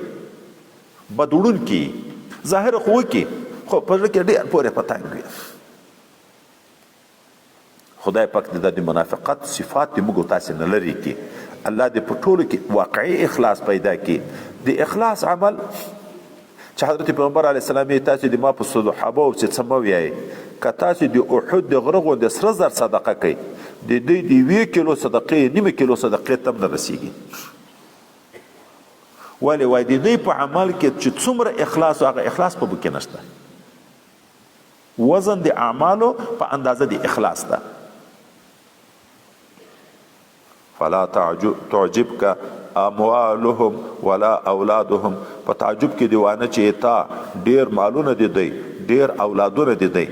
بد وړونکي ظاهر خو وکړي خو په زړه کې ډېر پورې پتنګ وي خدای پاک د منافقت صفات د موږ تاسو نه لري کی الله دې په ټولو کې واقعي اخلاص پیدا کی د اخلاص عمل چې حضرت پیغمبر علیه السلام تاسو د ما په صحابه او چې سموي که تاسو د احد د غرغو د سره زر صدقه کوي د دې د 1 کیلو صدقې نیمه کیلو صدقې تم نه رسیږي ولی وای د دې په عمل کې چې څومره اخلاص هغه اخلاص په بکې نشته وزن د اعمالو په اندازه د اخلاص ده فلا تعجبك اموالهم ولا اولادهم په تعجب کې دیوانه چې تا ډیر مالونه دي ډیر اولادونه دي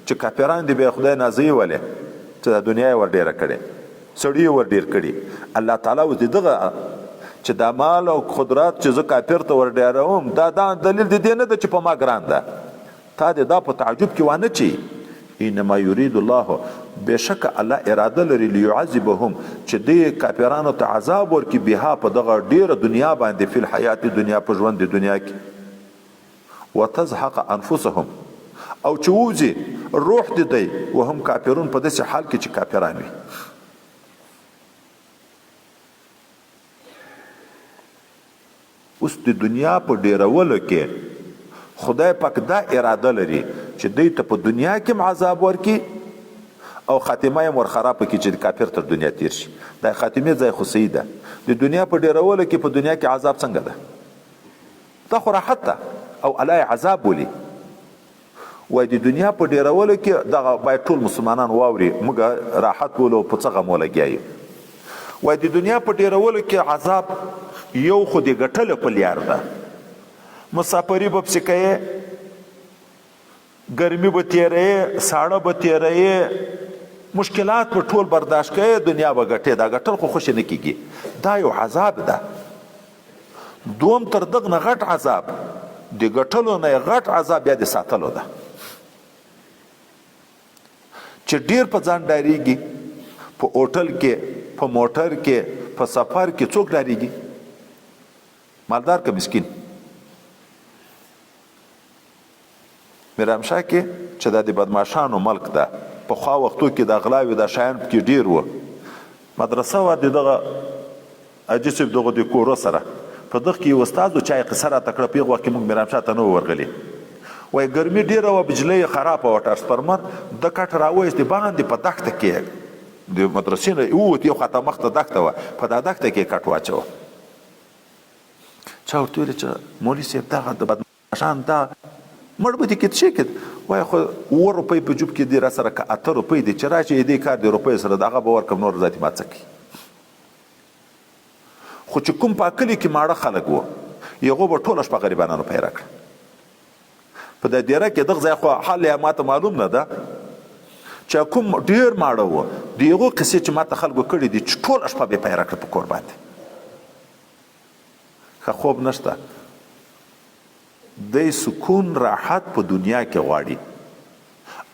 چې کافران دي به خدای نازي ولې چې د دنیا ور ډیره کړي سړی ور ډیر کړي الله تعالی و دغه چې د مال او قدرت چې زه کافر ته ور ډیروم دا دلیل دی نه د چې په ما ګران ده تا دې دا په تعجب کې وانه چی انما يريد الله بشک الله اراده لري ليعذبهم چې دې کافرانو ته عذاب ورکړي بها په دغه ډیره دنیا باندې په حیات دنیا په ژوند د دنیا کې وتزهق انفسهم او چې وځي روح دې وهم کافرون په داسې حال کې چې کافران وي اوس د دنیا په ډیرولو کې خدای پاک دا اراده لري چې دوی ته په دنیا کې عذاب ورکړي او خاتمه یې ور خراب کړي چې کافر تر دنیا تیر شي دا خاتمه ځای خو صحیح ده د دنیا په ډیرولو کې په دنیا کې عذاب څنګه ده دا خو راحت ده او الله عذاب ولي وای د دنیا په ډیرولو کې دغه باید ټول مسلمانان واوري موږ راحت ولو په څه غم ولګي وای د دنیا په ډیرولو کې عذاب یو خو د ګټلو په لیار ده مسافری به پسې کوي ګرمي به تیرې ساړه به تیرې مشکلات په ټول برداشت کوي دنیا به ګټې دا ګټل خو خوشي نه کیږي دا یو عذاب ده دوم تر دغه نه غټ عذاب د ګټلو نه غټ عذاب یا د ساتلو ده چې ډیر په ځان ډاریږي په هوټل کې په موټر کې په سفر کې څوک ډاریږي مالدار که مسکین میرامشاه کې چې دا د بدمعشانو ملک ده په خوا وختو کې د غلاوي د شایان کې ډیر و مدرسه و دغه اجسب دغه د کورو سره په دغه کې استاد او چای قصره تکړه پیغه کې موږ میرامشاه ته نو ورغلي وای ګرمي ډیره و بجلی خراب و ټرانسفارمر د کټ راوېست باندې په دښته کې د مدرسې نه یو خطا مخته دښته و په دا دښته کې کټ واچو چا ورته ویل چې مولوي صاحب دغه د بدمعشان دا مړ به دې کې څه کې وای خو 2 روپۍ په جوب کې دی را سره که 8 روپۍ دی چې راشي دې کار دی روپۍ سره دغه به ورکم نور ذاتي ما څه کوي خو چې کوم په کلی کې ماړه خلک وو یغه به ټول شپه غریبانو پیدا کړ په دې ډیره کې دغه ځای خو حال یا ماته معلوم نه ده چې کوم ډیر ماړه وو دیغه قصې چې ماته خلکو کړي دي چې ټول شپه به پیدا کړ په کور باندې خو خوب نشته د سکون راحت په دنیا کې غواړي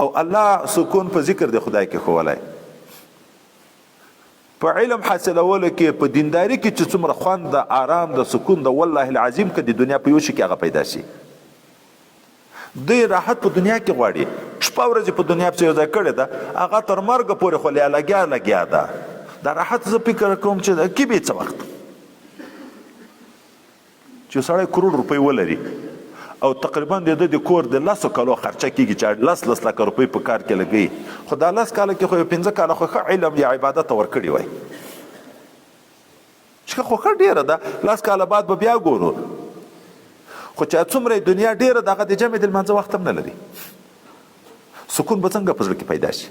او الله سکون په ذکر د خدای کې خوولای په علم حاصلولو کې په دینداری کې چې څومره خوند د آرام د سکون د والله العظیم کې د دنیا په یو شي کې هغه پیدا شي د راحت په دنیا کې غواړي شپه ورځ په دنیا په یو ځای کړی ده هغه تر مرګ پورې خو لګیا ده دا راحت زه فکر کوم چې کې به څه وخت چې سړی کروڑ روپۍ ولري او تقریبا د کور د 10 کالو خرچه کیږي چې 10 لک روپۍ په کار کې لګي خو دا 10 کال کې خو 15 کال خو علم یا عبادت ورکړي وای چې خو ډیره ده 10 کال بعد به بیا ګورو خو چې څومره دنیا ډیره دغه د جمع د منځ وخت هم نه لري سکون به څنګه پزړه کې پیدا شي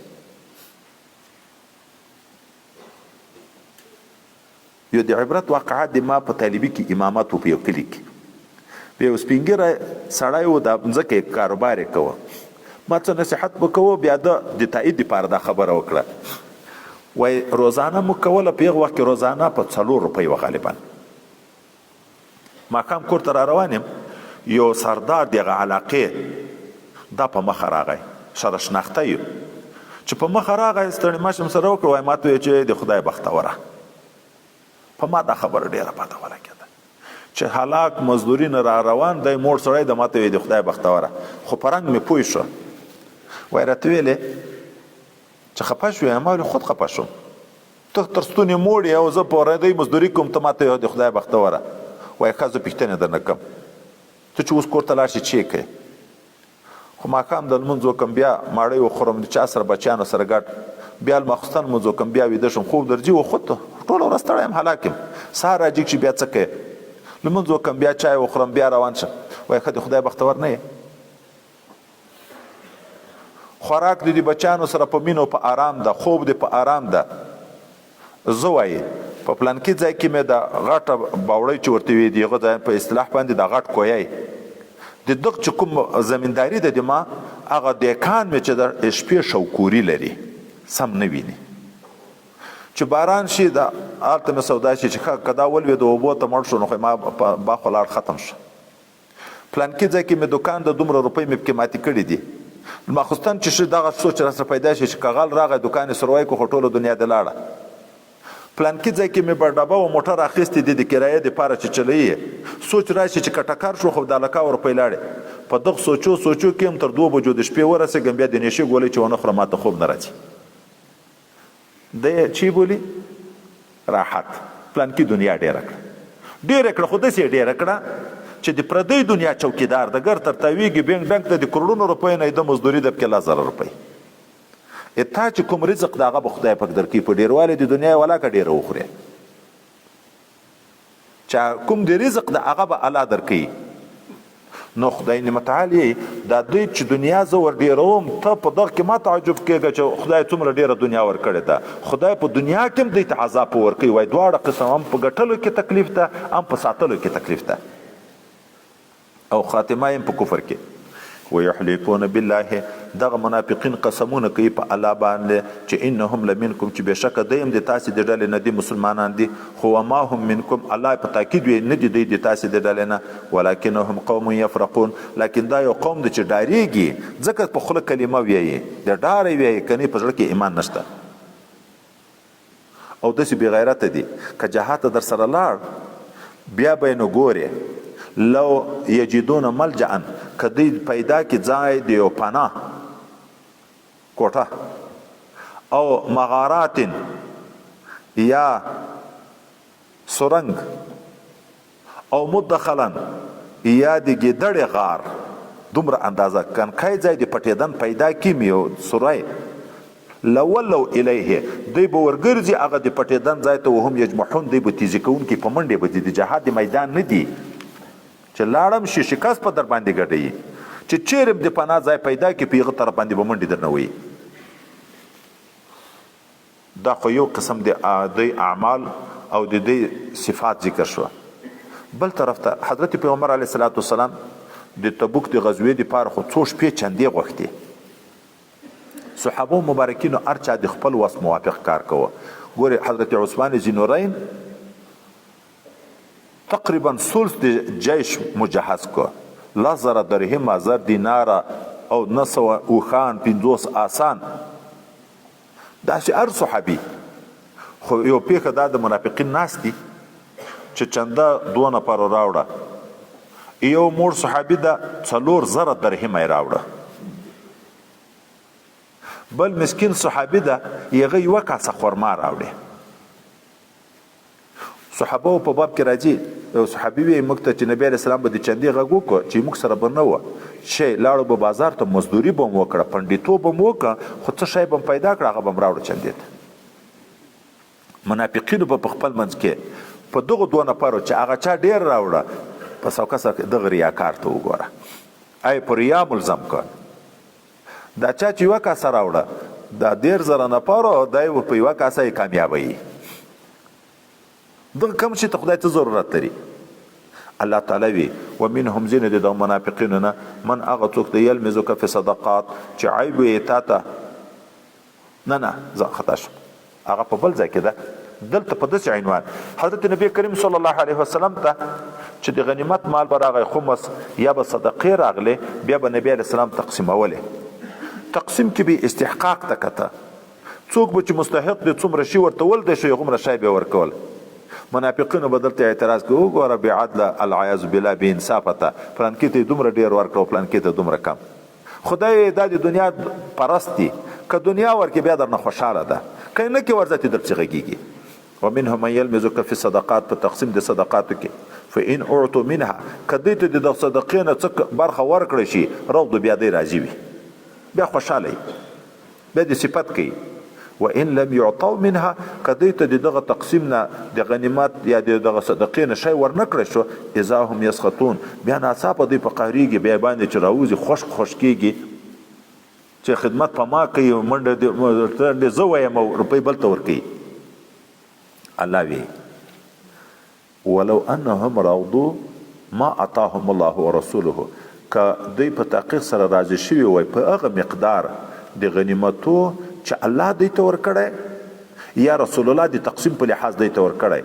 یو د عبرت واقعه د ما په طالبي کې امامت و په یو کلي کې په یو سپین ږیری سړی و د مځکې کاروبار یې کوه ما څه نصیحت به کوه بیا د تایید دپاره دا خبره وکړه وایي روزانه مو کوله په هغه وخت کې روزانه په 4 روپۍ وه غالبا ماښام کور ته را روان یم یو سردار د هغه علاقې دا په مخه راغی سره شناخته یو چې په مخه راغی ستړي ماشم سره وکړه وایي ما ته وایي چې د خدای بختوره په ما دا خبره ډېره پته ولګېده چې هلاک مزدوري نه را روان دی موړ سړی د ما ته وایي د خدای بختوره خو په رنګ مې پوه شو وایي راته ویلې چې خفه شوې ما ویل خود خفه شوم ته تر ستونې موړ یې او زه په ورځی مزدوري کوم ته ما ته وایي د خدای بختوره وایي ښه زه پوښتنې درنه کوم ته چې اوس کور ته لاړ شې چې کوې خو ماښام د لمونځ وکړم بیا ماړۍ وخورم د چا سره بچیانو سره ګډ بیا لماخوستن لمونځ وکړم بیا ویده شم خوب درځي و خود ټوله ورځ ستړی یم هلاک یم سهار راجیږ چې بیا څه کوې لمونځ وکړم بیا چای وخورم بیا روان شم وایي ښه د خدای بختور نه یې خوراک د دې بچیانو سره په مینو په آرام ده خوب دې په آرام ده زه وایي په پلانکي ځای کې مې د غټه باوړۍ چې ورته وي د هغه ځای په اصطلاح باندې د غټ کویی د دغه چې کوم زمینداري ده د ما هغه دیکان مې چې د شپې شوکوري لري سم نه ویني چې باران شي د هلته مې سودا شي چې که دا ولوېد اوبو ته مړ شو نو خو ما باغ ولاړ ختم شو پلانکي ځای کې مې دوکان د دومره روپۍ مې پکې ماتې کړي دي ماخوستن چې دغه سوچ راسره پیدا شي چې که غل راغی دوکان یې سروی کړو خو ټوله دنیا د لاړه پلانکي ځای کې مې به ډبه و موټر اخیستې دي د کرایې دپاره چې چلوي سوچ راشي چې که ټکر شو خو د لکه روپۍ لاړې په دغه سوچو کې هم تر 2 بجو د شپې ورسېږم بیا د نشې ګولۍ چې ونه خورم ماته خوب نه راځي دی چی بولي راحت پلانکي دنیا ډېره کړه خو داسې یې ډېره کړه چې د پردۍ دنیا چوکیدار د ګر تر تاویږي بینګ ډنګ ته د کروڑونو روپۍ نه د مزدوري د پکې 1000 روپۍ تا چې کوم رزق د هغه به خدای پاک درکوي په ډېروالی د دنیا ولاکه ډېره وخورې چې کوم د رزق د هغه به الله درکوي نو خدای نعمتعال یې دا دوی چې دنیا زه ور ډېروم ته په دغه کې ما تعجب کېږه چې خدای څومره ډېره دنیا ورکړې ده خدای په دنیا کې هم دوی ته عذاب ورکوي وایي دواړه قسم هم په ګټلو کې تکلیف ده هم په ساتلو کې تکلیف ده او خاتمه یې په کفر کې ويحلفون بالله دغه منافقین قسمونه کوي په الله باندې چې انهم لمنکم چې بشک دیم د تاسې د ډلې نه دي مسلمانان دي خو ما هم منکم الله په تاکید وی نه دي د تاسې د ډلې نه ولکنهم قوم يفرقون لیکن دا یو قوم دی چې ډاریږي ځکه په خوله کلمه ویي د ډار ویي کني په ځړ کې ایمان نشته او داسې بې غیرته دي که جهاد در سره لاړ بیا به نو ګورې لو یجدون ملجأ کدی پیدا کی ځای دی او پناه کوټه او مغارات یا سرنګ او مدخلا یا د ګډړې غار دومره اندازه کنکای ځای د پټیدن پیدا کیمیو سورای لولو الیه دی به ورګرځي هغه د پټیدن ځای ته وهم یجمحون دی به تیزی کوون کی په منډه به د جهاد میدان نه دی چې لاړم شي شکست په در باندې ګډي چې چیرې د پناه ځای پیدا کی پیغه تر باندې به منډه درنه وي دا خو یو قسم د اعمال او د دې صفات ذکر شو بل طرف ته حضرت پیغمبر علیه الصلاۃ والسلام د تبوک د غزوې د پاره خو څو شپې چندې غوښتي صحابه مبارکینو ارچا د خپل وس موافق کار کوه ګوره حضرت عثمان ذینورین تقریبا ثلث د جیش مجهز کو 1000 درهم 1000 دینار او 900 اوخان 50 آسان دا چې هر صحابي خو یو پیخه د منافقین ناس دي چې چنده 2 نفر راوړه یو مور صحابي د 4000 درهم راوړه بل مسکین صحابي د یغه یو کاسه خرما راوړي صحابه په باب کې راځي او صحابي وي مکته چې نبی رسول الله به چندي غوږ کو چې موږ سره بنو شي لاړو په بازار ته مزدوري بم وکړه پندیتو بم وکړه خو څه شی بم پیدا کړه هغه بم راوړ چندیت منافقین په خپل منځ کې په دغه 2 نفرو چې هغه چا ډیر راوړه په څوکه سره دغه ریاکار ته وګوره آی پر ریا ملزم کړ دا چا چې یو کاسه راوړه دا 10000 نفرو دای په یو کاسه کامیابی دغه کم شي ته خدای ته ضرورت لري. الله تعالی وی ومنهم زین د منافقین نه من هغه څوک دی یلمزک فی صدقات چې عیب یې تا ته نه زه خطا شم هغه په بل ځای کې ده. دلته په داسې عنوان حضرت نبی کریم صلی الله علیه وسلم ته چې د غنیمت مال به راغی خمس یا به صدقې راغلې بیا به نبی علیه السلام تقسیمولې. تقسیم کې به استحقاق ته کته څوک به چې مستحق دی څومره شي ورته ولده شي هغومره شی به ورکول. منافقینو به دلته اعتراض کوي وګوره بېعدله العیاذ بالله بې انصافه ته فلانکي ته یې دومره ډېر ورکړه او فلانکي ته دومره کم. خدای دا د دنیا پرست دي که دنیا ورکې بیا درنه خوشحاله ده که یې نه کې ورځه ته درپسې غږېږي. ومنهم من یلمزک فی صدقات په تقسیم د صدقاتو کې فإن اعطوا منها که دوی ته د صدقې نه څه برخه ورکړی شي رغدو بیا دی راضي وي بیا خوشحاله بیا د صفت کوي. وإن لم يعطوا منها که دوی ته دغه تقسیم نه د غنیمت یا دغه صدقې نه شی ورنه کړی شو اذا هم یسخطون بیا ناڅاپه دوی په قهریږي بیا باندې چې راوځي خوش کېږي چې خدمت په ما کوي منډه زه وایم او روپۍ بل ته ورکوي. الله وی ولو انهم رضوا ما اعطاهم الله ورسوله که دوی په تحقیق سره راضي شوي وای په هغه مقدار د غنیمتو چې الله دوی ته ورکړی یا رسول الله د تقسیم په لحاظ دوی ته ورکړی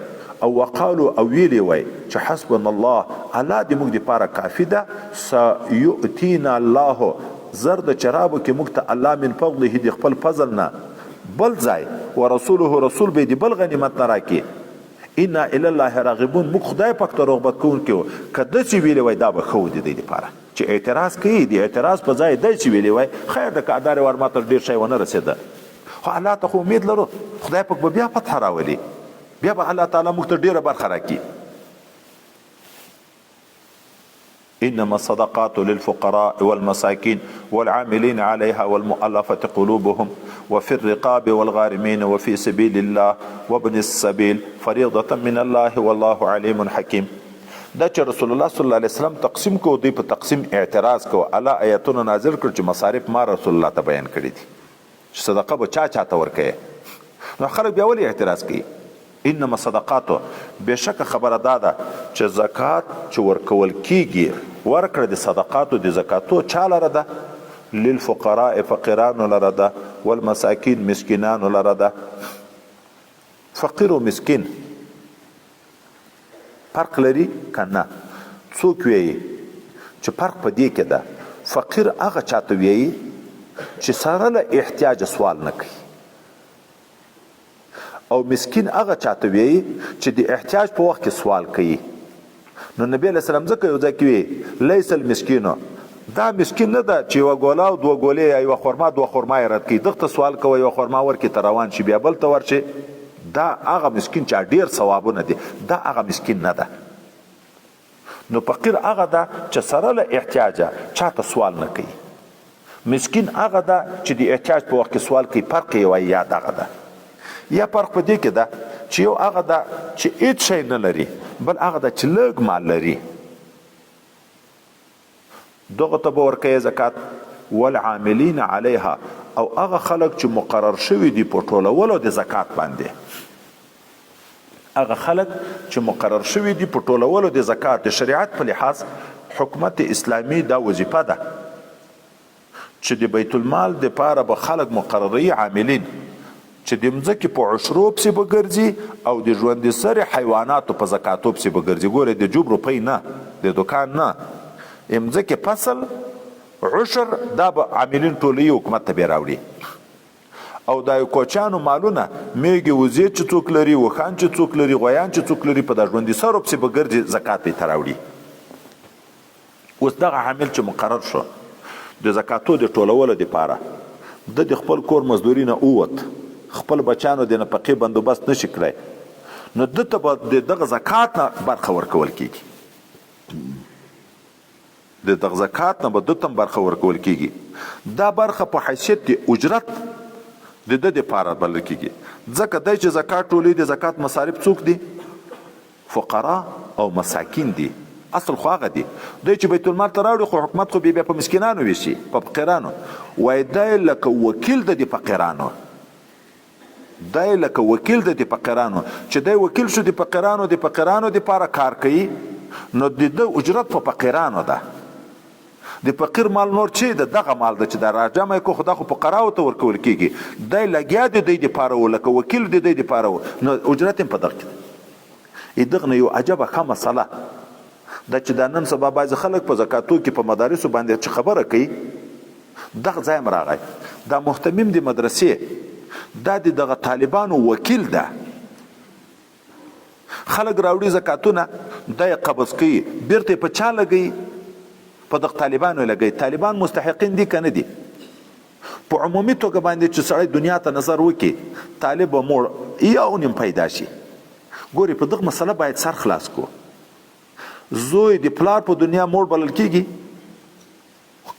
او وقالو او ویلی وای چې حسبنا الله الله دې موږ دپاره کافي ده سیؤتینا الله زر د چرابو کې موږ ته الله من فضله د خپل فضل نه بل ځای ورسوله رسول به د بل غنیمت نه راکړي. انا الی الله راغبون موږ خدای پاک ته رغبت کوونکي وو که داسې ویلی وای دا به ښه و د دوی دپاره چې اعتراض کوي د اعتراض په ځای داسې ویلی وای خیر د کادار ور ماته ډېر شی ونه رسېده خو الله ته خو امید لرو خدای پاک به بیا فتح راولي بیا به الله تعالی موږ ته ډېره برخه راکړي. انما الصدقات للفقراء والمساكين والعاملين عليها والمؤلفة قلوبهم وفي الرقاب والغارمين وفي سبيل الله وابن السبيل فريضة من الله والله عليم حكيم. دا چې رسول الله صلی الله علیه وسلم تقسیم کو دوی په تقسیم اعتراض کو الله آیتونه نازل کړ چې مصارف ما رسول الله ته بیان کړي دي چې صدقه به چاته ورکړي نو خلک بیا ولې اعتراض کوي. انما صدقات بشک خبره داده چې زکات چې ورکول کیږي ورکړه د صدقاتو د زکاتو چا لره ده للفقراء فقیرانو لره ده والمساکین مسکینانو لره ده. فقیر و مسکین فرق لري که نه څوک ویي چې فرق په دې کې ده فقیر هغه چاته ویي چې سره له احتیاج سوال نه کوي او مسکین هغه چاته ویي چې د احتیاج په وخت کې سوال کوي. نو نبی علیه السلام ځکه یو ځای کې وی لیس المسکینو دا مسکین نه ده چې یوه ګوله او دوه ګولې یا یوه خرما دوه خرما یې رد کوي دغه ته سوال کوه یوه خرما ورکړي ته روان شي بیا بل ته ورشي دا هغه مسکین چې ډېر ثوابونه دي دا هغه مسکین نه ده. نو فقیر هغه ده چې سره له احتیاجه چاته سوال نه کوي. مسکین هغه ده چې د احتیاج په وخت کې سوال کوي فرق یې وایي یا دغه ده یا فرق په دې کې ده چې یو هغه ده چې هېڅ شی نه لري بل هغه ده چې لږ مال لري دغه ته به ورکوي زکات. والعاملین علیها او هغه خلک چې مقرر شوي دي په ټولولو د زکات باندې هغه خلک چې مقرر شوي دي په ټولولو د زکات د شریعت په لحاظ حکومت اسلامی دا وظیفه ده چې د بیت المال دپاره به خلک مقرروي عاملین چې د مځکې په عشرو پسې به ګرځي او د ژوندي سرې حیواناتو په زکاتو پسې به ګرځي. ګورې د جوب روپۍ نه د دوکان نه مځکې فصل عشر دا به عاملین ټولوي حکومت ته بیا راوړي او دا یو کوچیانو مالونه میږي وزې چې څوک لري وښان چې څوک لري غویان چې څوک لري په دا ژوندي سرو پسې به ګرځي زکات به یې ته راوړي. اوس دغه عامل چې مقرر شو د زکاتو د ټولولو دپاره د خپل کور مزدوري نه ووت خپل بچانو د نفقې بندوبست نشي کړی نو ده ته به د دغه زکات نه برخه ورکول کېږي د دغه زکات نه به ده ته برخه ورکول کېږي. دا برخه په حیثیت د اجرت د ده دپاره بلل کېږي ځکه دی چې زکات ټولوي د زکات مصارف څوک دي فقرا او مساکین دي اصل خو هغه دي دوی چې بیت المال ته راوړي خو حکومت خو بیا په مسکینانو ویشي په فقیرانو وایي دی لکه وکیل د فقیرانو دی لکه وکیل د دې فقیرانو چې دی وکیل شو د فقیرانو دپاره کار کوي نو د ده اجرت په فقیرانو ده د فقیر مال نور چې د دغه مال ده چې دا راجمع کړو خو دا خو فقراو ته ورکول کېږي دی لګیا د دوی دپاره و لکه وکیل د دوی دپاره و نو اجرت هم په دغه کې دغه نه یو عجبه ښه مسله دا چې دا نن سبا بعضې خلک په زکاتو کې په مدارسو باندې چې خبره کوي دغه ځای هم راغی دا محتمم د مدرسې دا دغه طالبانو وکیل ده خلک راوړي زکاتونه دا یې قبض کوي بیرته په چا لګوي په دغه طالبانو لګوي طالبان مستحقین دي که نه دي په عمومي توګه باندې چې سړی دنیا ته نظر وکړي طالب به موړ یو نیم پیدا شي ګوري په دغه مسله باید سر خلاص کو زوی د پلار په دنیا موړ بلل کېږي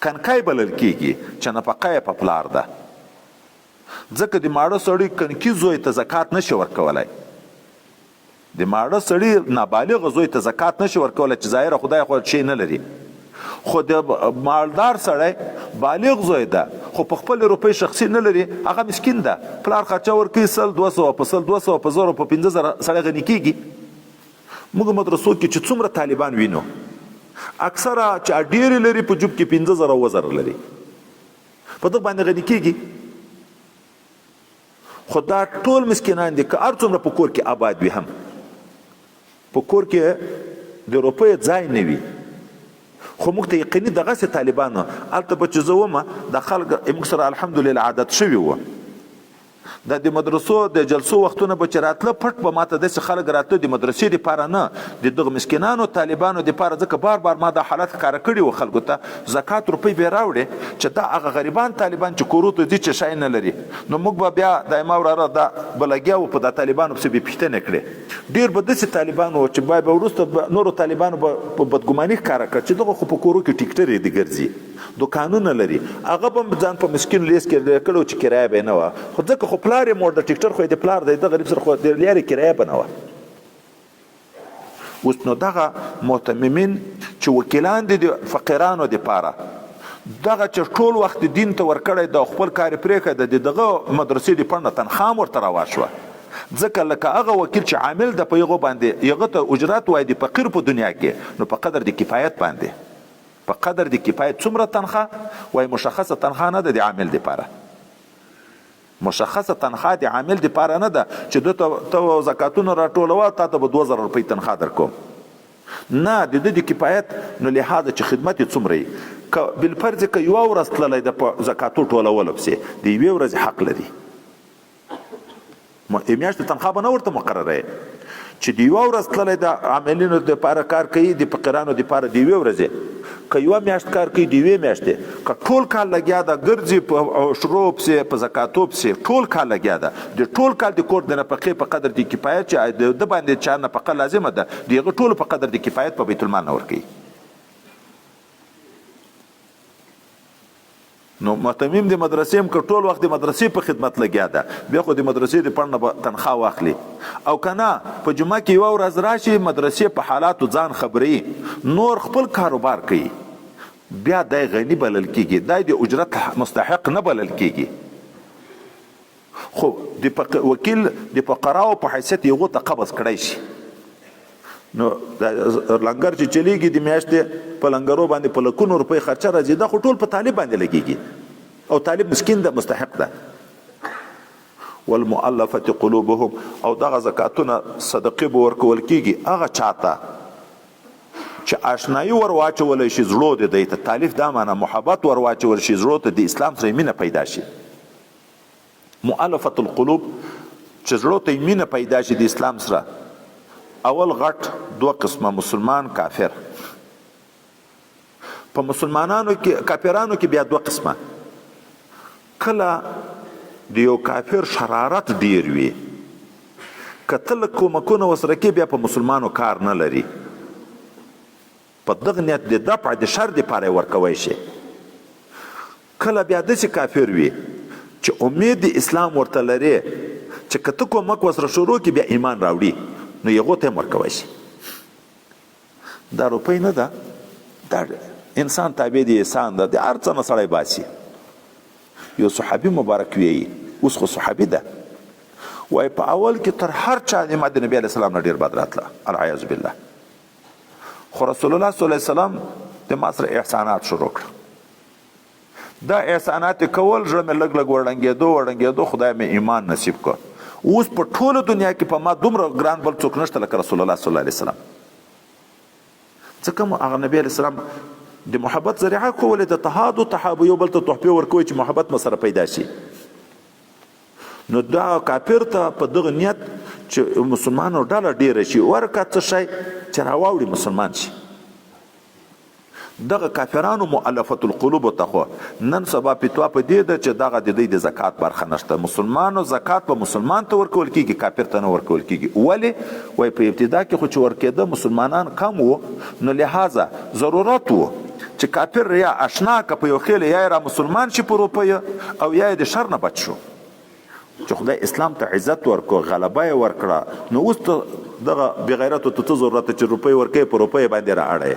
کنکای بلل کېږي چې نفقه یې په پلار ده ځکه د ماړه سړي کنکي زوی ته زکات نشي ورکولی د ماړه سړي نابالغ زوی ته زکات نشي ورکولی چې ظاهره خدای خو شی نه لري خو د مالدار سړی بالغ زوی ده خو په خپل روپۍ شخصي نه لري هغه مسکین ده پلار خرچه ورکوي 100 په 200 په 1000 په 15,000 سړی غني کېږي موږ مدرسو کې چې څومره طالبان وینو اکثره چې ډېرې لري په جوب کې 15,000 لري په دغه باندې غني کېږي خو دا ټول مسکینان دي که هر څومره په کور کې آباد وي هم په کور کې د روپۍ ځای نه وي خو موږ ته یقیني دغسې طالبانو هلته به چې زه ومه دا خلک موږ سره الحمدلله عادت شوي وو دا د مدرسو د جلسو وختونه به چې راتله پټ به ماته داسې خلک راتله د مدرسې دپاره نه د دغه مسکینانو طالبانو دپاره ځکه بار بار ما دا حالت ښکاره کړي وو خلکو ته زکات روپۍ به یې راوړې چې دا هغه غریبان طالبان چې کورو ته ځي چې شی نه لري نو موږ به بیا دایما وراره دا به لګیا وو په دا طالبانو پسې به پوښتنې کړې ډېر به داسې طالبان وو چې به وروسته نورو طالبانو به په بدګماني ښکاره کړه چې دغه خو په کورو کې ټیکټرې دي ګرځي دوکانونه لري هغه به ځان په مسکین لیست کې کړی چې کرایه به یې نه وه خو ځکه خو پلار یې موړ د ټیکټر خو یې د پلار دی د غریب سره خو د لارې کرایه به نه وه اوس نو دغه محتممین چې وکیلان دي د فقیرانو دپاره دغه چې ټول وخت دین ته ورکړی د خپل کار یې پرېښی د دغه مدرسې د پڼه تنخوا هم ورته روا شوه ځکه لکه هغه وکیل چې عامل ده په هغو باندې هغه ته اجرت وایي د فقیر په دنیا کې نو په قدر د کفایت باندې په قدر د کفایت څومره تنخوا وایي مشخصه تنخوا نه ده د عامل دپاره مشخصه تنخوا د عامل دپاره نه ده چې ده ته زکاتونه راټولوه تا ته به 2,000 روپۍ تنخوا در کوم نه د ده د کفایت نو لحاظه چې خدمت یې څومره وي که بالفرض که یوه ورځ تللی ده په زکاتو ټولولو پسې د یوې ورځې حق لري میاشتې تنخوا به نه ورته مقرره چې د یوه ورځ تللی د عاملینو دپاره کار کوي د فقیرانو دپاره د یوې ورځې که یوه میاشت کار کوي د یوې میاشتې که ټول کال لګیا ده ګرځي په شروع پسې په زکاتو پسې ټول کال لګیا ده د ټول کال د کور د نفقې په قدر د کفایت چې د باندې چا نفقه لازمه ده د هغه ټولو په قدر د کفایت په بیت المال نه ورکوي نو محتمم د مدرسې هم که ټول وخت د مدرسې په خدمت لګیا ده بیا خو د مدرسې د پړنه به تنخوا واخلي او که نه په جمعه کې یوه ورځ راشي مدرسې په حالاتو ځان خبروي نور خپل کاروبار کوي بیا دی غني بلل کېږي دی د اجرت مستحق نه بلل کېږي خو د وکیل د فقراو په حیثیت یې هغو ته قبض کړی شي نو لنګر چې چلیږي د میاشتې په لنګرو باندې په لکونو روپۍ خرچه راځي دا خو ټول په طالب باندې لګېږي او طالب مسکین ده مستحق ده والمؤلفة قلوبهم او دغه زکاتونه صدقې به ورکول کېږي هغه چاته چې آشنایي ور واچولی شي زړو د دی ته تالیف دا معنی محبت ور واچول شي زړو ته د اسلام سره مینه پیدا شي مؤلفة القلوب چې زړو ته مینه پیدا شي د اسلام سره اول غټ دوه قسمه مسلمان کافر په مسلمانانو کې کافرانو کې بیا دوه قسمه کله د یو کافر شرارت ډیر وي که ته لږ کومکونه ورسره کې بیا په مسلمانو کار نه لري په دغه نیت د دفع د شر دپاره یې ورکوی شي کله بیا داسې کافر وي چې امید د اسلام ورته لري چې که ته کومک ورسره شروع کړي بیا ایمان راوړي نو یغو ته ورکوي شي دا روپۍ نه ده دا انسان تابع دی انسان ده د هر څه نه سړی باسي یو صحابي مبارک وی اوس خو صحابي ده وای په اول کې تر هر چا نعمت د نبی علیه السلام نه ډېر بد راتله العیاذ بالله. خو رسول الله صلی الله علیه وسلم د ما سره احسانات شروع کړه. دا احسانات کول زړه مې لږ لږ وړنګېدو خدای مې ایمان نصیب کړ. اوس په ټوله دنیا کې په ما دومره ګران بل څوک نشته لکه رسول الله صلی الله علیه وسلم. ځکه هغه نبی علیه السلام د محبت ذریعه کولې د تهاد و تحابو یو بل ته تحفې ورکوي چې محبت مو سره پیدا شي. نو دا کافر ته په دغه نیت چې مسلمانو ډله ډېره شي ورکه څه شی چې راواوړي مسلمان شي. دغه کافرانو مؤلفة القلوب ته خو نن سبا فتوا په دې ده چې دغه د دوی د زکات برخه نشته. مسلمانو زکات په مسلمان ته ورکول کیږي کافر ته نه ورکول کیږي. ولې؟ وایي په ابتدا کې خو چې ورکېده مسلمانان کم وو نو لهذا ضرورت وو چې کافر یا اشنا که په یو خیل یا را مسلمان شي په روپیه او یا د شر نه بچ شو چې خدای اسلام ته عزت ورکو غلبه یې ورکړه. نو اوس ته دغه بغیرتو ته ضرورت چې روپۍ ورکوي په روپیه باندې را اړی.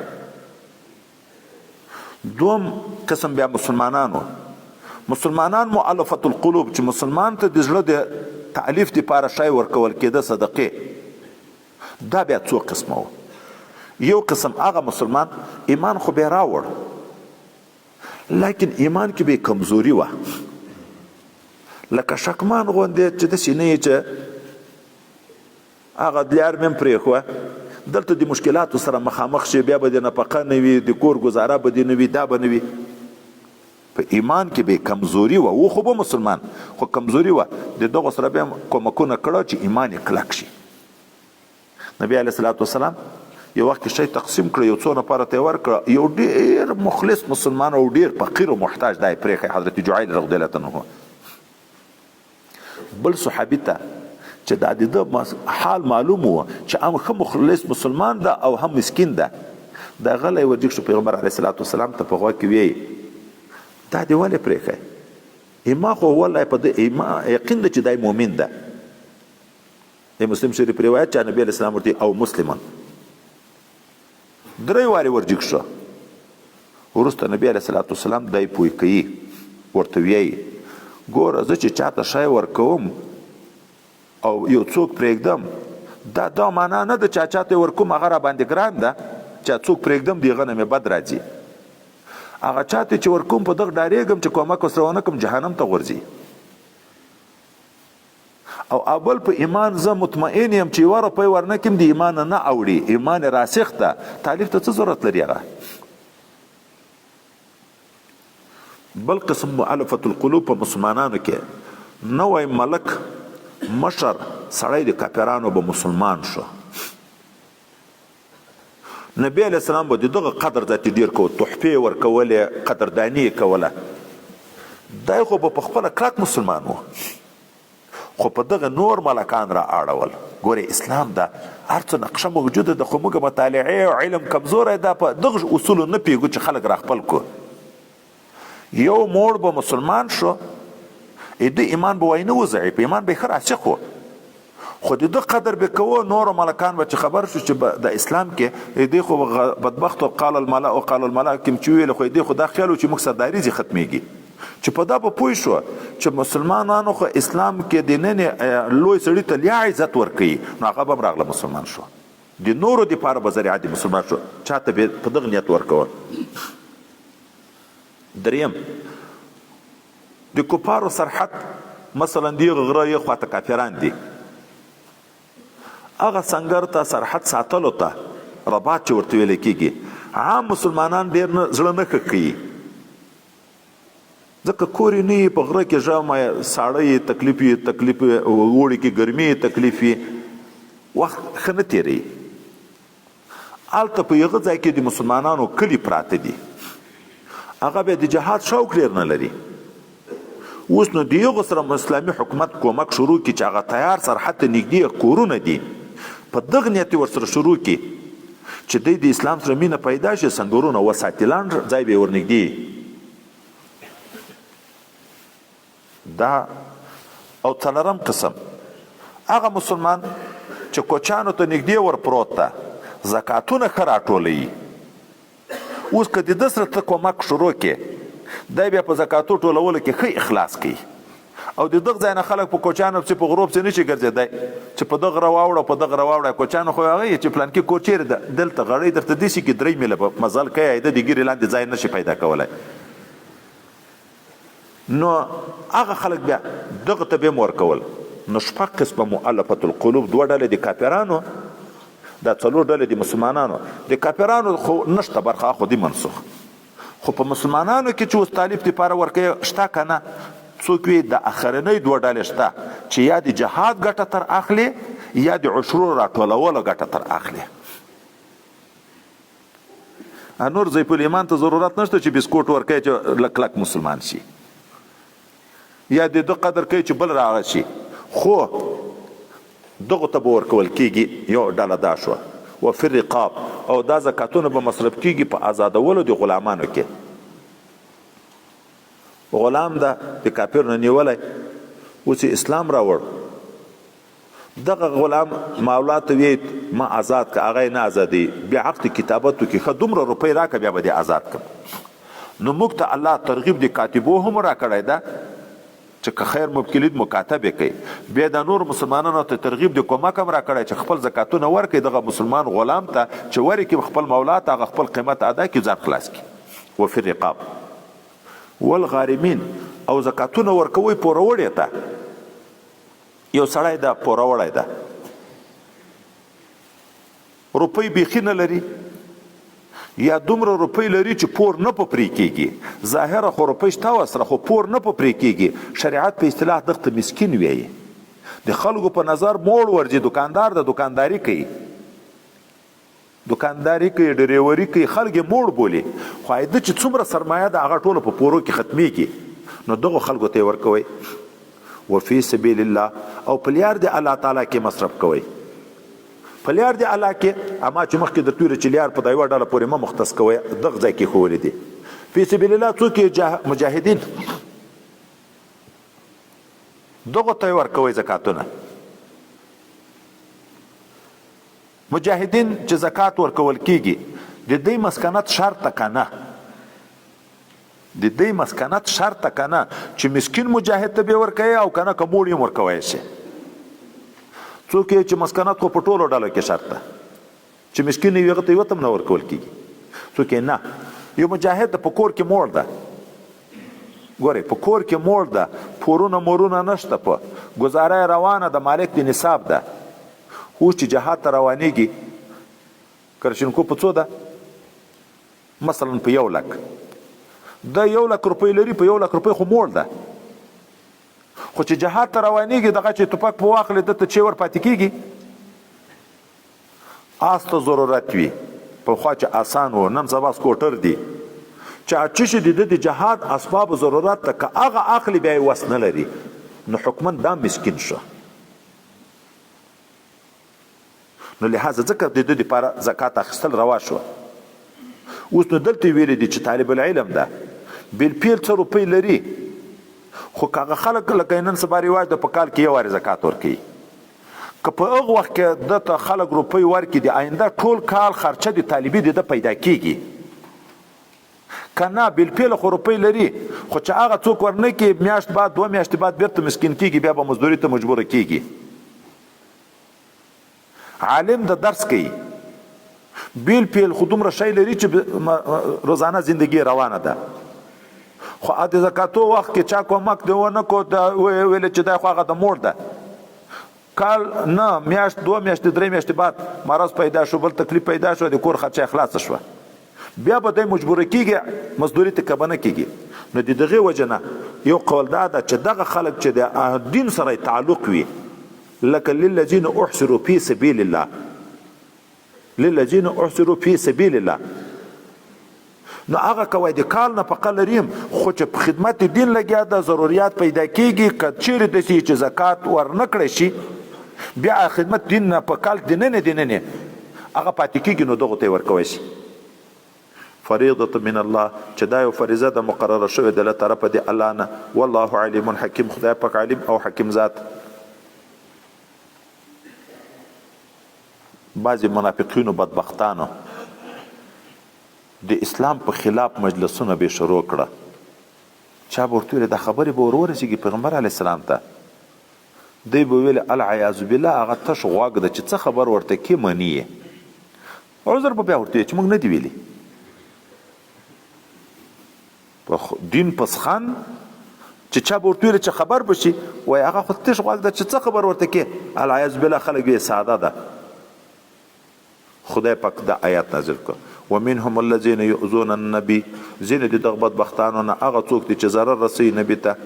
دوم قسم بیا مسلمان مؤلفة القلوب چې مسلمان ته د زړه د تعلیف دپاره شی ورکول کېده صدقې. دا بیا څو قسمه و. یو قسم هغه مسلمان ایمان خو به راوړ لیکن ایمان کې به کمزوري وه لکه شکمان غوندې چې داسې نه یې چې هغه دلیار مې هم پرېښوه دلته د مشکلاتو سره مخامخ شي بیا به د نفقه نه وي د کور ګزاره به دې نه وي دا به نه وي. په ایمان کې به کمزوري وه و خو به مسلمان خو کمزوري وه د دغو سره به کومکونه کړه چې ایمان یې کلک شي. نبی علیه الصلاة والسلام یو وخت کې شی تقسیم کړه یو څو نفرو ته یې ورکړه یو ډېر مخلص مسلمان او ډېر فقیر او محتاج دا یې پرېښی حضرت جعیل رضی الله عنه. بل صحابي ته چې دا د ده حال معلوم و چې هم ښه مخلص مسلمان ده او هم مسکین ده دا غلی ورجګ شو پیغمبر علیه الصلاة والسلام ته په غوږ کې ویې دا دې ولې پرېښی ایما خو والله په ده یقین ده چې دی مؤمن ده. د مسلم شریف روایت چې نبي علیه السلام ورته او مسلمان 3 وارې ورجګ شو. وروسته نبي علیه الصلاة والسلام دی پوه کوي ورته ویې ګوره زه چې چاته شی ورکوم او یو څوک پرېږدم دا معنا نه ده چې چاته ورکوم هغه را باندې ګران ده چې څوک پرېږدم د هغه نه مې بد راځي. هغه چاته چې ورکوم په دغه ډارېږم چې کومک ورسره ونه کړم جهنم ته غورځي. او اول په ایمان زه مطمئن یم چې 1 روپۍ ورنه کړم د ایمان نه اوړي ایمان راسخ ده تالیف ته څه ضرورت لري هغه. بل قسم مؤلفة القلوب په مسلمانانو کې نوی ملک مشر سړی د کافرانو به مسلمان شو. نبی علیه السلام به دغه قدر ذاتي ډېر کوو تحفې ورکولې قدرداني یې کوله. دی خو به په خپله کلک مسلمان و خو په دغه نور ملکان را اړول. ګورې اسلام ده هر څه نقشه موجوده ده خو موږ مطالعې او علم کمزوری ده په دغه اصولو نه پوهېږو چې خلک را خپل کړو. یو موړ به مسلمان شو د ایمان به وای نه و ضعیف ایمان به یې ښه راسخ و خو د ده قدر به کوو نورو ملکان به چې خبر شو چې د اسلام کې دی خو بدبخت قال الملأ کې چې ویل خو دی خو دا خیال و چې موږ سرداري ځي ختمیږي چې په دا به پوه شو چې مسلمانانو خو اسلام کې د نن لوی سړي ته لیا عزت ورکوي نو هغه به هم راغله مسلمان شو. د نورو دپاره به ذریعه د مسلمان شو چاته به په دغه نیت ورکوه. دریم د کفارو سرحد مثلا دی غره یې خواته کافران دي هغه سنګر ته سرحد ساتلو ته رباط چې ورته ویل کېږي عام مسلمانان ډېر زړه نه ښه کوي ځکه کور یې نه وي په غره کې ژمی ساړه یې تکلیف اوړي کې ګرمي یې تکلیف یې وخت ښه نه تېروي. هلته په یغه ځای کې د مسلمانانو کلي پراته دي هغه بیا د جهاد شوق ډېر نه لري. اوس نو د یغو سره اسلامي حکومت کومک شروع کړي چې هغه تیار سرحد ته نږدې کورونه دي په دغه نیت یې ورسره شروع کړي چې دوی د اسلام سره مینه پیدا شي سنګرونه وساتي لاندې ځای به یې ورنږدې. دا او څلورم قسم هغه مسلمان چې کوچانو ته نږدې ور پروت ده زکاتونه ښه راټولوي. اوس که د ده سره ته کومک شروع کړې دی بیا په زکاتو ټولولو کې ښه اخلاص کوي او د دغه ځای نه خلک په کوچیانو پسې په غروب پسې نشي ګرځېدی چې په دغه راواوړه په دغه راواوړه کوچیانو خو هغه چې پلانکي کور چیرې ده دلته غړی درته داسې کې 3 میله په مزل کوي د دې ګیرې لاندې ځای نشي پیدا کولی نو هغه خلک بیا دغه ته به هم ورکول نو شپږ قسمه مؤلفة القلوب 2 ډلې د کافرانو دا 4 ډلې د مسلمانانو د کافرانو خو نشته برخه خو دې منسوخ خو په مسلمانانو کې چې اوس طالب لپاره ورکوي شته که نه څوک وي د اخرنۍ 2 ډلې شته چې یا د جهاد ګټه تر اخلي یا د عشرو راټولولو ګټه تر اخلي نور ضعیف الایمان ته ضرورت نشته چې بسکوټ ورکوي چې لک لک مسلمان شي یا د ده قدر کوي چې بل راغی شي خو دغه ته به ورکول کېږي یو ډله دا شوه وفي الرقاب او دا زکاتونه به مصرف کېږي په آزادولو د غلامانو کې غلام ده د کافر نه نیولی اوس اسلام راوړ دغه غلام مولا ته وی ما آزاد که هغه نه ازادي بیا عقد کتابتو کې ښه دومره روپۍ راکړه بیا به دې آزاد کړم نو موږ ته الله ترغیب د کاتبو هم راکړی ده چې که خیر مبکلید مکاتبه کوي بیا د نور مسلمانانو ته ترغیب د کومک هم راکړی چې خپل زکاتونه ورکړي دغه مسلمان غلام ته چې ورکړي خپل مولا ته هغه خپل قیمت ادا کړي ځان خلاص کړي وفي الرقاب والغارمین او زکاتونه ورکوي پوروړی ته یو سړی ده پوروړی ده روپۍ بیخي نه لري یا دومره روپۍ لري چې پور نه په پرې کېږي ظاهره خو روپۍ شته سره خو پور نه په پرې کېږي شریعت په اصطلاح دغه مسکین وایي د خلکو په نظر موړ ورځي دکاندار د دکانداري کوي ډریوري کوي خلک یې موړ بولي خو عایده چې څومره سرمایه ده هغه ټوله په پورو کې ختمیږي نو دغه خلکو ته یې ورکوئ وفي سبیل الله او په لار د الله تعالی کې مصرف کوئ په لار د الله کې اما چې مخکې درته ویل چې لار په دا یوه ډله پورې مه مختص کوئ دغه ځای کې ښوولي دي فی سبیل الله څوک مجاهدین دغو ته یې ورکوئ زکاتونه مجاهدین چې زکات ورکول کیږي د دې مسکنت شرط که نه چې مسکین مجاهد ته به ورکوي او که نه که موړ یې ورکوی شي څوک چې مسکنت خو په ټولو ډلو کې شرط ده چې مسکین وي هغه ته یوه ته هم نه ورکول کېږي څوک نه یو مجاهد په کور کې موړ ده ګورئ په کور کې موړ ده پورونه مورونه نشته په ګزاره روانه د مالک د نصاب ده اوس چې جهاد ته روانېږي کرشنکو په څو ده مثلا په 1 لک د 1 لک روپۍ لري په 1 لک روپۍ خو موړ ده خو چې جهاد ته روانېږي دغه چې توپک په واخلې دته چې ور پاتې کېږي آس ته ضرورت وي پخوا چې آسان و نن سبا سکوټر دي چې چې شي د جهاد اسباب ضرورت ته که هغه اخلي بیا یې وس نه لري نو حکما دا مسکین شو نو لحاظه ځکه د دې لپاره زکات اخیستل روا شو اوس نو دلته ویلي دي چې طالب العلم ده بالفعل څه روپۍ لري خو که هغه خلک لکه نن سبا رواج ده په کال کې یو وارې زکات ورکوي که په هغه وخت کې دته خلک روپۍ ورکړي د آینده ټول کال خرچه د طالبي د پیدا کېږي که نه بالفعل خو روپۍ لري خو چې هغه څوک ورنه کړي میاشت بعد 2 میاشتې بعد بیرته مسکین کېږي بیا به مزدوري ته مجبوره کېږي عالم د درس کوي بالفعل خو دومره شی لري چې روزانه زندگی روانه ده خو د زکاتو وخت کې چا کومک دی ونه کو ویل چې دا خو هغه د موړ ده کال نه میاشت 2 میاشتې 3 میاشتې بعد مرض پیدا شو بل تکلیف پیدا شو د کور خرچه خلاصه شوه بیا به دی مجبوره کېږي مزدوري ته کبه نه کېږي نو د دغې وجه نه یو قول دا ده چې دغه خلک چې د دین سره تعلق وي لکه للذین احصروا فی سبیل الله نو هغه کوي د کال نه په قلریم خو چې په خدمت دین لګیا د ضرورت پیدا کېږي که چیرې داسې چې زکات ورنه کړی شي بیا خدمت دین نه په کال دننه هغه پاتې کېږي نو دغو ته یې ورکوی شي فریضة من الله چې دا یو فریضه ده مقرره شوې ده له طرفه د الله نه والله علیم حکیم خدای پاک علیم او حکیم ذات بعضې منافقینو بدبختانو د اسلام په خلاف مجلسونه به شروع کړه چا به ورته ویلې دا خبرې به ور ورسېږي پیغمبر علیه السلام ته دی به ویل العیاذ بالله هغه تش غوږ ده چې څه خبر ورته کې مني یې عذر به بیا ورته ویل چې موږ نه دي ویلي په دین پسخان چې چا به ورته ویل چې خبر به شي وایي هغه خو تش غوږ ده چې څه خبر ورته کې العیاذ بالله خلک ویې ساده ده خدای پاک دا آیات نازل کړ ومنهم الذين يؤذون النبي زین دي دغه بدبختانو نه هغه څوک دي چې ضرر رسوي نبي ته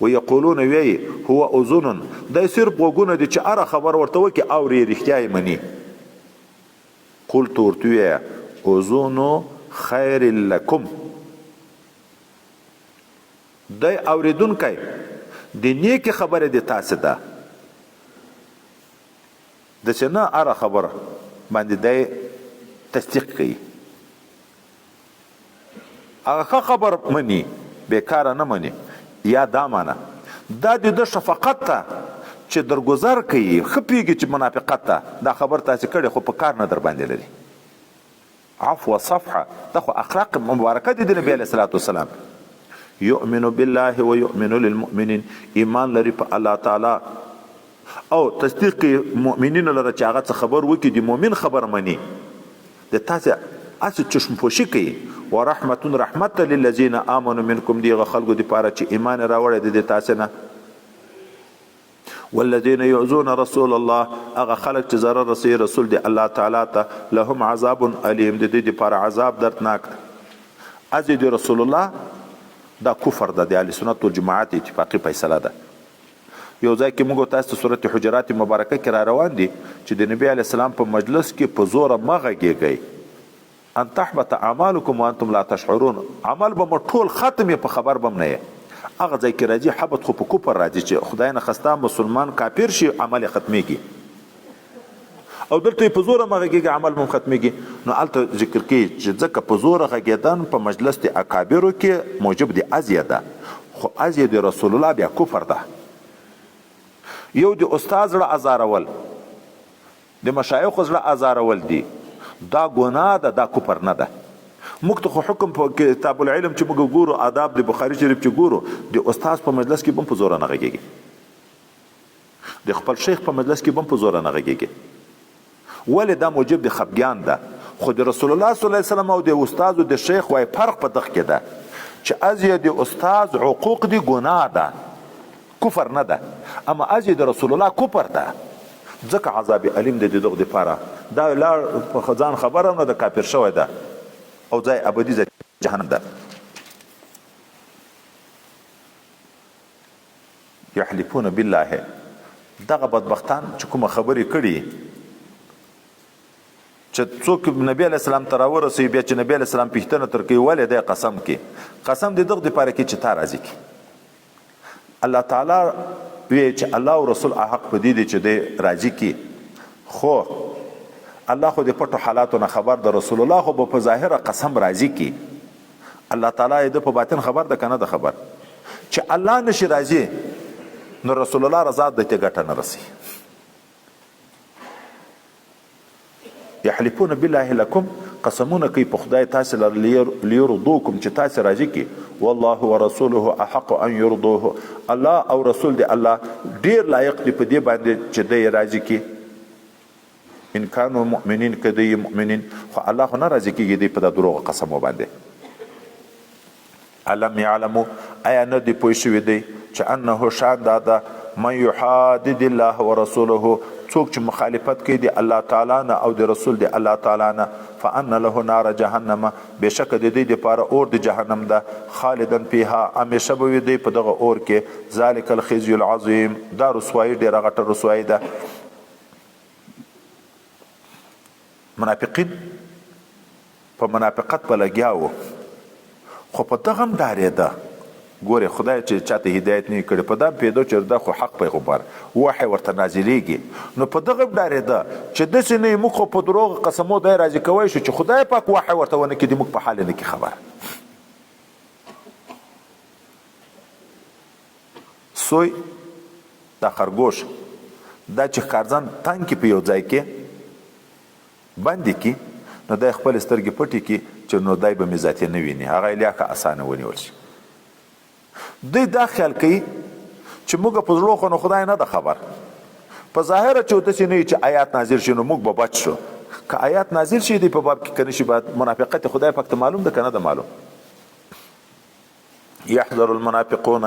ويقولون وی هو اذن دا صرف وګونه دي چې اره خبر ورته وکي اوري رښتیا یې مني قلت ورته اذن خير لكم دای اوریدونکي د نیکی خبره دي تاسو ده د څه نه اره خبره باندې دای تصدیق کوي هغه خبر مني بیکاره نه مني یا دا معنی دا د شفقت ته چې درگذر کوي خپيږي چې منافقت ته دا خبر تاسو کړي خو په کار نه در باندې لري عفو وصفحه دا خو اخلاق مبارکه دي د نبی علیه الصلاه والسلام يؤمن بالله ويؤمن للمؤمنين ایمان لري په الله تعالی او تصدیق مؤمنین لره چې هغه خبر وکي د مؤمن خبر مني د تاسو اڅ چشم پوشي کوي ورحمت رحمت للذین آمنوا منکم دیغه خلقو دی پاره چې ایمان راوړی د تاسو نه والذین يعذون رسول الله هغه خلق چې ضرر رسي رسول دی الله تعالی ته لهم عذاب الیم د دې لپاره عذاب دردناک ازید رسول الله دا کفر ده د اهل سنت والجماعت اتفاقی فیصله ده یو ځای کې موږ تاسو سورته حجرات مبارکه کې را روان دي چې د نبی علی السلام په مجلس کې په زور مغږیږي ان تحبط اعمالكم وانتم لا تشعرون عمل به ټول ختم په خبر بم نه هغه ځای کې راځي حبط خو په کوپر راځي چې خدای نه خسته مسلمان کافر شي عمل ختميږي او دلته په زور مغږیږي عمل مم ختميږي نو الته ذکر کې چې ځکه په زور غږیدن په مجلس د اکابرو کې موجب دي ازیده خو ازیده رسول الله بیا کفر ده یو د استاد له ازارول د مشایخ له ازارول دي دا ګناه ده دا کفر نه ده موږ ته حکم په کتاب العلم چې موږ ګورو آداب د بخاری شریف چې ګورو د استاد په مجلس کې بم په زور نه غږیږي د خپل شیخ په مجلس کې بم په زور نه غږیږي ولې دا موجب د خفګان ده خو د رسول الله صلی الله علیه وسلم او د استاد او د شیخ وای فرق په دغه کې ده چې ازید د استاد حقوق دي ګناه ده کفر نه ده اما ازید رسول الله کفر ده ځکه عذاب الیم د دغه لپاره دا لار په خزان خبره نه د کافر شوی ده او ځای ابدي ځای جهنم ده یحلفون بالله دغه بدبختان چې کومه خبرې کړي چې څوک نبی علیہ السلام ته راورسوي بیا چې نبی علیہ السلام پوښتنه تر کوي ولې دی قسم کې قسم د دغه لپاره کې چې تا راضي کی الله تعالی وی چې الله او رسول حق په دې چې دی راضي کی خو الله خو د پټو حالاتو نه خبر د رسول الله خو په ظاهر قسم راضي کی الله تعالی د په باطن خبر د کنه د خبر چې الله نشي راضي نو رسول الله رضا د ته ګټه نه رسي يحلفون بالله لكم قسمونه کوي په خدای تاسو ليرضوكم چې تاسو راضي کی والله ورسوله احق ان يرضوه الله او رسول دی الله ډیر لایق دی په دې باندې چې دی راضي کی ان كانوا مؤمنين کدی مؤمنین خو الله نه راضي کیږي دی په دروغ قسم باندې علم يعلموا ایا نه دی پوه شوی دی چې انه شان دا من يحادد الله ورسوله څوک چې مخالفت کوي د الله تعالی نه او د رسول د الله تعالی نه فان له نار جهنم بشک د دې لپاره اور د جهنم ده خالدن فيها همیشه به دی په دغه اور کې ذالک الخزي العظیم دا رسوایی ډیره غټه رسوایی ده منافقین په منافقت په لګیاو خو په دغه هم دارېده ګوره خدای چې چاته هدایت نه کړي په دا پیدا چې دا خو حق پیغمبر وحی ورته نازلېږي نو په دغه ډارېده چې داسې نه موږ خو په دروغ قسمو دی راضي کوی شو چې خدای پاک وحی ورته ونه کړي موږ په حال نه کې خبر سوی دا خرګوش دا چې کارځان تنګ کې په یو ځای کې باندې کې نو د خپل سترګې پټې کې چې نو دای به مزاتې نه ویني هغه لیاکه اسانه ونیول شي دوی دا خیال کوي چې موږ په زړه خو نو خدای نه ده خبر په ظاهره چې ورته نه چې آیات نازل شي نو موږ به بچ شو که آیات نازل شي دی په باب کې کنه شي بعد منافقت خدای پاک ته معلوم ده کنه ده معلوم يحذر المنافقون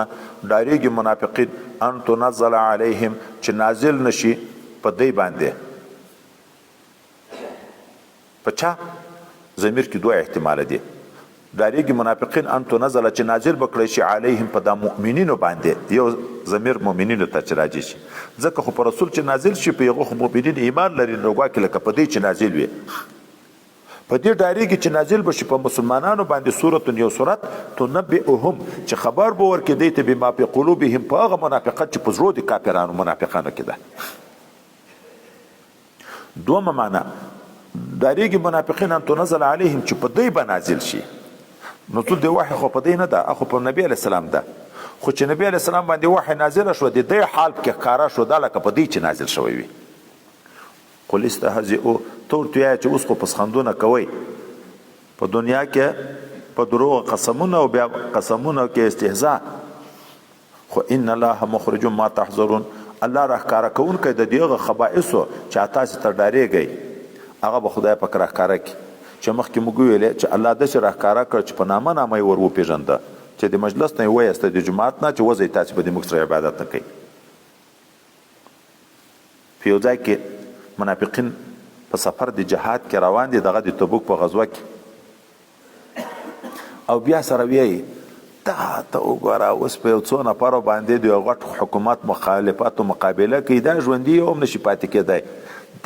ډاریږي منافقین ان تنزل عليهم چې نازل نشي په دی باندې په چا ضمیر کې دوه احتمال دي ډاریږي منافقین ان تنزل چې نازل بکړي شي علیهم په د مؤمنینو باندې یو ضمیر مؤمنینو ته چې راځي شي ځکه خو په رسول چې نازل شي په یو خو مؤمنین ایمان لري نو ګواکې لکه په دې چې نازل وي په دې ډاریږي چې نازل بشي په مسلمانانو باندې سورۃ یو سورۃ تنبئهم چې خبر به ورکړي دی ته بما فی قلوبهم په هغه منافقت چې په زړه د کافرانو منافقانو کې ده دومره معنا ډاریږي منافقین ان تنزل علیهم چې په دې به نازل شي نزول دی وحی خو په دې نه ده خو په نبی علیه السلام ده خو چې نبی علیه السلام باندې وحی نازله شو د دې حال کې ښکاره شو دا لکه په دې چې نازل شوی وي قل استهزئوا تورته یا چې اوس خو پسخندونه کوي په دنیا کې په دروغ قسمونه او بیا قسمونه کې استهزاء خو ان الله مخرج ما تحذرون الله راښکاره کوونکی د دغه خبائثو چې تاسو ته ډارېږئ هغه به خدای پاک راښکاره کړي چې مخکې موږ ویلې چې الله داسې راښکاره کړ چې په نامه نامه یې ور وپېژنده چې د مجلس نه یې وایسته د جومات نه چې وځئ تاسې به د موږ سره عبادت نه کوئ په یو ځای کې منافقین په سفر د جهاد کې روان دي دغه د تبوک په غزوه کې او بیا سره وایي دا ته وګوره اوس په یو څو نفرو باندې د یو غټ حکومت مخالفاتو مقابله کوي دا ژوندي یو هم نشي پاتې کېدی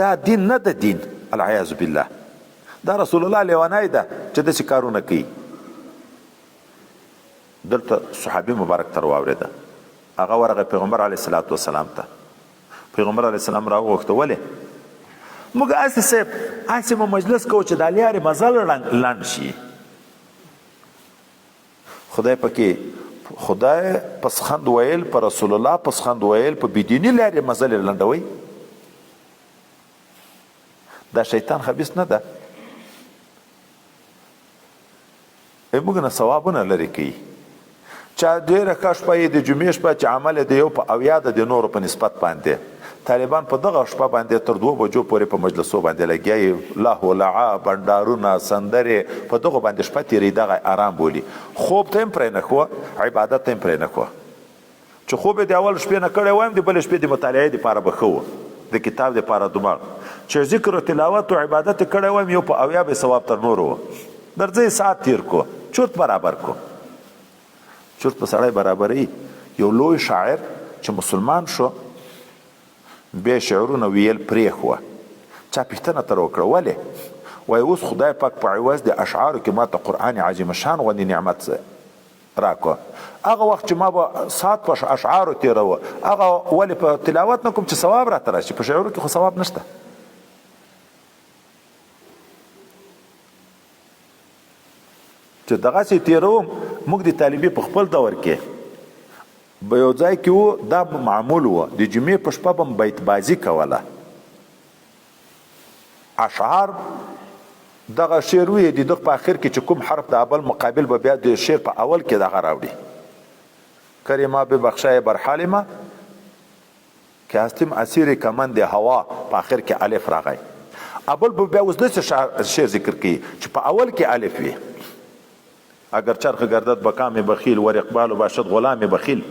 دا دین نه ده دین العیاذ بالله دا رسول الله لیونی ده چې داسې کارونه کوي دلته صحابي مبارک تر واورېده هغه ورغه پیغمبر علیه الصلاة والسلام ته پیغمبر علیه السلام راوغوښته ولې موږ هسې صاحب هسې مو مجلس کوو چې دا لیارې مزل لنډ شي خدای پکې خدای پسخند ویل په رسول الله پسخند ویل په بېدیني لارې مزل لنډوي دا شیطان خبیث نه ده موږ نه ثوابونه لري کوي چا ډېره ښه شپه یې د جمعې شپه چې عمل د یو په اویا د نورو په نسبت باندې طالبان په دغه شپه باندې تر 2 بجو پورې په مجلسو باندې لګیا لهو لعا بنډارونه سندرې په دغه باندې شپه تېري دغه آرام بولي خوب ته هم پرې نه ښوه عبادت ته هم پرې نه ښوه چې خوب یې د اول شپې نه کړی وایم د بلې شپې د مطالعې دپاره به ښه و د کتاب دپاره دماغ چې ذکر و تلاوت او عبادت یې کړی وایم یو په اویا به ثواب تر نورو و درځئ ساعت تیر کو چورت برابر کو چورت په سړی برابري یو لوی شاعر چې مسلمان شو بیا شعرونه ویل پرېښوه چا پوښتنه ترې وکړه ولې وایي اوس خدای پاک په عوض د اشعارو کې ماته قرآن عظیم شان غوندې نعمت راکړه هغه وخت چې ما به ساعت په اشعارو تېروه هغه ولې په تلاوت نه کوم چې ثواب راته راشي په شعرو کې خو ثواب نشته چې دغسې تېروم موږ د طالبي په خپل دور کې به یو ځای کې وو دا معمول وو د جمعې په شپه به بیت بازي کوله اشعار دغه شعر وی د دغه په اخر کې چې کوم حرف د اول مقابل به بیا د شعر په اول کې دغه راوړي کریما به بخشای بر حالما که هستیم اسیر کمند هوا په اخر کې الف راغی اول به بیا اوس داسې شعر ذکر کوي چې په اول کې الف وي اگر چرخ گردد بکام بخیل ور اقبال و باشد غلام بخیل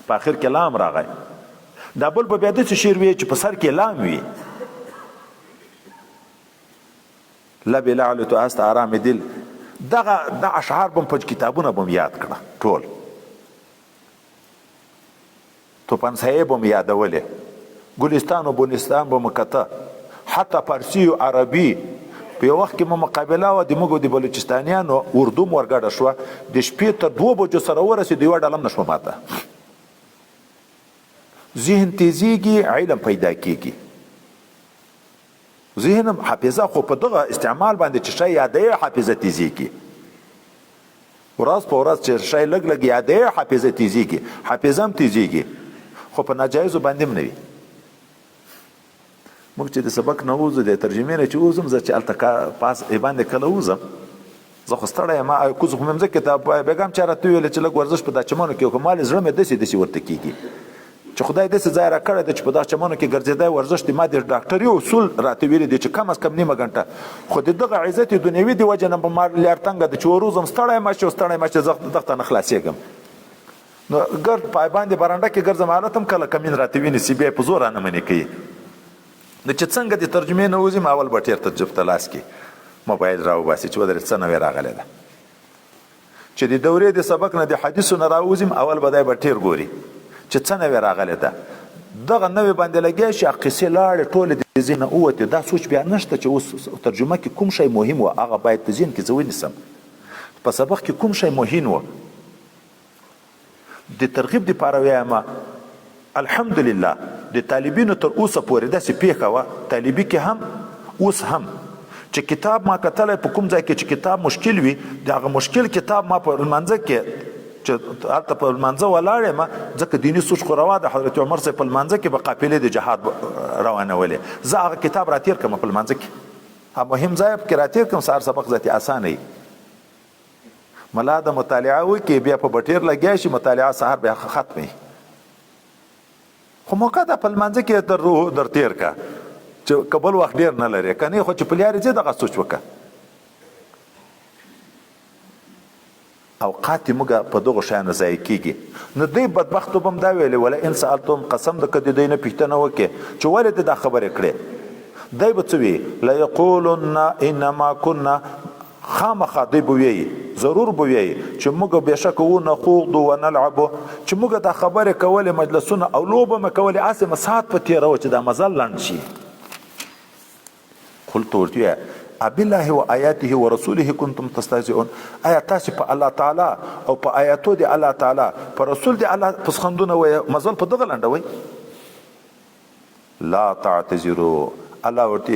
په اخر کې لام راغی دا بل په بیا داسې شعر وی چې په سر کې لام وي لب لعل تو است آرام دل دغه اشعار بم په کتابونه بم یاد کړه ټول تو پنځه بم یادولې ګلستان او بونستان بم کته حتی فارسی او عربي په یو وخت کې مو مقابله و د موږ د بلوچستانیانو اردو مو ورګډه شوه د شپې تر 2 بجو سره ورسېد یوه ډله هم نه شوه ماته ذهن تیزیږي علم پیدا کیږي ذهن حافظه خو په دغه استعمال باندې چې شی یادې حافظه تیزیږي ورځ په ورځ چې شی لږ لږ یادې حافظه تیزیږي حافظه هم تیزیږي خو په ناجایزو باندې هم نه وي موږ چې د سبق نه وځو د ترجمې نه چې وځم زه چې هلته پاس باندې کله وځم زه خو ستړی یم کوز خو مې مځکې ته بیګم چا راته وویل چې لږ ورزش په دا چمنو کې وکړه مالې زړه مې داسې ورته کېږي چې خدای داسې ځای راکړی دی چې په دغه چمنو کې ګرځېدی ورزش دی ما د ډاکټري اصول راته ویلي دي چې کم از کم نیمه ګنټه خو د دغه عزت دنیوي د وجې نه په ما لار تنګه ده چې وروځم ستړی یم چې ستړی یم چې زه دغه ته نه خلاصېږم نو ګرد پای باندې برنډه کې ګرځم حالت هم کله کمین راته وینیسي بیا یې په زور رانه منې کوي نو چې څنګه د ترجمې نه وځي اول به ټیر ته جب ته لاس کې موبایل راوباسي چې ودرې څه نوې راغلی ده چې د دورې د سبق نه د حدیثو نه راوځم اول به دی به ټیر ګوري چې څه نوې راغلی ده دغه نوې باندې لګیا شي قصې لاړې ټولې د ذهنه ووتې دا سوچ بیا نشته چې اوس ترجمه کې کوم شی مهم و هغه باید په ذهن کې زه ونیسم په سبق کې کوم شی مهم و د ترغیب دپاره وایم الحمدلله د طالبینو تر اوسه پورې داسې پیښه وه طالبي کې هم اوس هم چې کتاب ما کتلی په کوم ځای کې چې کتاب مشکل وي د هغه مشکل کتاب ما په لمانځه کې چې هلته په لمانځه ولاړ یم ځکه دیني سوچ خو روا ده حضرت عمر صاحب په لمانځه کې به قافلې د جهاد روانولې زه هغه کتاب راتیر کړم په لمانځه کې مهم ځای کې راتیر کړم سهار سبق ذاتي اسانه وي ملا د مطالعه وکړي بیا په بټیر لګیا شي مطالعه سهار بیا ختمي خو موقع ده په لمانځه کې در تیر کا چې قبل وخت ډیر نه لري کني خو چې پلیاري دې دغه سوچ وکړه اوقات موږ په دغه شیانو ضایع کیږي نو دوی بدبختو به هم دا ویلې ولا ان سالتم قسم د که د دوی نه پوښتنه وکړې چې ولې دې دا خبرې کړې دی به څه وي لیقولن انما کنا خامخا دی به ویي ضرور به ویي چې موږ بېشکه ونخوض ونلعبو چې موږ دا خبرې کولې مجلسونه او لوبه مې کولې هسې مې ساعت په تېروه چې دا مزل لنډ شي قلت ورته بالله و آیاته و رسوله کنتم تستهزئون آیا تاسو په الله تعالی او په آیاتو دی الله تعالی په رسول دی الله پسخندونه وای مزل په دغه لنډوي لا تعتذروا الله ورته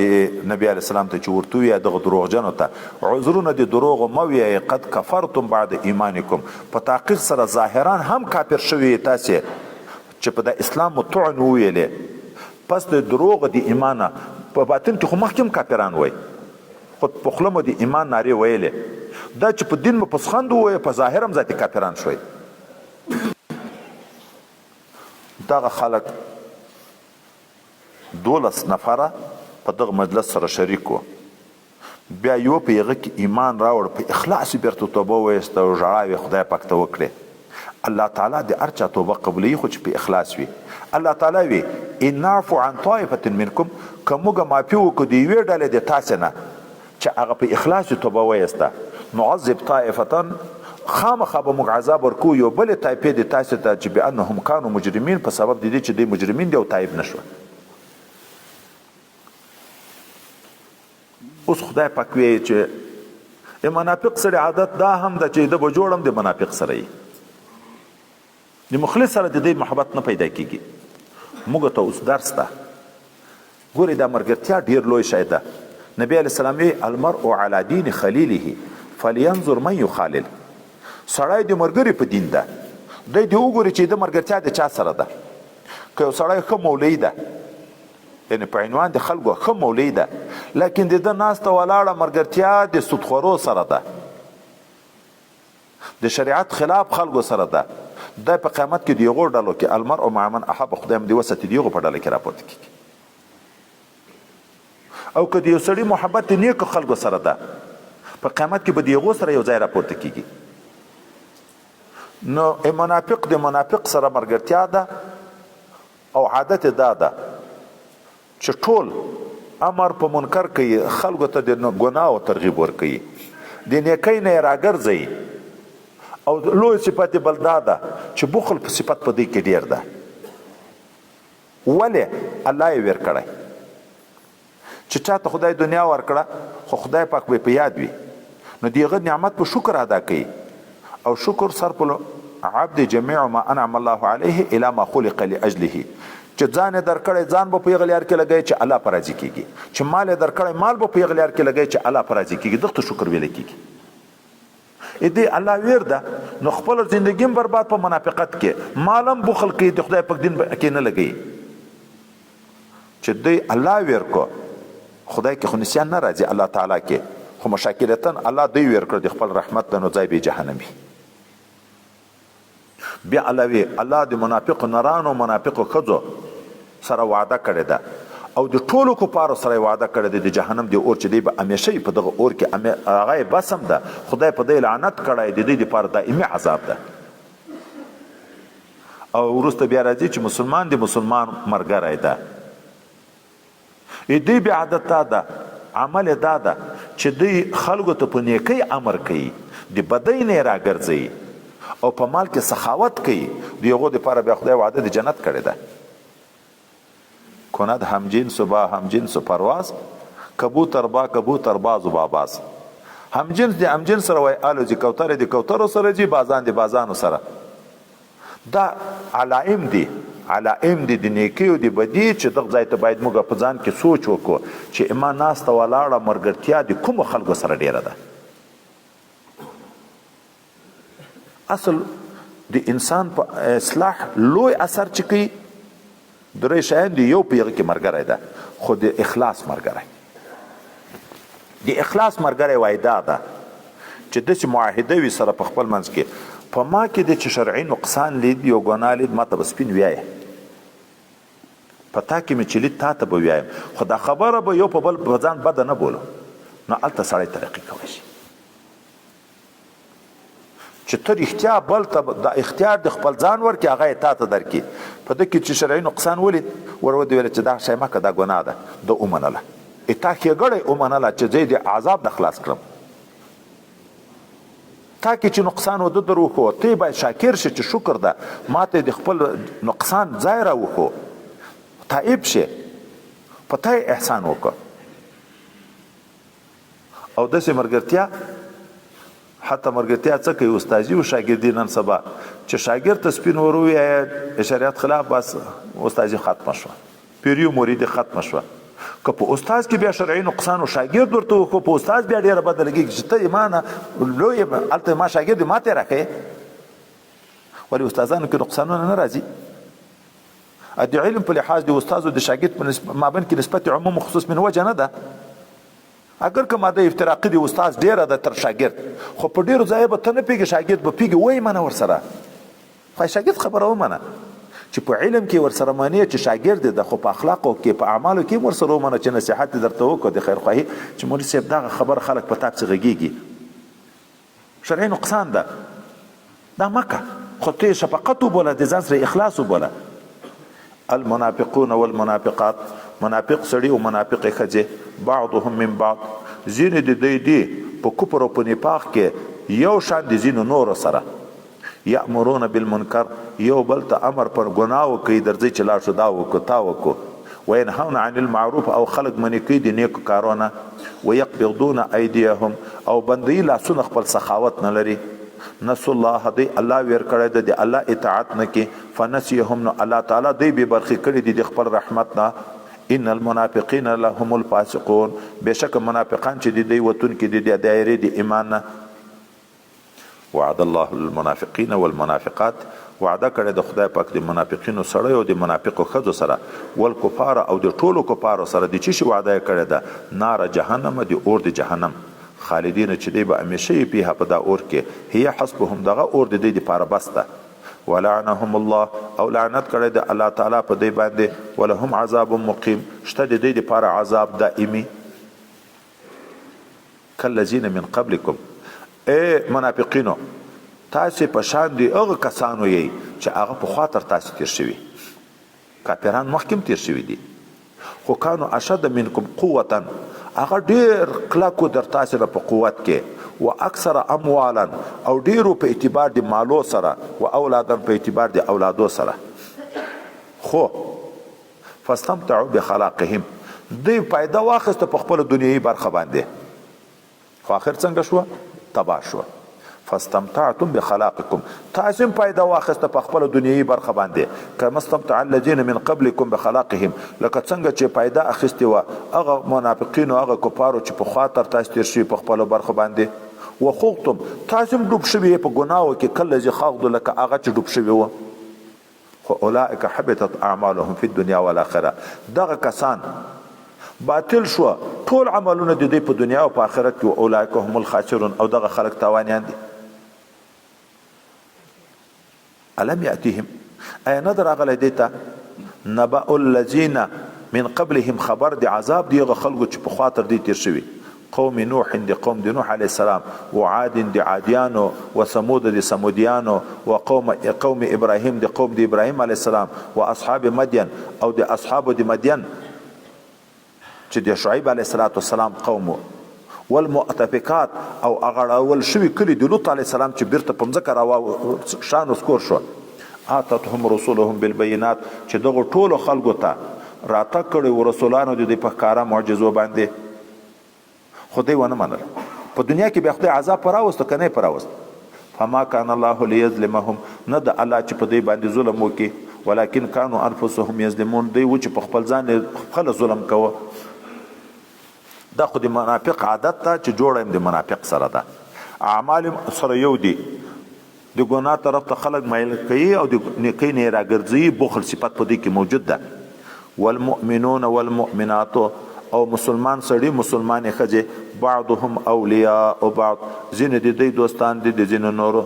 نبی علیہ السلام ته چې ورته وی دغه دروغجنو ته عذرونه دي دروغ مو وی قد کفرتم بعد ایمانکم په تحقیق سره ظاهرا هم کافر شوی تاسو چې په د اسلام متعن ویلې پس د دروغ دی ایمانه په باطن کې خو مخکې کافران وای خود په خوله مو د ایمان نارې ویلې دا چې په دین مو پسخند ووایه په ظاهر هم ذاتي کافران شوی دغه خلک 12 نفره په دغه مجلس سره شریک وو بیا یو په هغه کې ایمان راوړ په اخلاص بیرته توبه وایسته او ژړاوې خدای پاک ته وکړې الله تعالی د هر چا توبه قبلوي خو چې په اخلاص وي الله تعالی وي ان نعفو عن طائفة منکم که موږ معافي وکړو د یوې ډلې د تاسې نه چې هغه په اخلاص توبه وایسته نعذب طائفه خامخا به موږ عذاب ورکو یو بلې طایفې د تاسې ته چې بانهم کانوا مجرمین په سبب د دې چې دوی مجرمین دي او تایب نشوه اوس خدای پاک وایي چې منافق سره عادت دا هم ده چې د به جوړم د منافق سره یي د مخلص سره د دې محبت نه پیدا کیږي موږ ته اوس درس ده ګورې دا ملګرتیا ډېر لوی شی ده نبی علیہ السلام المرء علی دین خلیله فلینظر من یخالل سړی د ملګري په دین ده دی دې وګوري چې د ملګرتیا د چا سره ده که یو سړی ښه مولوي ده یعنی په عنوان د خلکو ښه مولوي ده لیکن د ده ناسته ولاړه ملګرتیا د سودخورو سره ده د شریعت خلاف خلکو سره ده دا په قیامت کې د یغو ډلو کې المرء مع من احب خدای دې وساتي د یغو په ډله کې راپورته کیږي او که د یو سړي محبت د نیکو خلکو سره ده په قیامت کې به د یغو سره یو ځای راپورته کیږي نو منافق د منافق سره ملګرتیا ده او عادت دا ده چې ټول امر په منکر کوي خلکو ته د ګناه او ترغیب ورکوي د نیکۍ نه یې راګرځوي او لوی صفت بل دا ده چې بخل په صفت په دې کې ډیر ده ولې الله یې ور کړی چې چاته خدای دنیا ورکړه خو خدای پاک به په یاد وي نو دغه نعمت په شکر ادا کوي او شکر صرف عبد جميع ما انعم الله عليه الى ما خلق لاجله چې ځان درکړی ځان به په غلیار کې لګی چې الله پر راضي کیږي چې مال درکړی مال به په غلیار کې لګی چې الله پر راضي کیږي دغه شکر ویل کیږي اې دې الله ویر ده نو خپل ژوندۍ برباد په منافقت کې مالم بخل کې د خدای پاک دین کې نه لګي چې دې الله ویر کو خدای کې خو نسیان نه راځي الله تعالی کې خو خو مشاکلتا الله دوی ویر کړ د خپل رحمت ته نو ځای به جهنمي. بیا الله الله د منافقو نرانو منافقو ښځو سره وعده کړې ده او د ټولو کفارو سره وعده کړې ده د جهنم د اور چې دی به همیشه په دغه اور کې هغه بس هم ده. خدای په دې لعنت کړی د دې دپاره دائمي عذاب ده. او وروسته بیا راځي چې مسلمان د مسلمان ملګری ده. دې بیا عادت دا ده عمل دا ده چې دوی خلکو ته په نیکۍ امر کوي د بدۍ نه یې راګرځوي او په مال کې سخاوت کوي. د هغو دپاره بیا خدای وعده د جنت کړې ده. کند همجنس با همجنس پرواز کبوتر با کبوتر باز و باباز. همجنس د همجنس سره وایي الوځي، کوترې د کوترو سره ځي، بازان د بازانو سره. دا علائم دي د نیکۍ او د بدۍ چې دغه ځای ته باید موږ په ځان کې سوچ وکړو چې ما ناسته ولاړه ملګرتیا د کومو خلکو سره ډیره ده. اصل د انسان په اصلاح لوی اثر چې کوي درې شیان دي. یو په هغه کې ملګری ده، خو د اخلاص ملګری. د اخلاص ملګری وایي دا ده چې داسې معاهده وي سره په خپل منځ کې په ما کې د چې شرعي نقصان لید یو ګناه لید ما ته به سپین ویایې، په تا کې مې چې لید تا ته به ویایم، خو دا خبره به یو په بل په ځان بده نه بولو. نو هلته سړی ترقي کولی شي چې ته رښتیا بل ته د اختیار د خپل ځان ورکړي، هغه یې تا ته درکړي. په ده کې چې شرعي نقصان ولید ور ودې ویله چې دا شی مه که دا ګناه ده، ده ومنله. تا ښېګړی ومنله چې زه یې د عذاب نه خلاص کړم. تا کې چې نقصان و ده در وښو، ته باید شاکر شي چې شکر ده ما ته د خپل نقصان ځای را وښو، تائب شي، په تا یې احسان وکړه. او داسې ملګرتیا حتی ملګرتیا څه کوي استادي او شاګردي نن سبا چې شاګرد ته سپین ور ووایه شریعت خلاف بس استادي ختمه شوه، پیریو مریدي ختمه شوه. که په استاد کې بیا شرعي نقصان او شاګرد ورته وکړو، په استاد بیا ډېره بده لګېږي چې ته یې ما نه لوی هلته ما شاګرد ما ته یې راښیې. ولې استادانو کې نقصانونه نه راځي؟ د علم په لحاظ د استاد او د شاګرد په مابین کې نسبت عموم خصوص من وجه نه ده. اگر که ماده افتراقي د استاد ډیره ده تر شاګرد، خو په ډیرو ځایو به ته نه پیږې شاګرد به پیږي، وایي منه ورسره. خو شاګرد خبره ومنه چې په علم کې ورسره منې چې شاګرد ده، خو په اخلاقو کې په اعمالو کې ورسره ومنه چې نصیحت دې درته وکړو د خیرخواهي چې مولوي صاحب دغه خبره خلک په تا پسې غږېږي، شرعي نقصان ده، دا مه که، خو ته یې شفقت وبوله، د ځان سره اخلاص وبوله. المنافقون والمنافقات، منافق سړي او منافقې ښځې بعضهم من بعض، ځینې د دوی دي په کفر او په نفاق کې یو شان د ځینو نورو سره. یأمرون بالمنکر، یو بل ته امر پر ګناو کوي، درځئ چې لاړ شو دا وکړو تا وکړو. وینهون عن المعروف، او خلق منې کوي د نیکو کارونه. ویقبضون ایدیهم، او بندوي لاسونه خپل سخاوت نه لري. نسوا الله، دی الله ویر کړی ده، د الله اطاعت نه کوي. فنسیهم، نو الله تعالی دی بې برخې کړي دي د خپل رحمت نه. ان المنافقین لهم الفاسقون، بېشکه منافقان چې د دوی وتونکي دي د دایرې د ایمان نه. وعد الله المنافقین والمنافقات، وعده کړی د خدای پاک د منافقینو سره او د منافقو ښځو سره، والکفار، او د ټولو کفارو سره. د چی شي وعده یې کړې ده؟ نار جهنم، د اور د جهنم، خالدین چې دی به همیشه یې پیها په دا اور کې. هي حسبهم، دغه اور د دوی دپاره بس ده. ولعنهم الله، او لعنت کړی د الله تعالی په دوی باندې. ولهم عذاب مقیم، شته د دوی دپاره عذاب دائمي. کالذین من قبلکم، ای منافقینو تاسې په شان د هغه کسانو یې چې هغه پخوا تر تاسې تیر شوي، کافران مخکې هم تیر شوي دي. خو کانو اشد منکم قوتا، هغه ډېر کلکو در تاسې نه په قوت کې. و اکثر اموالا، او ډیرو په اعتبار د مالو سره. و اولادا، په اعتبار د اولادو سره. خو فاستمتعوا بخلاقهم، دوی فایده واخیسته په خپل دنیوي برخه باندې، خو آخر څنګه شوه؟ تباه شوه. فاستمتعتم بخلاقکم، تاسو هم فایده واخیسته په خپل دنیوي برخه باندې. کما استمتع الذین من قبلکم بخلاقهم، لکه څنګه چې فایده اخیستې وه هغه منافقینو هغه کفارو چې پخوا تر تاسو تیر شوي په خپلو برخو باندې. وخوضتم، تاسو هم ډوب شوي په ګناهو کې، کالذي خاضوا، لکه هغه چې ډوب شوي وه. خو اولئک حبطت اعمالهم فی الدنیا والآخره، دغه کسان باطل شو ټول عملونه د دوی په دنیا او په آخرت کې اولئک هم الخاسرون او دغه خلک تاوانیان دي. الم یاتهم ای نه راغلی دی ته نبأ الذین من قبلهم خبر د عذاب دیغه خلکو چې په خاطر دی تیر شوي قوم نوح د قوم د نوح علیه السلام وعاد د عادیانو وثمود د ثمودیانو وقوم ابراهیم د قوم د ابراهیم علیه السلام واصحاب مدین او د اصحاب د مدین چې د شعیب علیه السلام قوم والمؤتفقات او اغړول شوي کلی د لوط علیه السلام چې بیرته په مځکه راوا شان وسکور شو آتتهم رسولهم بالبینات چې دغه ټولو خلکو ته راته کړي و رسولانو د دې په ښکاره معجزو باندې خدای ونه منل. په دنیا کې بیا خدای عذاب پراوست که نه پراوست. فما کان الله لیظلمهم نه د الله چې په دوی باندې ظلم وکړي ولکن کانوا انفسهم یظلمون دوی و چې په خپل ځان خپل ظلم کوه. دا خو د منافق عادت ته چې جوړه د منافق سره ده اعمال سره یو دي د ګناه طرف ته خلک مایل کوي او د نیکۍ نه راګرځي بخل صفت په دې کې موجود ده. والمؤمنون والمؤمنات او مسلمان سړي مسلمان ښځې بعضهم اولیاء او بعض ځینې د دوی دوستان دي د ځینې نورو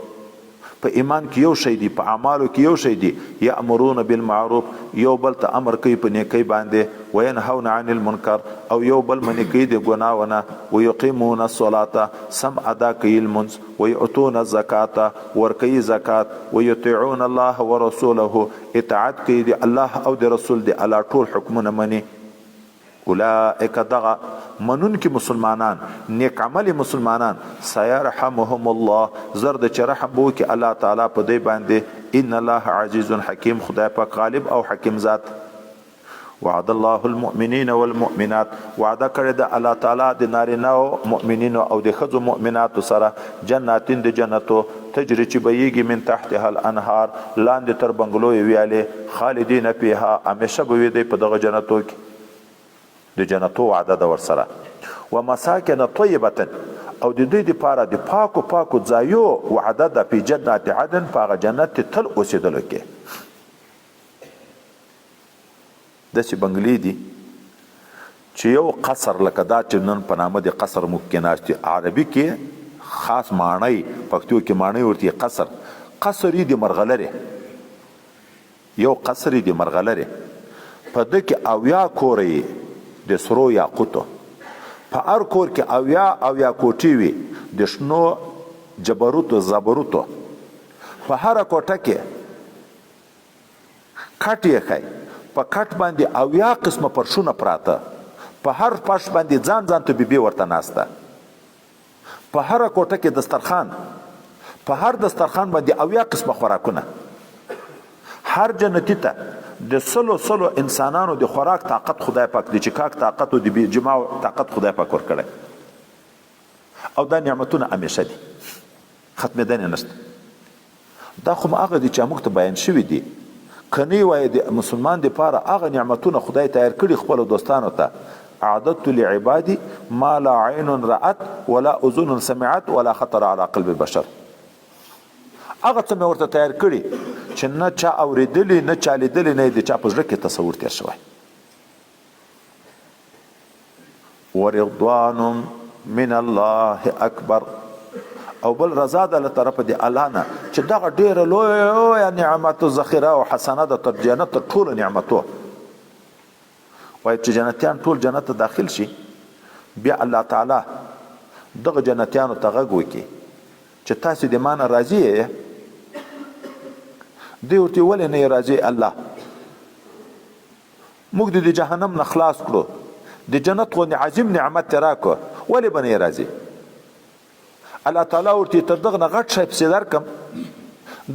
په ایمان کې یو شی دی په اعمالو کې یو شی دی یامرون بالمعروف یو بل ته امر کوي په نیکۍ باندې وینهون عن المنکر او یو بل منې کوي د ګناونه ویقیمون الصلاة سم ادا کوي لمونځ ویؤتون الزکاة ورکوي زکات ویطیعون الله ورسوله اطاعت کوي د الله او د رسول د الله ټول حکمونه مني. اولئک دغه منون کې مسلمانان نیک عمل مسلمانان سيرحمهم الله زرد چې رحم بو کې الله تعالی په دې باندې ان الله عزیز حکیم خدای پاک غالب او حکیم ذات. وعد الله المؤمنین والمؤمنات وعده کړی د الله تعالی د نارینه او مؤمنینو او د ښځو مؤمناتو سره جناتین د جنتو تجری چې بهیږي من تحتها الانهار لاندې تر بنګلو ویالې خالدین فیها همیشه به وي دی په دغه جنتو کې د جنتو وعده ده ورسره. ومساکن طیبه او د دوی دپاره د پاکو پاکو ځایو وعده ده په جنات عدن په هغه جنت کې تل اوسېدلو کې. داسې بنګلې دي چې یو قصر لکه دا چې نن په نامه د قصر موږ کې ناست دي عربي کې خاص ماڼۍ پښتو کې ماڼۍ ورته قصر قصر یې د مرغلرې یو قصر یې د مرغلرې په ده کې اویا کورې د سرو یاقوتو په هر کور کې اویا کوټې وي د شنو جبروتو زبروتو په هره کوټه کې کټ یې ښی په کټ باندې اویا قسمه پرشونه پراته په هر فرش باندې ځان ته بیبي ورته ناسته په هره کوټه کې دسترخوان په هر دسترخوان باندې اویا قسمه خوراکونه هر جنتی ته د سلو انسانانو د خوراک طاقت خدای پاک د چکاک طاقت او د جماع طاقت خدای پاک ورکړي او دا نعمتونه همیشه دي ختمېدنې نشته. دا خو هغه دي چې موږ ته بیان شوي دي کنی وای د مسلمان دپاره هغه نعمتونه خدای تیار کړي خپلو دوستانو ته اعددت لعبادي ما لا عین رأت ولا اذن سمعت ولا خطر على قلب البشر هغه څه مې ورته تیار کړي چې نه چا اورېدلي نه چا لیدلي نه د چا په زړه کې تصور تیر شوی. ورضوان من الله اکبر او بل رضا ده له طرفه د الله نه چې دغه ډېره لویه نعمت ذخیره او حسنه ده تر جنت تر ټولو نعمتو وایي چې جنتیان ټول جنت ته داخل شي بیا الله تعالی دغه جنتیانو ته غږ وکړي چې تاسې د ما نه راضي یې دی ورته ولې نه راځي الله موږ د جهنم نه خلاص کړو د جنت غوندې عظیم نعمت ته راکړو ولې به نه راځي الله تعالی ورته تر دغه نه غټ شی پسې درکړم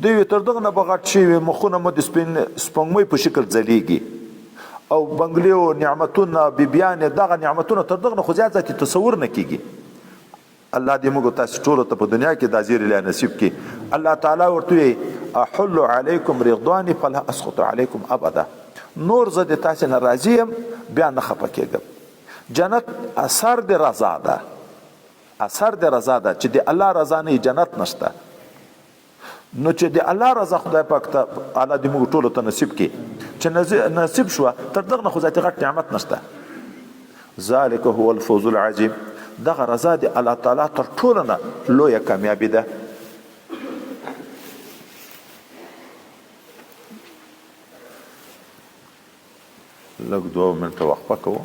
دوی تر دغه نه به غټ شي وي مخونه مو د سپوږمۍ په شکل ځلیږي او بنګلې او نعمتونه بیبیانې دغه نعمتونه تر دغه نه خو زیات ذاتي تصور نه کېږي. الله دې موږ تاسو ټولو ته په دنیا کې دا زیری لا نصیب کړي. الله تعالی ورته احل علیکم رضوانی فلا اسخط علیکم ابدا نور زه د تاسې نه راضي یم بیا نه خفه کېږم. جنت اثر د رضا ده چې د الله رضا نه جنت نشته نو چې د الله رضا خدای پاک ته الله دې موږ ټولو ته نصیب کړي چې نصیب شوه تر دغه نه خو ذاتي غټ نعمت نشته. ذلک هو الفوز العظیم دغه رضا د الله تعالی تر ټولو نه لویه کامیابي ده. لږ 2 منټه وقفه کوو.